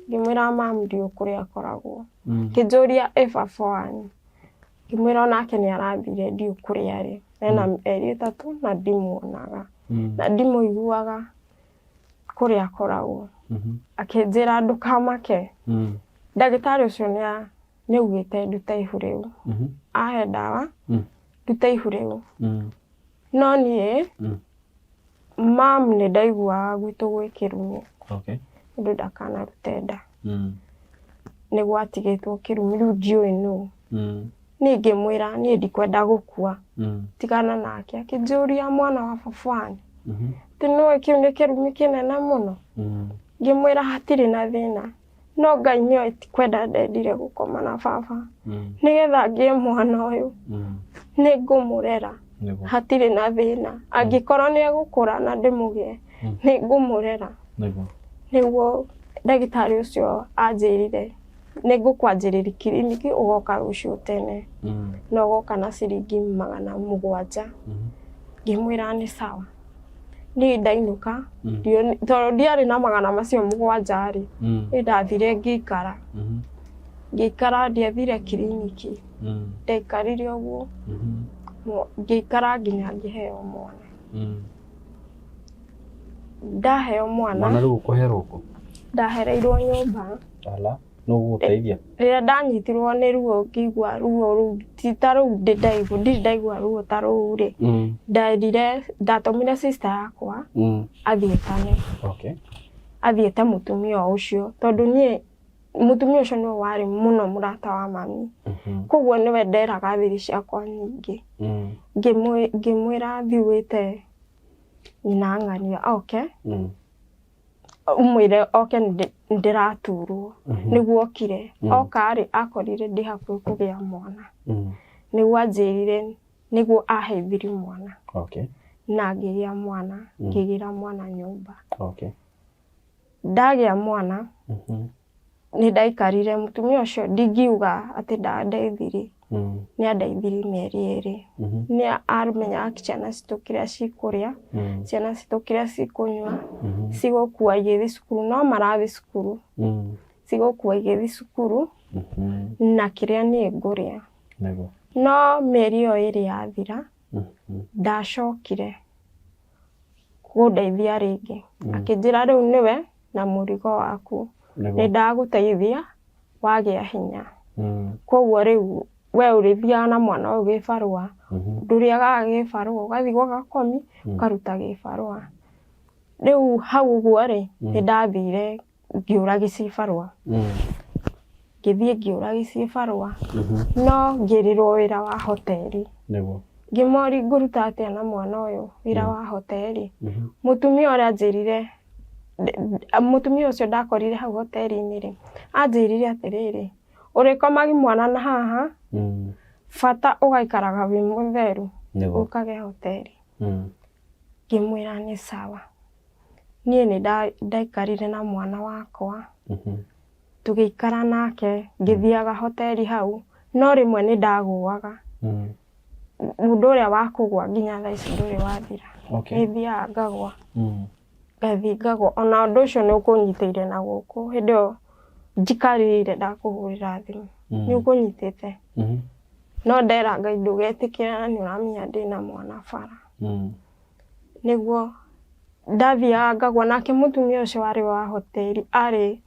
Ngĩmwĩra mamu ndiũĩ kũrĩa akoragwo. Akĩnjũria baba wanyu. Ngĩmwĩra onake nĩ arathire ndiũĩ kũrĩa arĩ. Ena mĩeri 3 na ndimuonaga. Na ndimũiguaga kũrĩa akoragwo. Akĩnjĩra ndũkamake. Ndagĩtarĩ ũcio nĩaugĩte ndute ihu rĩu. Ahe ndawa ndute ihu rĩu. No niĩ mamu nĩ ndaiguaga gwitũ gwĩ kĩrumi. Ũndũ ndakanarute nda. Nĩguo atigĩtwo kĩrumi rĩu ndiũĩ nũ. Niĩ ngĩmwĩra niĩ ndikwenda gũkua. Tigana nake. Akĩnjũria mwana wa baba wanyu. Nĩũĩ kĩu nĩ kĩrumi kĩnene mũno. Ngĩmwĩra hatirĩ na thĩna. No Ngai nĩoĩ tikwenda ndendire gũkoma na baba. Nĩgetha ngĩe mwana ũyũ. Nĩngũmũrera. Hatirĩ na thĩna. Angĩkorwo nĩ egũkũra na ndĩmũgĩe. Nĩngũmũrera. Nĩguo ndagĩtarĩ ũcio anjĩrire nĩngũkwanjĩrĩria kiriniki ũgoka rũciũ tene. Na ũgoka na ciringi 700. Ngĩmwĩra nĩ sawa. Niĩ ndainũka. Tondũ ndiarĩ na 700 macio rĩ. Niĩ ndathire ngĩikara. Ngĩikara ndiathire kiriniki. Ndaikarire ũguo. Ngĩikara nginya ngĩheo mwana. Ndaheo mwana. Mwana rĩu ũkũherwo kũ? Ndahereirwo nyũmba. Ala, no gũgũteithia? Rĩrĩa ndanyitirwo nĩ ruo ngĩigua ruo rũu ti ta rũu ndaigua ruo ta rũu rĩ. Ndatũmire sister yakwa athiĩ tane. Athiĩte mũtumia ũcio tondũ niĩ mũtumia ũcio nĩwe warĩ mũno mũrata wa mami. Koguo nĩwe nderaga thiri ciakwa nyingĩ. Ngĩmwĩra thiũĩte nyina ng'ania oke. Umwĩre oke ndĩraturwo. Nĩguo okire. Oka rĩ akorire ndĩ hakuhĩ kũgĩa mwana. Nĩguo anjĩrire nĩguo ahe thiri mwana. Na ngĩgĩa mwana. Ngĩgĩra mwana nyũmba. Ndagĩa mwana. Nĩ ndaikarire mũtumia ũcio ndingiuga atĩ ndandeithiri. Nĩ andeithiri mĩeri 2. Nĩ amenya ciana citũ kĩrĩa cikũrĩa. Ciana citũ kĩrĩa cikũnyua. Cigũkua igĩthiĩ cukuru no marathiĩ cukuru. Cigũkua igĩthiĩ cukuru. Na kĩrĩa niĩ ngũrĩa. No mĩeri ĩyo 2 yathira. Ndacokire kũndeithia rĩngĩ. Akĩnjĩra rĩu nĩwe na mũrigo waku. Nĩ ndagũteithia wagĩa hinya. Koguo rĩu we ũrĩthiaga na mwana ũyũ gĩbarũa. Ndũrĩaga gĩbarũa ũgathiĩ gwa gakomi ũkaruta gĩbarũa. Rĩu hau ũguo rĩ nĩ ndathire ngĩũra gĩcibarũa. Ngĩthiĩ ngĩũra gĩcibarũa. No ngĩrĩrwo wĩra wa hoteli. Ngĩmoria ngũruta atĩa na mwana ũyũ wĩra wa hoteli. Mũtumia ũrĩa anjĩrire mũtumia ũcio ndakorire hau hoteli-inĩ rĩ anjĩrire atĩrĩrĩ ũrĩkomagi mwana na haha bata ũgaikaraga wĩ mũtheru ũkage hoteli. Ngĩmwĩra nĩ sawa. Niĩ nĩ ndaikarire na mwana wakwa. Tũgĩikara nake ngĩthiaga hoteli hau no rĩmwe nĩ ndagũaga. Mũndũ ũrĩa wa kũgũa nginya thaa ici ndũrĩ wathira. Nĩ thiaga ngagũa. Ngathiĩ ngagũa ona ũndũ ũcio nĩ ũkũnyitĩire na gũkũ. Hĩndĩ ĩyo njikarĩire ndakũhũrĩra thimũ. Nĩ ũkũnyitĩte. No ndera Ngai ndũgetĩkĩre na nĩ ũramenya ndĩna mwana bara. Nĩguo ndathiaga ngagũa nake mũtumia ũcio warĩ wa hoteli arĩ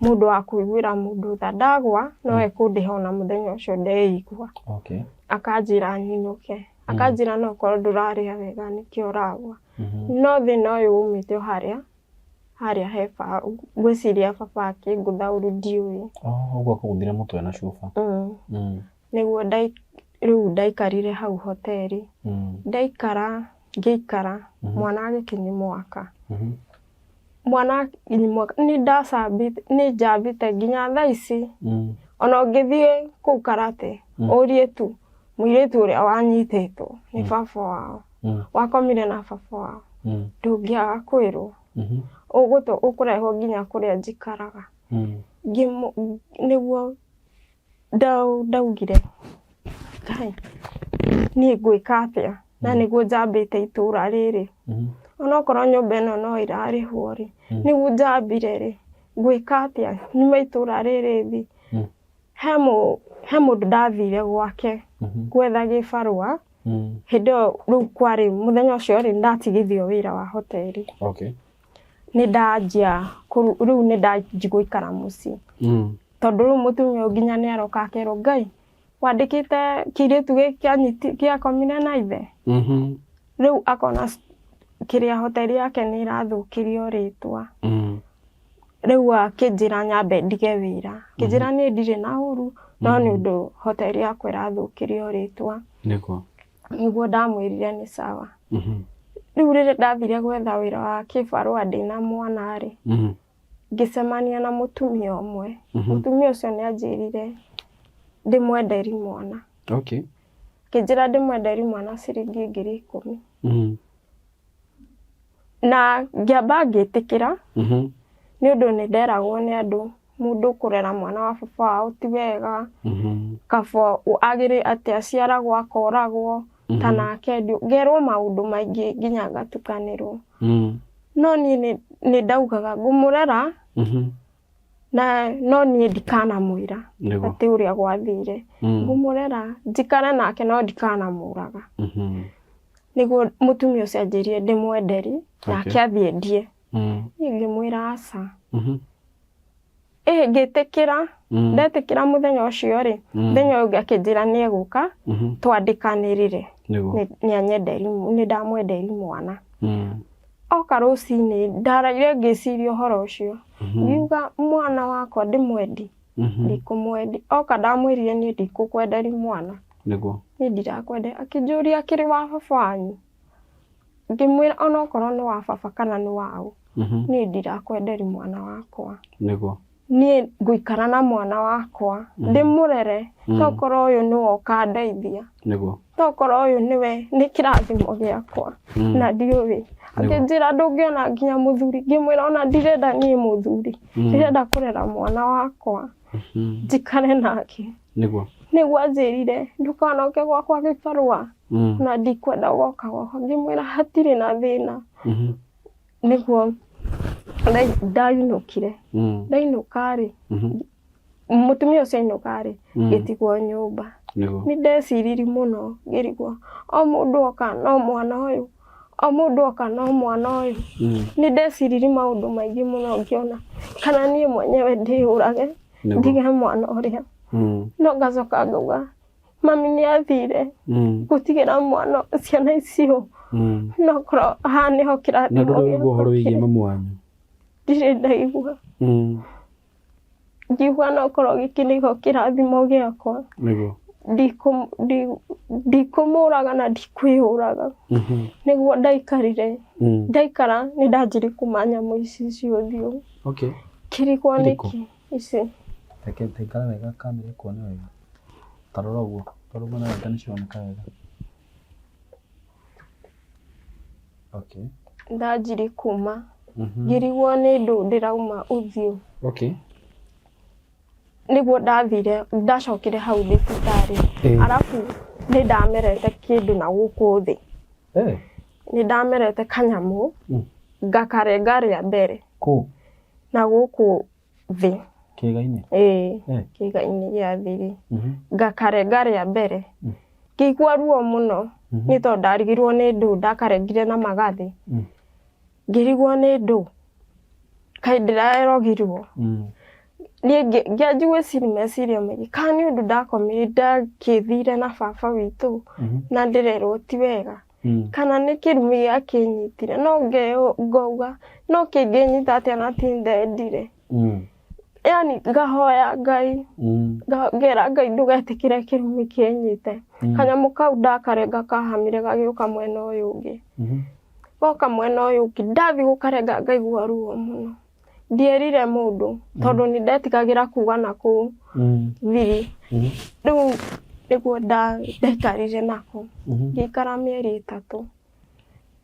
mũndũ wa kũiguĩra mũndũ tha. Ndagũa no ekũndĩha ona mũthenya ũcio ndeigua. Akanjĩra nyinũke. Akanjĩra no korwo ndũrarĩa wega nĩkĩo ũragũa. No thĩna ũyũ umĩte harĩa he ngwĩciria baba akĩngũthaũru ndiũĩ. Ũguo akũgũthire mũtwe na cuba. Nĩguo rĩu ndaikarire hau hoteli. Ndaikara ngĩikara mwana agĩkinyia mwaka. mwana ni ndacambite ni njambite nginya thaa ici ona ngithie kuu karate urie tu muiritu uria wanyititwo ni baba wao wakomire na baba wao ndungiaga kwirwo ukurehwo nginya kuria njikaraga niguo ndaugire kai ni ngwika atia na niguo njambite itura riri ona korwo nyumba ino no irarihwo ri niguo njambire ri ngwika atia nyuma itura riri thi he mundu ndathire gwake gwetha gibarua hindi io riu kwari muthenya ucio ri ndatigithio wira wa hoteli ni ndanjia riu ni ndanji guikara mucii tondu riu mutumia nginya ni aroka akerwo Ngai wandikite kiritu giki giakomire na ithe riu akona kiria hoteli yake ni irathukirio ritwa riu akinjira nyambe ndige wira kinjira ni ndire na uru no ni undu hoteli yakwa irathukirio ritwa niguo ndamwirire ni sawa riu riri ndathire gwetha wira wa kibarua ndina mwana ri ngicemania na mutumia umwe mutumia ucio ni anjirire ndimwenderi mwana kinjira ndimwenderi mwana ciringi 10,000 na ngiamba ngitikira ni undu ni nderagwo ni andu mundu kurera mwana wa baba wao ti wega kabo agire ati aciaragwo akoragwo kana akendio ngerwo maundu maingi nginya ngatukanirwo no ni ndaugaga ngumurera na no ni ndikana mwira ati uria gwathire ngumurera njikare nake no ndikana muraga niguo mutumia ucio anjirie ndimwenderi nake athie ndie ngimwira aca ngitikira ndetikira muthenya ucio ri muthenya uyu akinjira ni eguka twandikanirire ni anyenderi ni ndamwenderi mwana oka rucini ndaraire ngiciria uhoro ucio ngiuga mwana wakwa ndimwendi ndikumwendi oka ndamwirire ni ndikukwenderi mwana niguo ni ndirakwende akinjuria akiri wa baba wanyu ngimwira ona okorwo ni wa baba kana ni wao ni ndirakwenderi mwana wakwa niguo ni nguikara na mwana wakwa ndimurere tokorwo uyu ni woka ndeithia niguo tokorwo uyu niwe ni kirathimo giakwa na ndiuwi akinjira ndungiona nginya muthuri ngimwira ona ndirenda ni muthuri ndirenda kurera mwana wakwa njikare nake niguo anjirire ndukanoke gwakwa gibarua na ndikwenda goka gwakwa ngimwira hatiri na thina niguo ndainukire ndainukari mutumia ucio ainukari gitigwo nyumba ni ndeciriri muno ngirigwo o mundu oka no mwana uyu o mundu oka no mwana uyu ni ndeciriri maundu maingi muno ngiona kana nie mwenyewe ndiurage ndige mwana uria no ngacoka ngauga mami ni athire gutigira mwana ciana icio no korwo haha niho kirathimo ndurugo horo wigie mamu wanyu ndire ndaigua ngiuga no korwo giki niho kirathimo giakwa niguo ndikumuraga na ndikwihuraga niguo ndaikarire ndaikara ni ndanjiri kumanya muici ciothiu kirigwo niki ici tekara wega kamera kuona wega tarora uguo tarora na wega nicioneka wega ndanjiri kuma ngirigwo ni ndu ndirauma uthiu niguo ndathire ndacokire hau thibitari arafu ni ndamerete kindu na guku thi ni ndamerete kanyamu ngakarenga ria mbere na guku thi kigaini kigaini gia thiri ngakarenga ria mbere ngigua ruo muno ni to ndarigirwo ni ndu ndakarengire na magathi ngirigwo ni ndu kai ndirarogirwo ni ngianjigwe ciri meciria maingĩ kana nĩ ũndũ ndakomire ndakĩthire na baba witũ na ndĩrerwo ti wega kana nĩ kĩrumi gĩakĩnyitire no ngauga no kĩngĩnyita atĩa na ti ndendire yani ngahoya Ngai ngera Ngai ndũgetĩkĩre kĩrumi kĩnyite kanyamũ kau ndakarenga kahamire gagĩũka mwena ũyũ ũngĩ goka mwena ũyũ ũngĩ ndathi gũkarenga ngaigua ruo mũno ndierire mũndũ tondũ nĩ ndetigagĩra kuga na kũu thiri rĩu nĩguo ndaikarire nako ngĩikara mĩeri 3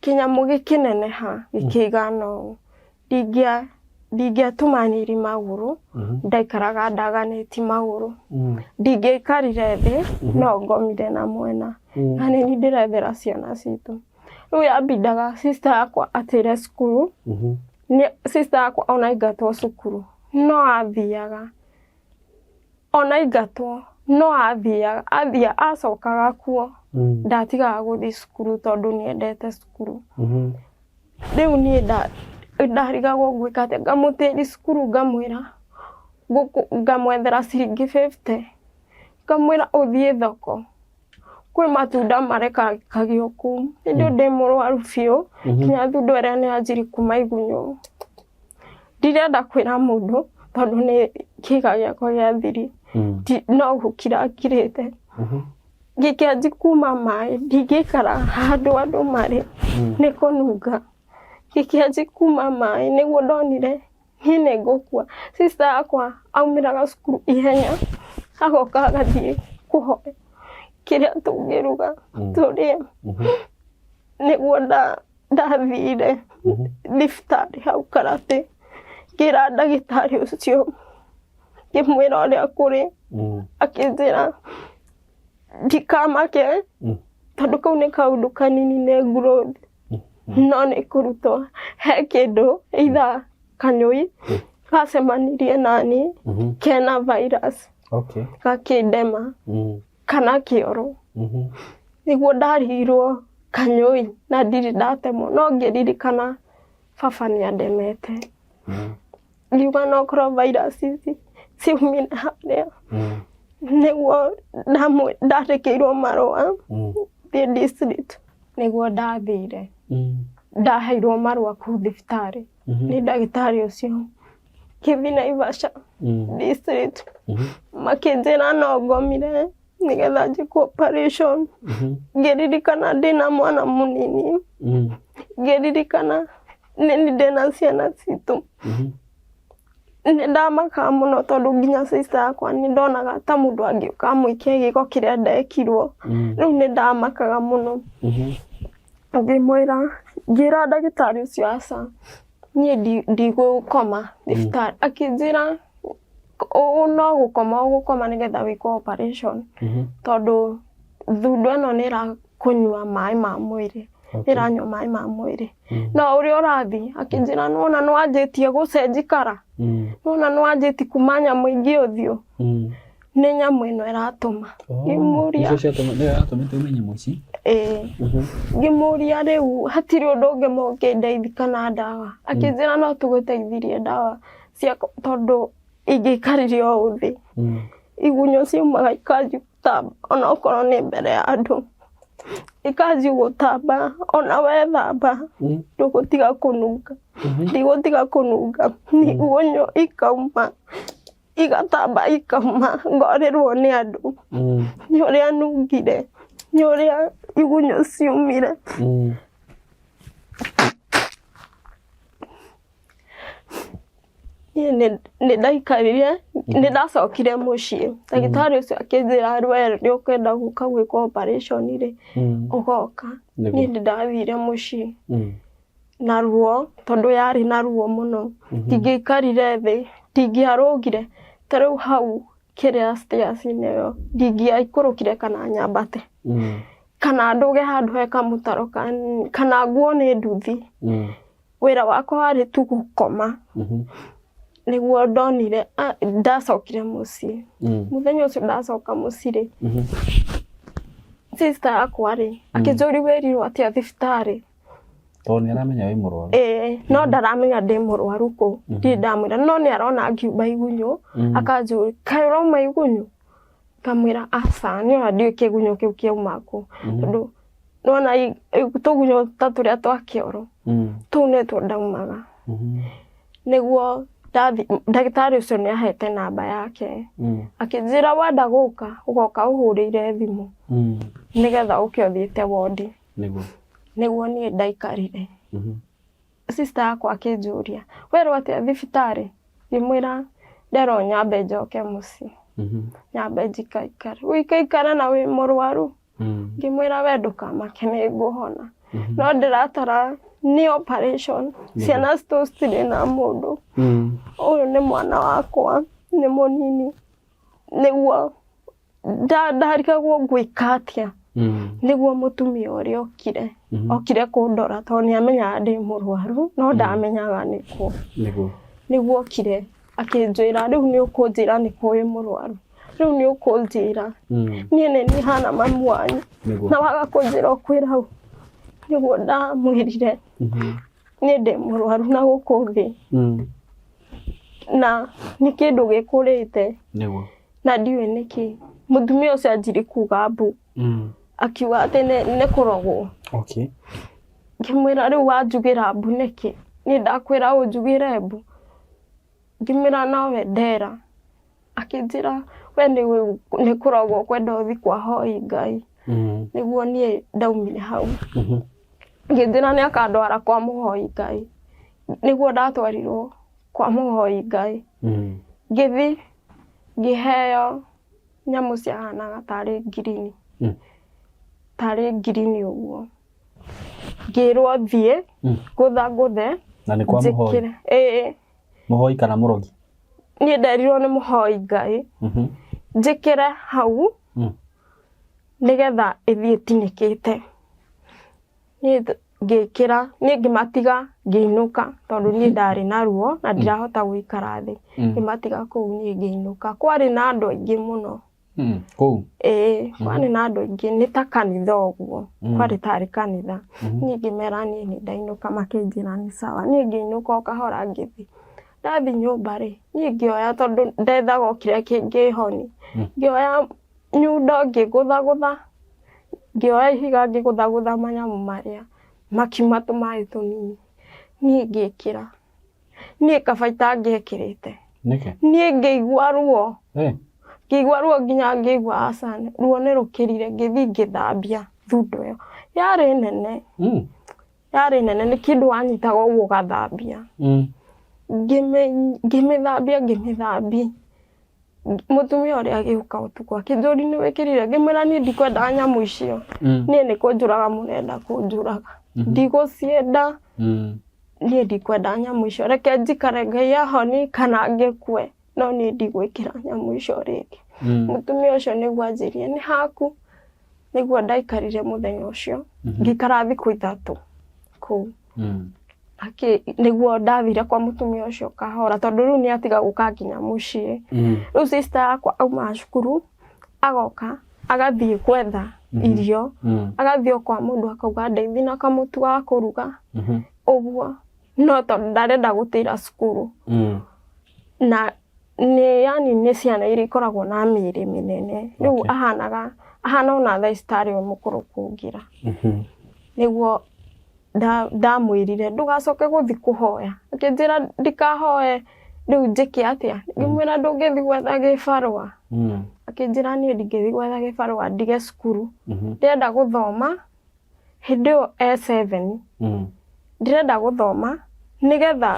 kĩnyamũ gĩkĩneneha gĩkĩigana ũũ ndingĩatũmanĩri magũrũ ndaikaraga ndaganĩti magũrũ ndingĩaikarire thĩ no ngomire na mwena na nĩ ndĩrethera ciana citũ rĩu yambindaga sister yakwa atĩre cukuru sister yakwa ona aingatwo cukuru no athiaga ona aingatwo no athiaga acokaga kuo ndatigaga gũthiĩ cukuru tondũ nĩendete cukuru rĩu niĩ ndarigagwo gwĩka atĩa ngamũtĩri cukuru ngamwĩra ngamwethera ciringi 50 ngamwĩra ũthiĩ thoko kwĩ matunda marekagio kũu hĩndĩ ndĩ mũrwaru biũ nginya thundo ĩrĩa nĩyanjirie kuma igunyũ ndirenda kwĩra mũndũ tondũ nĩ kĩga gĩakwa gĩa thiri no gũkira ngirĩte ngĩkĩanji kuma maĩ ndingĩikara handũ andũ marĩ nĩ kũnunga ngĩkĩanji kuma maĩ nĩguo ndonire niĩ nĩ ngũkua sister yakwa aumĩraga cukuru ihenya agoka agathiĩ kũhoya kĩrĩa tũngĩruga tũrĩe nĩguo ndathire thibitarĩ hau Karatĩ ngĩra ndagĩtarĩ ũcio ngĩmwĩra ũrĩa kũrĩ akĩnjĩra ndikamake tondũ kau nĩ kaũndũ kanini nĩ growth no nĩ kũrutwo he kĩndũ either kanyũi gacemanirie nani kena virus gakĩndema kana kĩoro nĩguo ndarirwo kanyũi na ndirĩ ndatemwo no ngĩririkana baba nĩandemete ngiuga no korwo virus ici ciumire harĩa nĩguo ndandĩkĩirwo marũa thiĩ district nĩguo ndathire ndaheirwo marũa kũu thibitarĩ nĩ ndagĩtarĩ ũcio ngĩthiĩ Naivasha district makĩnjĩra no ngomire nĩgetha njĩkwo operation ngĩririkana ndĩna mwana mũnini ngĩririkana nĩ ndĩna ciana citũ nĩ ndamakaga mũno tondũ nginya sister yakwa nĩ ndonaga ta mũndũ angĩũka amũikie gĩko kĩrĩa ndekirwo rĩu nĩ ndamakaga mũno ngĩmwĩra ngĩra ndagĩtarĩ ũcio aca niĩ ndigũkoma thibitarĩ akĩnjĩra no gũkoma nĩgetha wĩkwo operation tondũ thundo ĩno nĩ ĩrakũnyua maĩ ma mwĩrĩ ĩranyua maĩ ma mwĩrĩ no ũrĩa ũrathiĩ akĩnjĩra nona nĩwanjĩtie gũcenjikara nona nĩwanjĩtie kuma nyamũ ingĩ ũthiũ nĩ nyamũ ĩno ĩratũma ngĩmũria rĩu hatirĩ ũndũ ũngĩ mũngĩndeithia kana ndawa akĩnjĩra no tũgũteithirie ndawa cia tondũ ingĩikarire o thĩ igunyũ ciumaga ikanji gũtamba onakorwo nĩ mbere ya andũ ikanji gũtamba ona wethamba ndũgũtiga kũnunga ndigũtiga kũnunga igunyũ ikauma igatamba ikauma ngorĩrwo nĩ andũ nĩ ũrĩa nungire nĩ ũrĩa igunyũ ciumire nĩ ndaikarire nĩ ndacokire mũciĩ ndagĩtarĩ ũcio akĩnjĩra we nĩ ũkwenda gũka gwĩkwo operation rĩ ũgoka niĩ ndathire mũciĩ na ruo tondũ yarĩ na ruo mũno ndingĩikarire thĩ ndingĩarũgire ta rĩu hau kĩrĩa stairs ĩyo ndingĩaikũrũkire kana nyambate kana ndũge handũ he kamũtaro kana nguo nĩ nduthi wĩra wakwa warĩ tu gũkoma nĩguo ndonire ndacokire mũciĩ mũthenya ũcio ndacoka mũciĩ sister yakwa rĩ akĩnjũria wĩrirwo atĩa thibitarĩ tondũ nĩ aramenya wĩ mũrwaru no ndaramenya ndĩ mũrwaru kũ ndirĩ ndamwĩra no nĩ arona ngiumba igunyũ akanjũria kaĩ ũrauma igunyũ ngamwĩra aca nĩ ona ndiũĩ kĩgunyũ kĩu kĩauma kũ tondũ nona tũgunyũ ta tũrĩa twa kĩoro tũu nĩtuo ndaumaga nĩguo ndagĩtarĩ ũcio nĩ ahete namba yake akĩnjĩra wenda gũka ũgoka ũhũrĩire thimũ nĩgetha ũke ũthiĩte wondi nĩguo niĩ ndaikarire sister yakwa akĩnjũria werwo atĩa thibitarĩ ngĩmwĩra nderwo nyambe njoke mũciĩ nyambe njikaikare wĩikaikare na wĩ mũrwaru ngĩmwĩra we ndũkamake nĩngũhona no ndĩratara nĩ operation ciana citũ citirĩ na mũndũ ũyũ nĩ mwana wakwa nĩ mũnini nĩguo ndarigagwo ngwĩka atĩa nĩguo mũtumia ũrĩa okire kũndora tondũ nĩamenyaga ndĩ mũrwaru no ndamenyaga nĩguo okire akĩnjĩra rĩu nĩ ũkũnjĩra nĩkũ wĩ mũrwaru rĩu nĩ ũkũnjĩra niĩ nĩ niĩ hana mamu wanyu na waga kũnjĩra ũkwĩra hau nĩguo ndamwĩrire niĩ ndĩ mũrwaru na gũkũ thĩ na nĩ kĩndũ gĩkũrĩte na ndiũĩ nĩkĩ mũtumia ũcio anjiri kuga mbu akiuga atĩ nĩ kũrogwo ngĩmwĩra rĩu wanjugĩra mbu nĩkĩ niĩ ndakwĩra ũnjugĩre mbu ngĩmwĩra nowe ndera akĩnjĩra we nĩ kũrogwo kwenda ũthi kwa hoi Ngai nĩguo niĩ ndaumire hau ngĩnjĩra nĩ akandwara kwa mũhoi Ngai nĩguo ndatwarirwo kwa mũhoi Ngai ngĩthi ngĩheo nyamũ ciahanaga tarĩ ngirini ũguo ngĩrwo thiĩ ngũthe na nĩ kwa mũhoi mũhoi kana mũrogi niĩ nderirwo nĩ mũhoi Ngai njĩkĩre hau nĩgetha ĩthiĩ ĩtinĩkĩte niĩ ngĩkĩra niĩ ngĩmatiga ngĩinũka tondũ niĩ ndarĩ na ruo na ndirahota gũikara thĩ ngĩmatiga kũu niĩ ngĩinũka kwarĩ na andũ aingĩ mũno kũu kwarĩ na andũ aingĩ nĩ ta kanitha ũguo kwarĩ tarĩ kanitha niĩ ngĩmera niĩ nĩ ndainũka makĩnjĩra nĩ sawa niĩ ngĩinũka o kahora ngĩthi ndathi nyũmba rĩ niĩ ngĩoya tondũ ndethaga o kĩrĩa kĩngĩhoni ngĩoya nyundo ngĩgũthagũtha ngĩoya ihiga ngĩgũthagũtha manyamũ marĩa makiuma tũmaĩ tũnini niĩ ngĩkĩra niĩ kabaita ngĩkĩrĩte niĩ ngĩigua ruo nginya ngĩigua aca ruo nĩ rũkĩrire ngĩthi ngĩthambia thundo ĩyo yarĩ nene nĩ kĩndũ wanyitaga ũguo ũgathambia ngĩmĩthambia mũtumia ũrĩa agĩũka ũtukũ akĩnjũria nĩ wĩkĩrire ngĩmwĩra niĩ ndikwenda nyamũ icio niĩ nĩ kũnjũraga mũrenda kũnjũraga ndigũcienda niĩ ndikwenda nyamũ icio reke njikare Ngai ahoni kana ngĩkue no niĩ ndigwĩkĩra nyamũ icio rĩngĩ mũtumia ũcio nĩguo anjĩrire nĩ haku nĩguo ndaikarire mũthenya ũcio ngĩikara thikũ 3 kũu nĩguo ndathire kwa mũtumia ũcio kahora tondũ rĩu nĩ atiga gũka nginya mũciĩ rĩu sister yakwa auma cukuru agoka agathiĩ gwetha irio agathiĩ kwa mũndũ akauga ndeithia na kamũtu ga kũruga ũguo no tondũ ndarenda gũtĩra cukuru na nĩ ciana iria ikoragwo na mĩĩrĩ mĩnene rĩu ahana ona thaa citarĩ we mũkũrũ kũngira nĩguo ndamwĩrire ndũgacoke gũthi kũhoya akĩnjĩra ndikahoe rĩu njĩke atĩa ngĩmwĩra ndũngĩthi gwetha gĩbarũa akĩnjĩra niĩ ndingĩthi gwetha gĩbarũa ndige cukuru ndĩrenda gũthoma hĩndĩ ĩyo E7 ndĩrenda gũthoma nĩgetha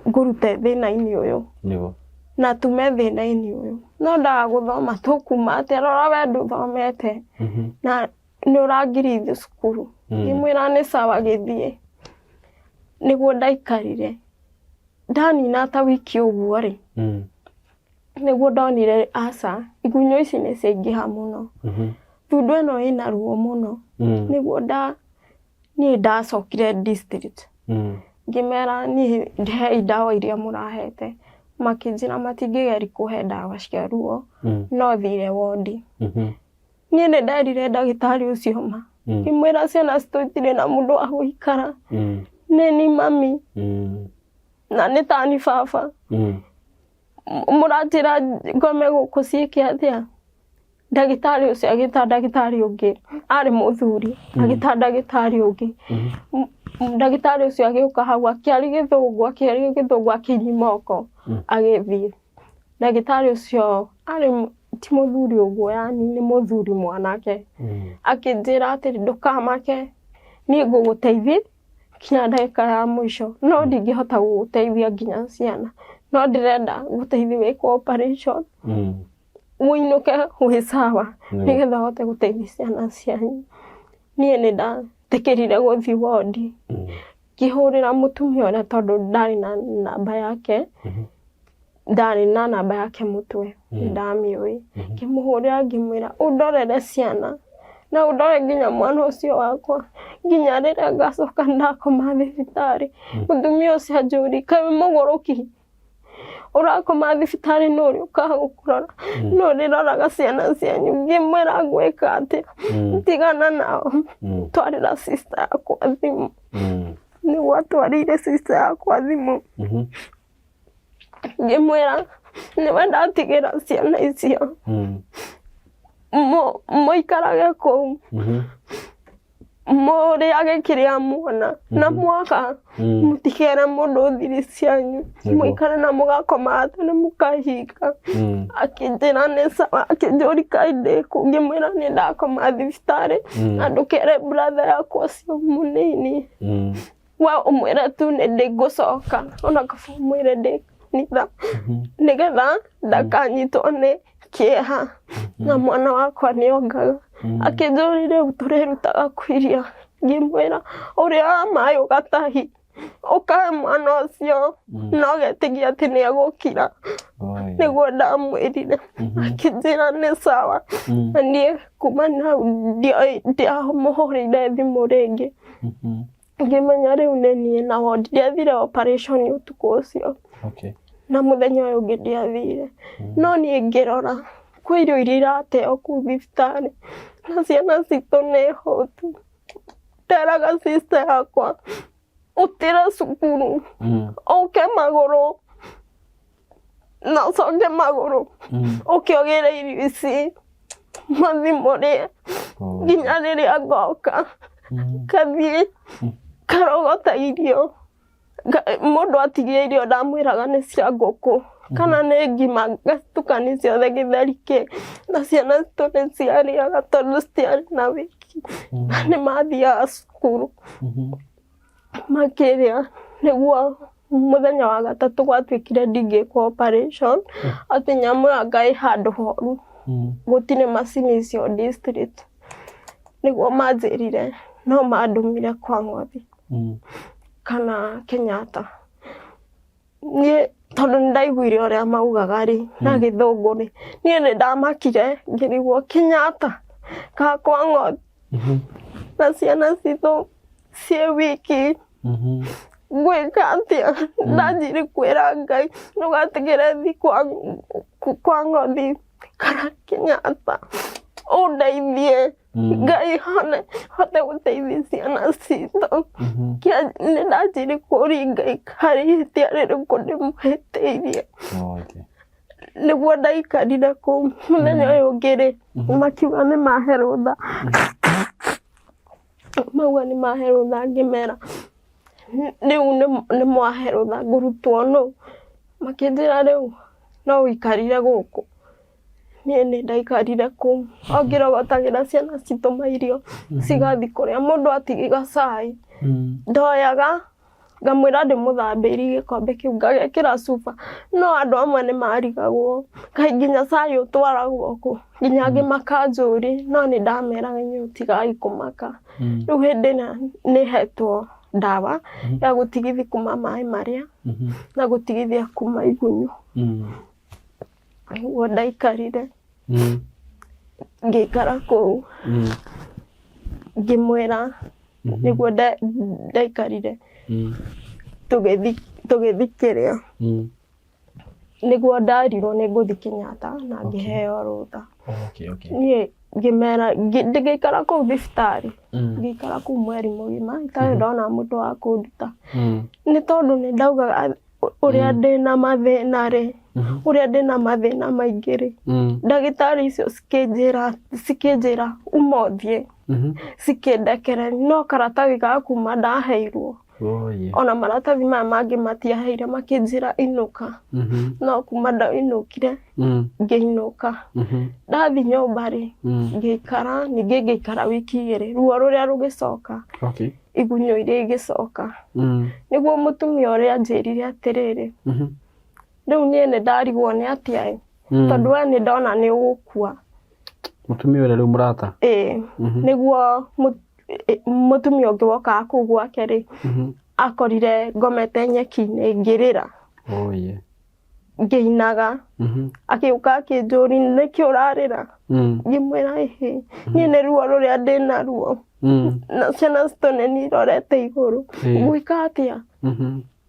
ngũrute thĩna-inĩ ũyũ na tume thĩna-inĩ ũyũ no ndaga gũthoma tũkuma atĩa rora we ndũthomete na nĩ ũrangirithi cukuru ngĩmwĩra nĩ sawa gĩthiĩ nĩguo ndaikarire ndanina ta wiki ũguo rĩ nĩguo ndonire aca igunyũ ici nĩ ciaingĩha mũno thundo ĩno ĩna ruo mũno nĩguo niĩ ndacokire district ngĩmera niĩ ndĩhei ndawa iria mũrahete makĩnjĩra matingĩgeri kũhe ndawa cia ruo no thire wondi niĩ nĩ nderire ndagĩtarĩ ũcio ma ngĩmwĩra ciana citũ itirĩ na mũndũ wa gũikara nĩ ni mami na nĩ tani baba mũranjĩra ngome gũkũ ciĩke atĩa ndagĩtarĩ ũcio agĩta ndagĩtarĩ ũngĩ arĩ mũthuri agĩta ndagĩtarĩ ũngĩ ndagĩtarĩ ũcio agĩũka hau akĩaria gĩthũngũ akĩnyi moko agĩthiĩ ndagĩtarĩ ũcio arĩ ti mũthuri ũguo yani nĩ mũthuri mwanake akĩnjĩra atĩ ndũkamake niĩ ngũgũteithia kinya ndagĩka ya mũico no ndingĩhota gũgũteithia nginya ciana no ndĩrenda gũteithia wĩkwo operation ũinũke wĩ sawa nĩgetha hote gũteithia ciana cianyu. Niĩ nĩ ndatĩkĩrire gũthiĩ wondi ngĩhũrĩra mũtumia ũrĩa tondũ ndarĩ na namba yake mũtwe ndamĩũĩ ngĩmũhũrĩra ngĩmwĩra ũndorere ciana na ũndore nginya mwana ũcio wakwa nginya rĩrĩa ngacoka ndakoma thibitarĩ. Mũtumia ũcio anjũria kaĩ mũgũrũki ũrakoma thibitarĩ nũ ũrĩa ũkaga gũkũrora nũ ũrĩroraga ciana cianyu. Ngĩmwĩra ngwĩka atĩa tigana nao twarĩra sister yakwa thimũ. Nĩguo atwarĩire sister yakwa thimũ ngĩmwĩra nĩwe ndatigĩra ciana icio mũikarage kũu mũrĩage kĩrĩa muona na mwaka mũtikere mũndũ thiri cianyu mũikare na mũgakoma tene mũkahinga. Akĩnjĩra nĩ sawa akĩnjũria kaĩ ndĩkũ ngĩmwĩra nĩ ndakoma thibitarĩ na ndũkere brother yakwa ũcio mũnini we ũmwĩre tu nĩ ndĩngũcoka ona kaba ũmwĩre ndĩkanitha nĩgetha ndakanyitwo nĩ kĩeha na mwana wakwa nĩongaga. Akĩnjũria rĩu tũrĩrutaga kũiria ngĩmwĩra ũrĩa wa maĩ ũgatahi ũkahe mwana ũcio na ũgetĩkia atĩ nĩegũkira nĩguo ndamwĩrire. Akĩnjĩra nĩ sawa na niĩ kuma hau ndiamũhũrĩire thimũ rĩngĩ ngĩmenya rĩu nĩ niĩ na wondi ndiathire operation ũtukũ ũcio na mũthenya ũyũ ũngĩ ndiathire no niĩ ngĩrora kwĩ irio iria irateo kũu thibitarĩ na ciana citũ nĩ hũtu. Nderaga sister yakwa ũtĩre cukuru ũke magũrũ na ũcoke magũrũ ũke ũgĩre irio ici mathimũrĩe nginya rĩrĩa ngoka kathiĩ karogota irio. Mũndũ atigie irio ndamwĩraga nĩ cia ngũkũ kana nĩ ngima ngatukania ciothe gĩtheri kĩ na ciana citũ nĩ ciarĩaga tondũ citiarĩ na wĩki na nĩ mathiaga cukuru makĩrĩa. Nĩguo mũthenya wa gatatũ gwatuĩkire ndingĩkwo operation atĩ nyamũ yanga ĩ handũ horu gũtirĩ macini icio district. Nĩguo manjĩrire no mandũmire kwa Ng'othi kana Kenyatta. Niĩ tondũ nĩndaiguire ũrĩa maugaga rĩ na gĩthũngũ rĩ niĩ nĩndamakire ngĩrigwo Kenyatta ka kwa Ng'othi na ciana citũ ciĩ wiki ngwĩka atĩa. Ndanjire kwĩra Ngai ndũgatigĩre thiĩ kwa Ng'othi kana Kenyatta ũndeithie Ngai hote gũteithia ciana citũ. Nĩ ndanjire kũũria Ngai harĩ ihĩtia rĩrĩkũ ndĩmũhĩtĩirie nĩguo ndaikarire kũu. Mũthenya ũyũ ũngĩ rĩ makiuga nĩmahe rũtha mauga nĩmahe rũtha ngĩmera rĩu nĩmwahe rũtha ngũrutwo nũ. Makĩnjĩra rĩu no ũikarire gũkũ. Niĩ nĩ ndaikarire kũu o ngĩrogotagĩra ciana citũ mairio cigathiĩ kũrĩa mũndũ atigiga cai ndoyaga ngamwĩra ndĩmũthambĩirie gĩkombe kĩu ngagĩkĩra cuba no andũ amwe nĩ marigagwo kaĩ nginya cai ũtwaragwo kũ. Nginya angĩ makanjũria no nĩ ndameraga inyuĩ tigai kũmaka. Rĩu hĩndĩ ĩno nĩ hetwo ndawa ya gũtigithia kuma maĩ marĩa na gũtigithia kuma igunyũ. Nĩguo ndaikarire ngĩikara kũu ngĩmwĩra nĩguo ndaikarire tũgĩthiĩ kĩrĩa nĩguo ndarirwo nĩ ngũthiĩ Kenyatta na ngĩheo rũtha. Niĩ ngĩmera ngĩikara kũu thibitarĩ ngĩikara kũu mweri mũgima itarĩ ndona mũndũ wa kũnduta nĩ tondũ nĩ ndaugaga ũrĩa ndĩna mathĩna rĩ ũrĩa ndĩna mathĩna maingĩ rĩ ndagĩtarĩ icio cikĩnjĩra ũmothiĩ cikĩndekere no karatathi ga kuma ndaheirwo Oye. Ona maratathi maya mangĩ matiaheire makĩnjĩra inũka. No kuma ndainũkire ngĩinũka. Ndathi nyũmba-rĩ ngĩikara, ningĩ ngĩikara wiki 2, ruo rũrĩa rũgĩcoka. Okay. Igunyũ iria igĩcoka. Nĩguo mũtumia ũrĩa anjĩrire atĩrĩrĩ, rĩu niĩ nĩ ndarigwo nĩ atĩa tondũ we nĩ ndona nĩ ũgũkua. Mũtumia ũrĩa rĩu mũrata? Nĩguo mũtumia ũngĩ wokaga kũu gwake-rĩ akorire ngomete nyeki-inĩ ngĩrĩra. Oye. Ngĩinaga. Agĩũka akĩnjũria nĩkĩ ũrarĩra? Ngĩmwĩra ĩhĩ niĩ nĩ ruo rũrĩa ndĩnaruo na ciana citũ nĩ nĩirorete igũrũ, ngwĩka atĩa?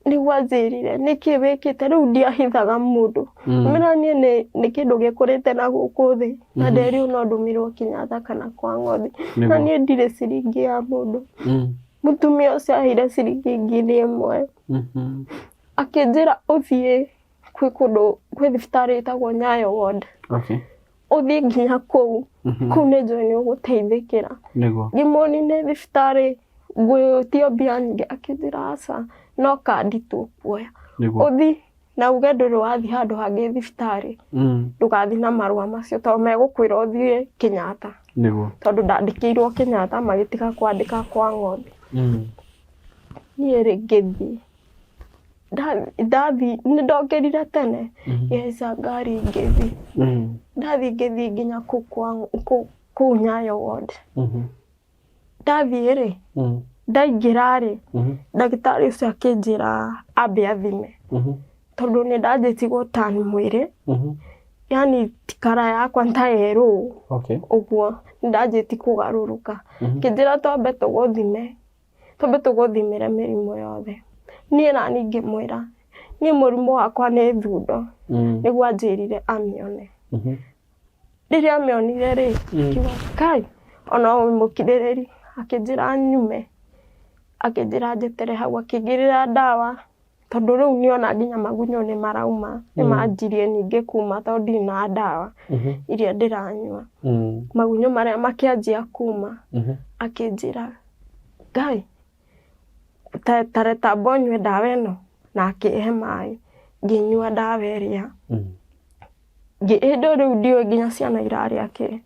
Nĩguo anjĩrire nĩkĩ wĩkĩte? Rĩu ndiahithaga mũndũ. Ngĩmwĩra niĩ nĩ kĩndũ gĩkũrĩte na gũkũ thĩ na nderirwo no ndũmĩrwo Kenyatta kana kwa Ng'othi na niĩ ndirĩ ciringi ya mũndũ. Mũtumia ũcio aheire ciringi 1,000 akĩnjĩra ũthiĩ kwĩ kũndũ kwĩ thibitarĩ ĩtagwo Nyayo Ward. Okay. Ũthiĩ nginya kũu nĩ njũĩ nĩ ũgũteithĩkĩra. Ngĩmuonia nĩ thibitarĩ ngwĩtio mbia nyingĩ, akĩnjĩra aca no kandi tũkuoya. Ũthi na uge ndũrĩ wathiĩ handũ hangĩ thibitarĩ ndũgathiĩ na marũa macio tondũ megũkwĩra ũthiĩ Kenyatta. Tondũ ndandĩkĩirwo Kenyatta magĩtiga kwandĩka kwa Ng'othi. Niĩ-rĩ ngĩthiĩ. Ndathiĩ nĩ ndokĩrire tene ngĩhaica ngari ngĩthiĩ. Ndathiĩ nginya kũu Nyayo Ward. Ndathiĩ-rĩ ndaingĩra-rĩ ndagĩtarĩ ũcio akĩnjĩra ambe athime tondũ nĩ ndanjĩtie gũturn mwĩrĩ, yani ti kara yakwa ta yerũ ũguo, nĩ ndanjĩtie kũgarũrũka. Akĩnjĩra twambe tũgũthimĩre mĩrimũ yothe. Niĩ nani ngĩmwĩra niĩ mũrimũ wakwa nĩ thundo, nĩguo anjĩrire amĩone. Rĩrĩa amĩonire-rĩ akiuga kai ona wĩ mũkirĩrĩri, akĩnjĩra nyume, akĩnjĩra njetere hau, akĩngĩrĩra ndawa tondũ rĩu nĩona nginya magunyũ nĩ marauma, nĩ manjirie ningĩ kuma tondũ ndirĩ na ndawa iria ndĩranyua. Magunyũ marĩa makĩanjia kuma, akĩnjĩra Ngai ta mbonyue ndawa ĩno na akĩhe maĩ ngĩnyua ndawa ĩrĩa. Hĩndĩ rĩu ndiũĩ nginya ciana irarĩa kĩ.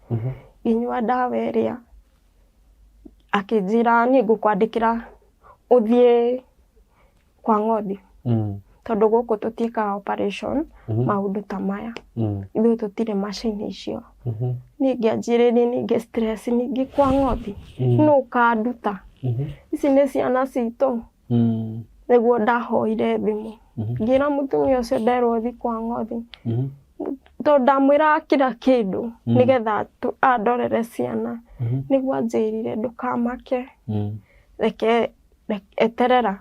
Ngĩnyua ndawa ĩrĩa akĩnjĩra niĩ ngũkwandĩkĩra ũthiĩ kwa Ng'othi tondũ gũkũ tũtiĩkaga operation maũndũ ta maya, ithuĩ tũtirĩ macini icio. Niĩ ngĩanjĩrĩria ningĩ stress ningĩ kwa Ng'othi nũũ ũkanduta, ici nĩ ciana citũ. Nĩguo ndahoire thimũ ngĩra mũtumia ũcio nderwo thiĩ kwa Ng'othi tondũ ndamwĩraga kila kĩndũ nĩgetha andorere ciana. Nĩguo anjĩrire ndũkamake, reke eterera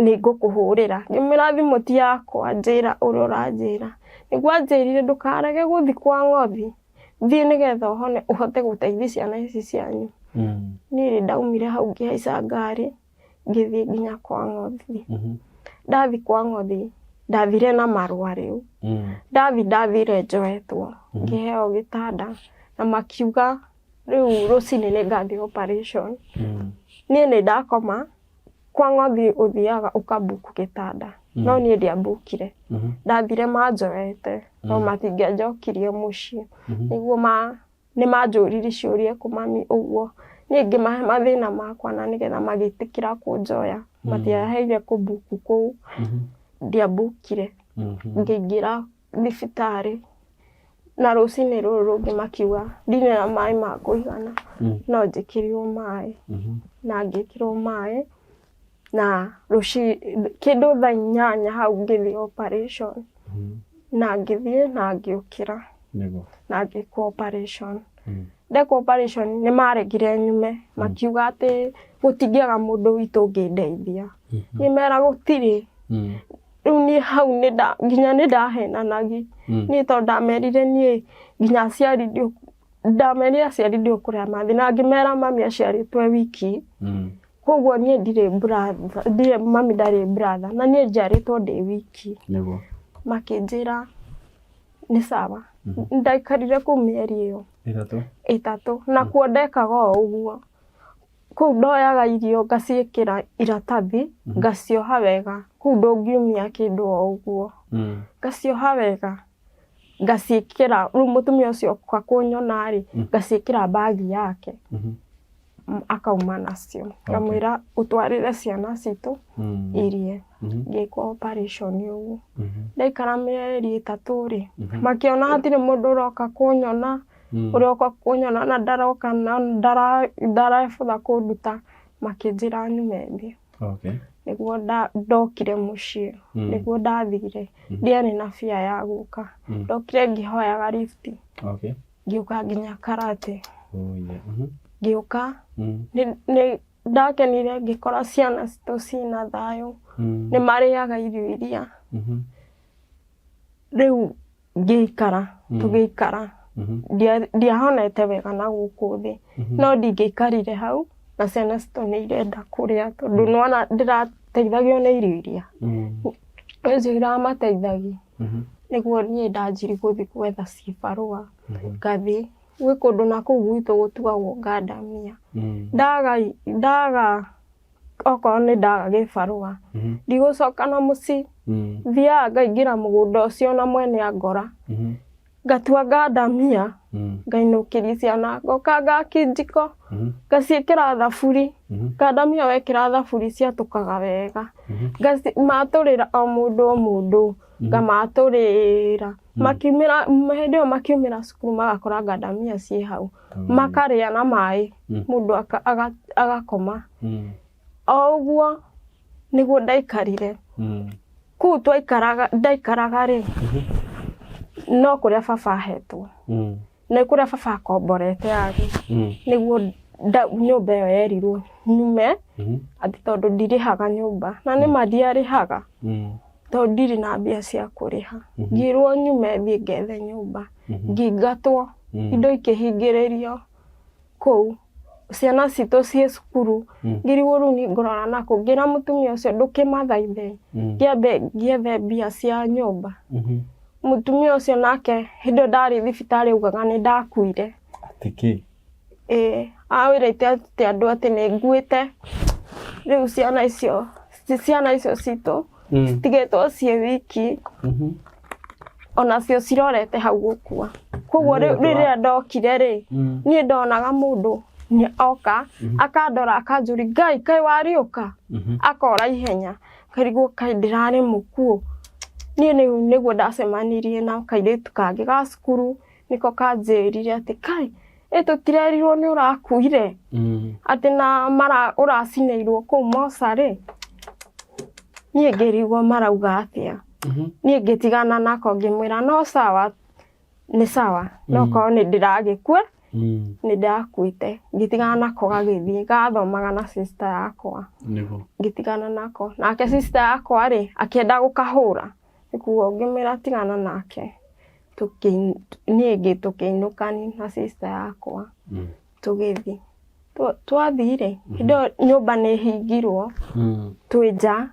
nĩ ngũkũhũrĩra. Ngĩmwĩra thimũ ti yakwa, njĩra ũrĩa ũranjĩra. Nĩguo anjĩrire ndũkarege gũthiĩ kwa Ng'othi, thiĩ nĩgetha ũhote gũteithia ciana ici cianyu. Niĩ ndaumire hau ngĩhaica ngari ngĩthiĩ nginya kwa Ng'othi. Ndathiĩ kwa Ng'othi ndathire na marũa rĩu. Ndathire njoetwo ngĩheo gĩtanda na makiuga rĩu rũcinĩ nĩ ngathiĩ operation. Niĩ nĩ ndakoma kwa Ng'othi, ũthiaga ũkabuku gĩtanda no niĩ ndiabukire. Ndathire manjoete no matingĩanjokirie mũciĩ, nĩguo nĩ manjũririe ciũria kũmami ũguo. Niĩ ngĩmahe mathĩna makwa na nĩgetha magĩtĩkĩra kũnjoya, matiaheire kũbuku kũu, ndiabukire. Ngĩingĩra thibitarĩ na rũcinĩ rũrũ rũngĩ makiuga ndirĩ na maĩ ma kũigana no njĩkĩrĩrwo maĩ, na ngĩkĩrwo maĩ na kĩndũ thaa 8 hau ngĩthiĩ operation na ngĩthiĩ na ngĩũkĩra na ngĩkwo operation. Ndekwo operation nĩ maregire nyume, makiuga atĩ gũtingĩaga mũndũ witũ ũngĩndeithia. Ngĩmera gũtirĩ. Rĩu niĩ hau nginya nĩ ndahenanagia niĩ tondũ ndamerire niĩ nginya aciari ndamerire aciari ndiũkũrĩa mathi na ngĩmera mami aciarĩtwo wiki. Koguo niĩ ndirĩ mami ndarĩ brother na niĩ njiarĩtwo ndĩ wiki. Makĩnjĩra nĩ sawa. Ndaikarire kũu mĩeri ĩyo 3 na kuo ndekaga o ũguo. kũu ndoyaga irio ngaciĩkĩra iratathi ngacioha wega kũu ndũngiumia kĩndũ o ũguo ngacioha wega ngaciĩkĩra rĩu mũtumia ũcio oka kũnyona rĩ ngaciĩkĩra bagi yake akauma nacio ngamwĩra ũtwarĩre ciana citũ irie ngĩkwo operation ũguo ndaikara mĩeri 3 rĩ makĩona hatirĩ mũndũ ũroka kũnyona ũrĩa oka kũnyona na ndaroka na ndarabutha kũnduta makĩnjĩra nyume thĩ nĩguo ndokire mũciĩ nĩguo ndathire ndiarĩ na bia ya gũka ndokire ngĩhoyaga lift ngĩũka nginya Karate ngĩũka nĩ ndakenire ngĩkora ciana citũ ciĩna thayũ nĩ marĩaga irio iria rĩu ngĩikara tũgĩikara ndiahonete wega na gũkũ thĩ no ndingĩikarire hau na ciana citũ nĩ irenda kũrĩa tondũ nĩwona ndĩrateithagio nĩ irio iria ũcio iramateithagia nĩguo niĩ ndanjiri gũthiĩ gwetha cibarũa ngathi gwĩ kũndũ na kũu gwitũ gũtuagwo ngandamia ndaga okorwo nĩ ndaga gĩbarũa ndigũcoka na mũciĩ thiaga ngaingĩra mũgũnda ũcio na mwene angora ngatua ngandamia ngainũkĩria ciana ngoka ngakia njiko ngaciĩkĩra thaburi ngandamia wekĩra thaburi ciatũkaga wega matũrĩra o mũndũ ngamatũrĩra makiumĩra hĩndĩ ĩyo makiumĩra cukuru magakora ngandamia ciĩ hau makarĩa na maĩ mũndũ agakoma o ũguo nĩguo ndaikarire kũu ndaikaraga rĩ no kũrĩa baba ahetwo nĩ kũrĩa baba akomborete arĩ nĩguo nyũmba ĩyo yerirwo nyume atĩ tondũ ndirĩhaga nyũmba na nĩma ndiarĩhaga tondũ ndirĩ na mbia cia kũrĩha ngĩrwo nyume thiĩ ngethe nyũmba ngĩingatwo indo ikĩhingĩrĩrio kũu ciana citũ ciĩ cukuru ngĩrigwo rĩu nĩ ngũrora nakũ ngĩra mũtumia ũcio ndũkĩmathaithe ngĩethe mbia cia nyũmba mũtumia ũcio nake hĩndĩ ndarĩ thibitarĩ augaga nĩ ndakuire awĩrĩte atĩ andũ atĩ nĩ nguĩte rĩu ciana icio citũ citigĩtwo ciĩ wiki onacio cirorete hau gũkua koguo rĩrĩa ndokire rĩ niĩ ndonaga mũndũ oka akandora akanjũria Ngai kaĩ warĩũka akora ihenya karigwo kaĩ ndĩrarĩ mũkuũ niĩ nĩguo ndacemanirie na kairĩtu kangĩ ga cukuru nĩko kanjĩrire atĩ kaĩ tũtirerirwo nĩ ũrakuire atĩ na ũracinĩirwo kũu mocarĩ niĩ ngĩrigwo marauga atĩa niĩ ngĩtigana nako ngĩmwĩra no sawa nĩ sawa no korwo nĩ ndĩragĩkua nĩ ndakuĩte ngĩtigana nako gagĩthiĩ gathomaga na sister yakwa ngĩtigana nako nake sister yakwa rĩ akĩenda gũkahũra nĩkuo ngĩmwĩra tigana nake niĩ tũkĩinũkani na sister yakwa tũgĩthiĩ twathire hĩndĩ nyũmba nĩ hingirwo twĩ nja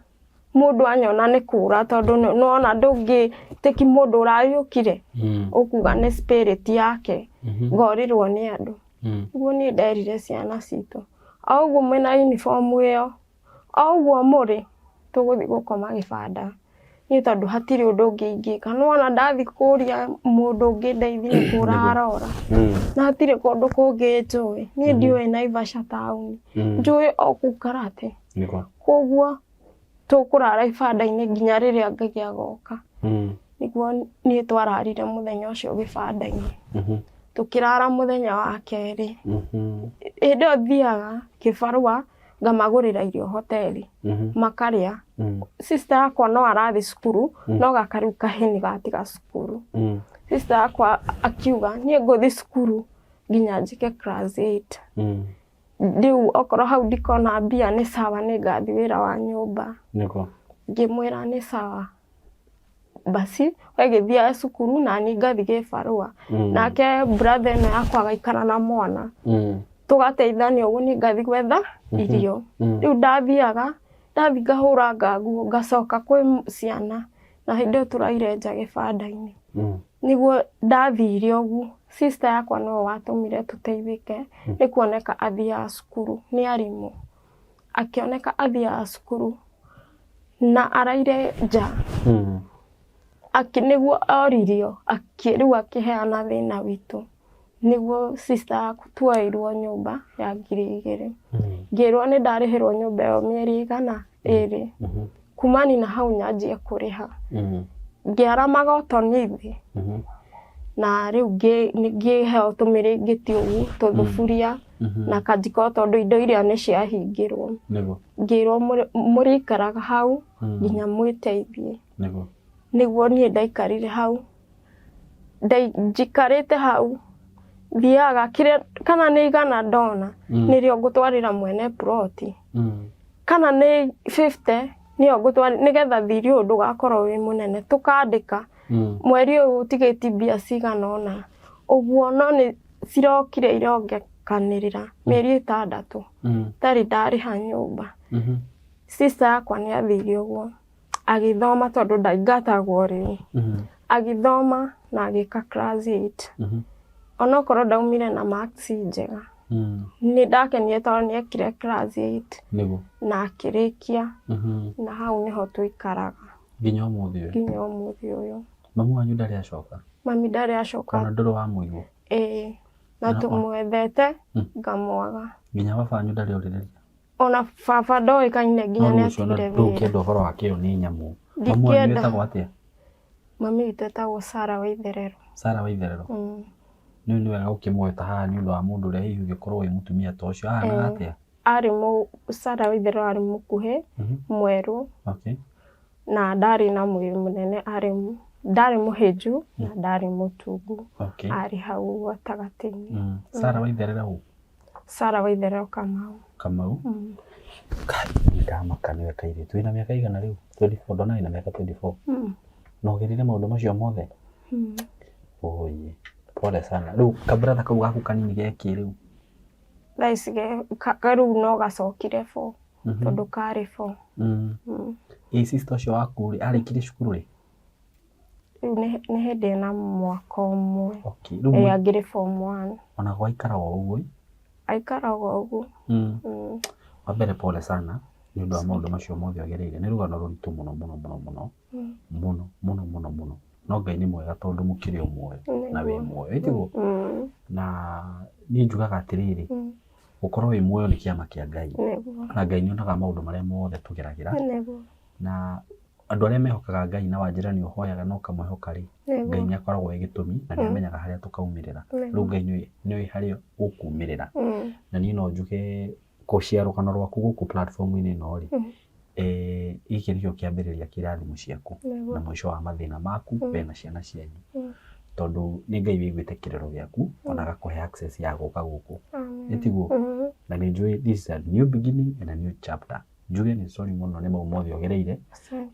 mũndũ anyona nĩ kũra tondũ nona ndũngĩtĩki mũndũ ũrariũkire ũkuga nĩ spirit yake ngorirwo nĩ andũ ũguo niĩ nderire ciana citũ o ũguo mwĩna uniform ĩyo o ũguo mũrĩ tũgũthiĩ gũkoma gĩbanda niĩ tondũ hatirĩ ũndũ ũngĩ ingĩka nĩwona ndathiĩ kũria mũndũ ũngĩ ndeithie kũrarora na hatirĩ kũndũ kũngĩ njũĩ niĩ ndiũĩ Naivasha taũni njũĩ o kũu Karate koguo tũkũrara ibanda-inĩ nginya rĩrĩa Ngai agoka nĩguo niĩ twararire mũthenya ũcio gĩbanda-inĩ tũkĩrara mũthenya wa kerĩ hĩndĩ ĩyo thiaga kĩbarũa ngamagũrĩra irio hoteli makarĩa sister yakwa no arathi cukuru no gakariu kahĩni gatiga cukuru sister yakwa akiuga niĩ ngũthi cukuru nginya njĩke class 8 rĩu okorwo hau ndikona mbia nĩ sawa nĩ ngathi wĩra wa nyũmba ngĩmwĩra nĩ sawa basi wegĩthiaga cukuru na niĩ ngathi gĩbarũa nake brother ĩno yakwa agaikara na mwana tũgateithania ũguo niĩ ngathi gwetha irio rĩu ndathiĩ ngahũra nguo ngacoka kwĩ ciana na hĩndĩ ĩyo tũraire nja gĩbanda-inĩ nĩguo ndathire ũguo sister yakwa no watũmire tũteithĩke nĩ kuoneka athiaga cukuru nĩ arimũ, akĩoneka athiaga cukuru na araire nja nĩguo oririo rĩu akĩheana thĩna witũ, nĩguo sister yaku tuoeirwo nyũmba ya 2,000 ngĩrwo nĩ ndarĩhĩrwo nyũmba ĩyo mĩeri 2 kumani na hau nyanjie kũrĩha ngĩara magotoni thĩ na rĩu ngĩheo tũmĩrĩngĩti ũguo tũthuburia na kajiko tondũ indo iria nĩ ciahingĩrwo, ngĩrwo mũrĩikaraga hau nginya mwĩteithie, nĩguo niĩ ndaikarire hau, njikarĩte hau thiaga kĩrĩa kana nĩ 100 ndona nĩrĩo ngũtwarĩra mwene ploti kana nĩ 50 nĩyo ngũtwarĩra nĩgetha thirĩ ũyũ ndũgakorwo wĩ mũnene, tũkandĩka mweri ũyũ ũtigĩti mbia cigana ũna ũguo, no nĩ cirokire irongekanĩrĩra mĩeri 6 tarĩ ndarĩha nyũmba. Sister yakwa nĩ athire ũguo agĩthoma tondũ ndaingatagwo rĩu, agĩthoma na agĩka class 8 onokorwo ndaumire na marks njega nĩ ndakenire tondũ nĩ ekire class 8 na akĩrĩkia na hau nĩho tũikaraga nginya ũmũthĩ ũyũ. Mamu wanyu ndarĩ acoka? Mami ndarĩ acoka. Ona ndũrĩ wa mũigua? Na tũmwethete ngamwaga. Nginya baba wanyu ndarĩ ũrĩrĩria? Ona baba ndoĩkaine nginya nĩ atigire wĩra. Rĩu kĩenda ũhoro wa kĩo nĩ nyamũ. Mamu wanyu etagwo atĩa? Mami witũ etagwo Sarah Waitherero. Sarah Waitherero? Nĩ wega gũkĩmweta haha nĩ ũndũ wa mũndũ ũrĩa hihi ũngĩkorwo wĩ mũtumia ta ũcio ahana atĩa? Sarah Waitherero arĩ mũkuhĩ, mwerũ na ndarĩ na mwĩrĩ mũnene, ndarĩ mũhĩnju na ndarĩ mũtungu, arĩ hau gatagatĩ-inĩ. Sarah Waitherero ũ? Sarah Waitherero Kamau. Kamau? Ndamaka nĩwe kairĩtu. Wĩna mĩaka igana rĩu? 24? Ndona wĩna mĩaka 24? Na ũgerire maũndũ macio mothe? Oye, pole sana. Rĩu kabratha kau gaku kanini gekĩ rĩu? Thaa ici rĩu no gacokire 4 tondũ karĩ 4. Sister ũcio waku arĩkirie cukuru rĩ? Rĩu nĩ hĩndĩ na mwaka ũmwe. Angĩrĩ form 1. Ona gwaikaraga ũguo? Aikaraga ũguo. Wa mbere pole sana nĩ ũndũ wa maũndũ macio mothe agereire. Nĩ rũgano rũritũ mũno mũno. No Ngai nĩ mwega tondũ mũkĩrĩ ũmwe na wĩ muoyo, ĩtiguo? Na niĩ njugaga atĩrĩrĩ, gũkorwo wĩ muoyo nĩ kĩama kĩa Ngai, na Ngai nĩonaga maũndũ marĩa mothe tũgeragĩra, na andũ arĩa mehokaga Ngai na wanjĩra nĩ ũhoyaga na ũkamwĩhoka rĩ, Ngai nĩ akoragwo gĩtũmi na nĩ amenyaga harĩa tũkaumĩrĩra. Rĩu Ngai nĩoĩ harĩa ũkumĩrĩra, na niĩ no njuge gũcia rũgano rwaku gũkũ platform-inĩ ĩno rĩ, gĩkĩ nĩkĩo kĩambĩrĩria kĩrathimo ciaku na mũico wa mathĩna maku we na ciana cianyu, tondũ nĩ Ngai wĩiguĩte kĩrĩro gĩaku ona agakũhe access ya gũka gũkũ, ĩtiguo? Na nĩ njũĩ this is a new beginning and a new chapter. Njuge nĩ sorry mũno nĩ mau mothe ũgereire,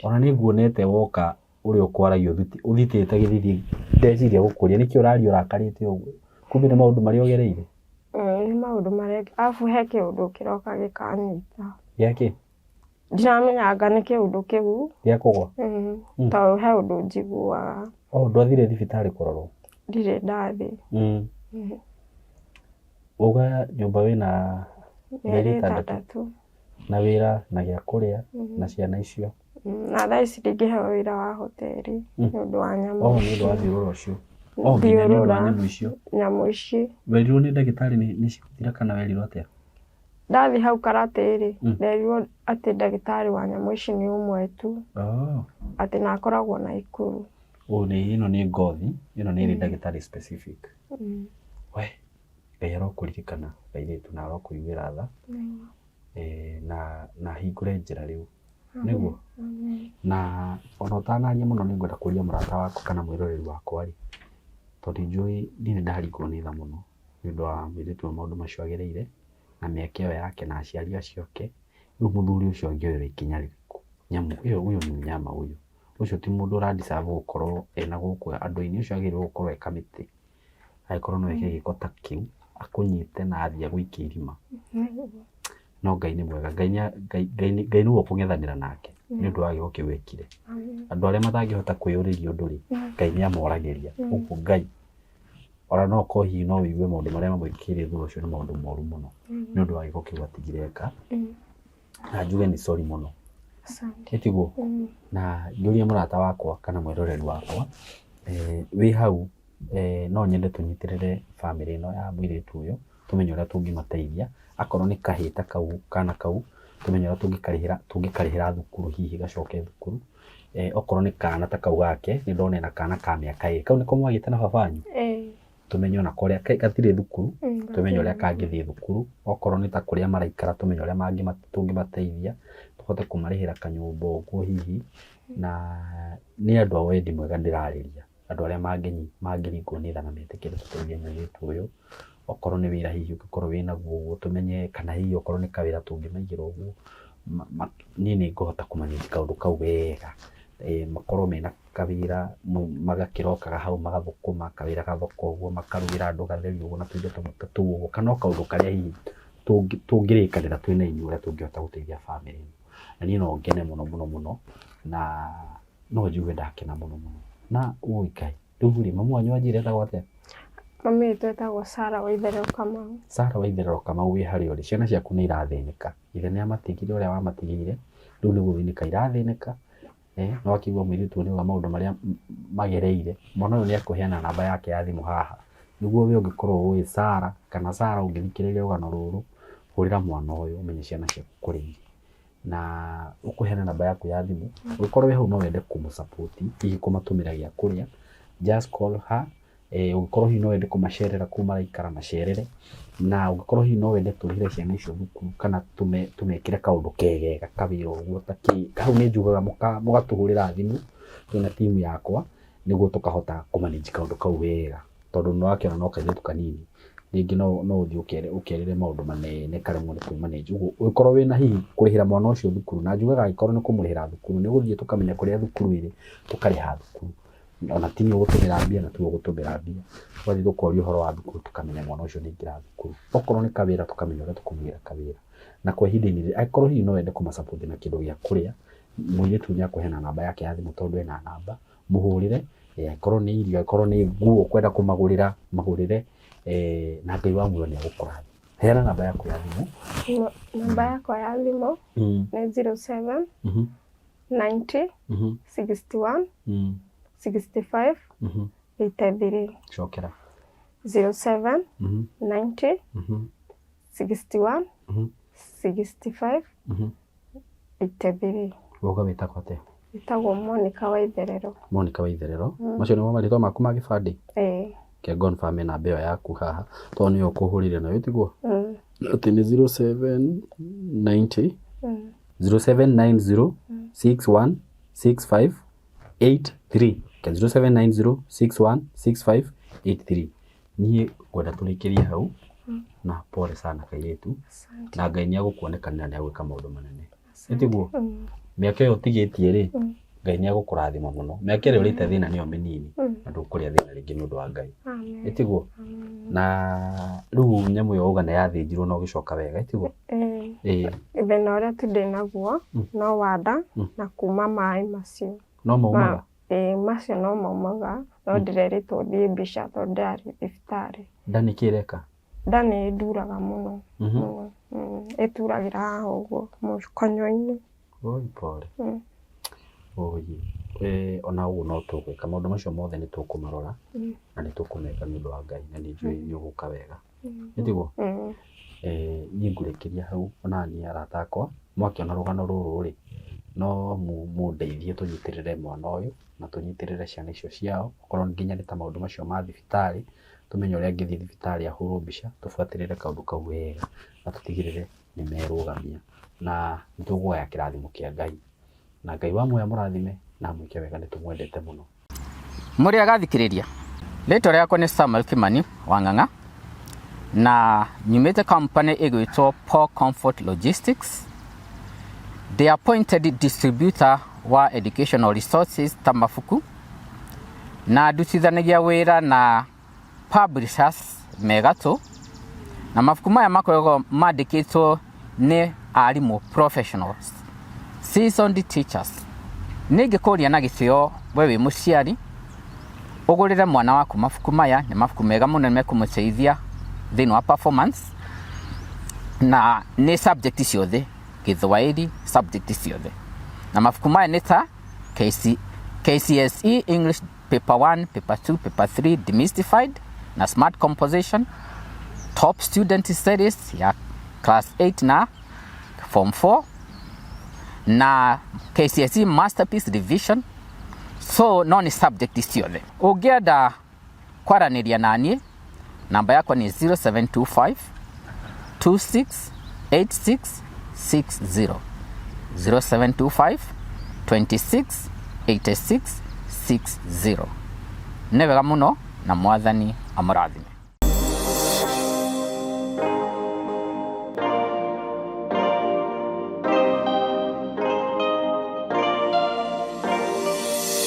ona nĩ nguonete woka ũrĩa ũkwaragio ũthitĩte gĩthithi ndeciria gũkũria, nĩkĩo ũraria ũrakarĩte ũguo, kumbe nĩ maũndũ marĩa ũgereire? Nĩ maũndũ marĩa arabu he kĩũndũ kĩroka gĩkanyita. Gĩakĩ? Ndĩramenyaga nĩ kĩũndũ kĩu gĩa kũgwa? Tondũ he ũndũ njiguaga. Ndwathire thibitarĩ kũrorwo? Ndirĩ ndathi. Uga nyũmba wĩna mĩeri 6 na wĩra na gĩa kũrĩa na ciana icio? Na thaa ici ndingĩheo wĩra wa hoteri nĩ ũndũ wa nyamũ. Nĩ ũndũ wa thiũrũra ũcio? Nginya nĩ ũndũ wa nyamũ icio? Nyamũ ici. Werirwo nĩ ndagĩtarĩ nĩ cikũthira kana werirwo atĩa? Ndathi hau Karatĩ-rĩ, nderirwo atĩ ndagĩtarĩ wa nyamũ ici nĩ ũmwe tu, atĩ na akoragwo Naikuru. Ĩno nĩ ngothi, ĩno nĩ ĩrĩ ndagĩtarĩ specific. We, Ngai arokũririkana kairĩtu na arokũiguĩra tha, na hingũre njĩra rĩu, nĩguo? Na ona ũtanaria mũno nĩ ngwenda kũria mũrata wakwa kana mwĩroreri wakwa rĩ, tondũ njũĩ nĩ ndaringwo nĩ tha mũno nĩ ũndũ wa mũirĩtu maũndũ macio agereire na mĩaka ĩyo yake na aciari acio ake. Rĩu mũthuri ũcio angĩoywo ikinya rĩrĩkũ? Nyamũ ĩyo, ũyũ nĩ mnyama ũyũ. Ũcio ti mũndũ ũra-deserve gũkorwo ena gũkũ andũ-inĩ, ũcio agĩrĩirwo gũkorwo e kamĩtĩ. Agĩkorwo no eke gĩko ta kĩu, akũnyite na athiĩ agũikie irima. No Ngai nĩ mwega, Ngai nĩwe ũkũng'ethanĩra nake nĩ ũndũ wa gĩko kĩu ekire. Andũ arĩa matangĩhota kwĩyũrĩria ũndũ rĩ, Ngai nĩ amoragĩria. Ũguo Ngai ora no ko hi no wigue maundu maria mamwikire thuru cio ni maundu moru muno ni undu wa giko kiu atigireka na njuge ni sorry muno asante etiguo na njuria murata wakwa kana mwiroreri wakwa wi hau no nyende tunyitirire family ino ya mwiritu uyu tumenye uria tungimateithia akorwo ni kahita kau kana kau tumenye uria tungikarihira thukuru hihi gacoke thukuru okorwo ni kana ta kau gake ni ndone na kana ka miaka kau niko mwagite na babanyu tumenye na koria gatire thukuru tumenye uria kangithie thukuru okorwo ni ta kuria maraikara tumenye uria tungimateithia tuhote kumarihira kanyumba uguo hihi na ni andu a wendi mwega ndirariria andu aria mangiringwo ni tha na metikire tuteithie mwiritu uyu okorwo ni wira hihi ugikorwo wina guo tumenye kana hihi okorwo ni kawira tungimaingira uguo ni ngohota kumanage kaundu kau wega makorwo mena kawira magakirokaga hau magathukuma kawira gathoko uguo makarugira andu gatheri uguo na tuindo tumutatu uguo kana kaundu karia hihi tungirikanira twina inyu uria tungihota guteithia family na ni no ngene muno na no njuge ndakena muno na uikai ruguri mamu anyu ajire ta gwate mami twetagwo Sara Waitherero Kamau. Sara Waitherero Kamau wi hari uri ciana ciaku ni irathinika ithe ni amatigire uria wamatigire riu ni guthinika irathinika no akigwa mwiritu ni wa maundu maria magereire mwana uyu ni akuheana namba yake ya thimu haha niguo we ungikorwo wi Sara kana Sara ungithikiriria ugano ruru hurira mwana uyu umenye ciana ciaku kuri na ukuheana namba yaku ya thimu ugikorwo we hau no wende kumusupport hihi kumatumira gia kuria just call her ugikorwo hihi no wende kumacerera kuma raikara macerere na ugikorwo hihi no wende turihire ciana icio thukuru kana tumekire kaundu kegega kawira uguo taki hau ni njugaga mugatuhurira thimu twina timu yakwa niguo tukahota kumanage kaundu kau wega tondu no akiona no kaithu kanini ningi no uthii ukerere maundu manene karemwo ni kumanage uguo ugikorwo wina hihi kurihira mwana ucio thukuru na njugaga agikorwo ni kumurihira thukuru ni guthii tukamenya kuria thukuru iri tukariha thukuru ona tini ugutumira mbia na tu ugutumira mbia wathi tukoria uhoro wa thukuru tukamenya mwana ucio ni ngira thukuru okorwo ni kawira tukamenya uria tukumwira kawira na kwa ihinda-ini akorwo hihi no wende kumasupport na kindu gia kuria mwiritu ni akuheana namba yake ya thimu tondu ena namba muhurire akorwo ni irio akorwo ni nguo kwenda kumagurira magurire na Ngai wa muoyo ni agukurathima heana namba yako ya thimu namba yako ya thimu ni 07 90 61 65 83 Shokera 07 90 61 65 83 woga wita kwate itagwo Monica Waitherero macio nimo marito maku ma gibandi ke confirm na mbeo yaku haha to ni ukuhurire nayo tiguo ati ni 0790 0790 61 65 83 ke 0790 61 65 83 ni gwenda tulikiria hau na pole sana kairetu na Ngai ni agukuonekanira ni agwika maundu manene etiguo miaka yo tigitie ri Ngai ni agukurathima muno miaka ri urite thina ni o minini na ndukuria thina ringi ni undu wa Ngai etiguo na riu nyamu yo ugana yathinjirwo no gicoka wega etiguo thina uria tudinaguo no wanda na kuma mai macio no maumaga macio no maumaga no ndireritwo thie mbica tondu ndari thibitari ndani kireka ndani nduraga muno ituragira haha uguo mukonyo-ini pole ona uguo no tugwika maundu macio mothe ni tukumarora na ni tukumeka ni undu wa Ngai na ni njui ni uguka wega etiguo ni ngurikiria hau ona ni arata akwa mwakiona rugano ruru ri no mundeithie tunyitirire mwana uyu na tunyitirire ciana icio ciao okorwo nginya ni ta maundu macio ma thibitari tumenye uria ngithi thibitari ahurwo mbica tufuatirire kaundu kau wega na tutigirire ni merugamia na nituguoya kirathimo kia Ngai na Ngai wa muoyo murathime na mwike wega ni tumwendete muno muri agathikiriria rĩtwa rĩakwa nĩ Samuel Kimani Wang'ang'a na nyumĩte company ĩgwĩtwo Paul Comfort Logistics the appointed distributor wa educational resources ta mabuku na ndutithanagia wĩra na publishers megatũ na mabuku maya makoragwo mandĩkĩtwo nĩ arimũ professionals seasoned teachers ningĩkũria na gĩtĩo we wĩ mũciari ugurire mwana waku mabuku maya ni mabuku mega muno mekumuteithia thini wa performance na ni subject ciothe Githwairi subject ciothe na mabuku maya ni ta KCSE English paper 1 paper 2 paper 3 Demystified na Smart Composition, Top Student Series ya class 8 na form 4 na KCSE Masterpiece Revision. So no ni subject ciothe. Ungienda kwaraniria nanie namba yakwa ni 0725 268660 0725 268660. Nĩ wega mũno na mwathani amũrathime.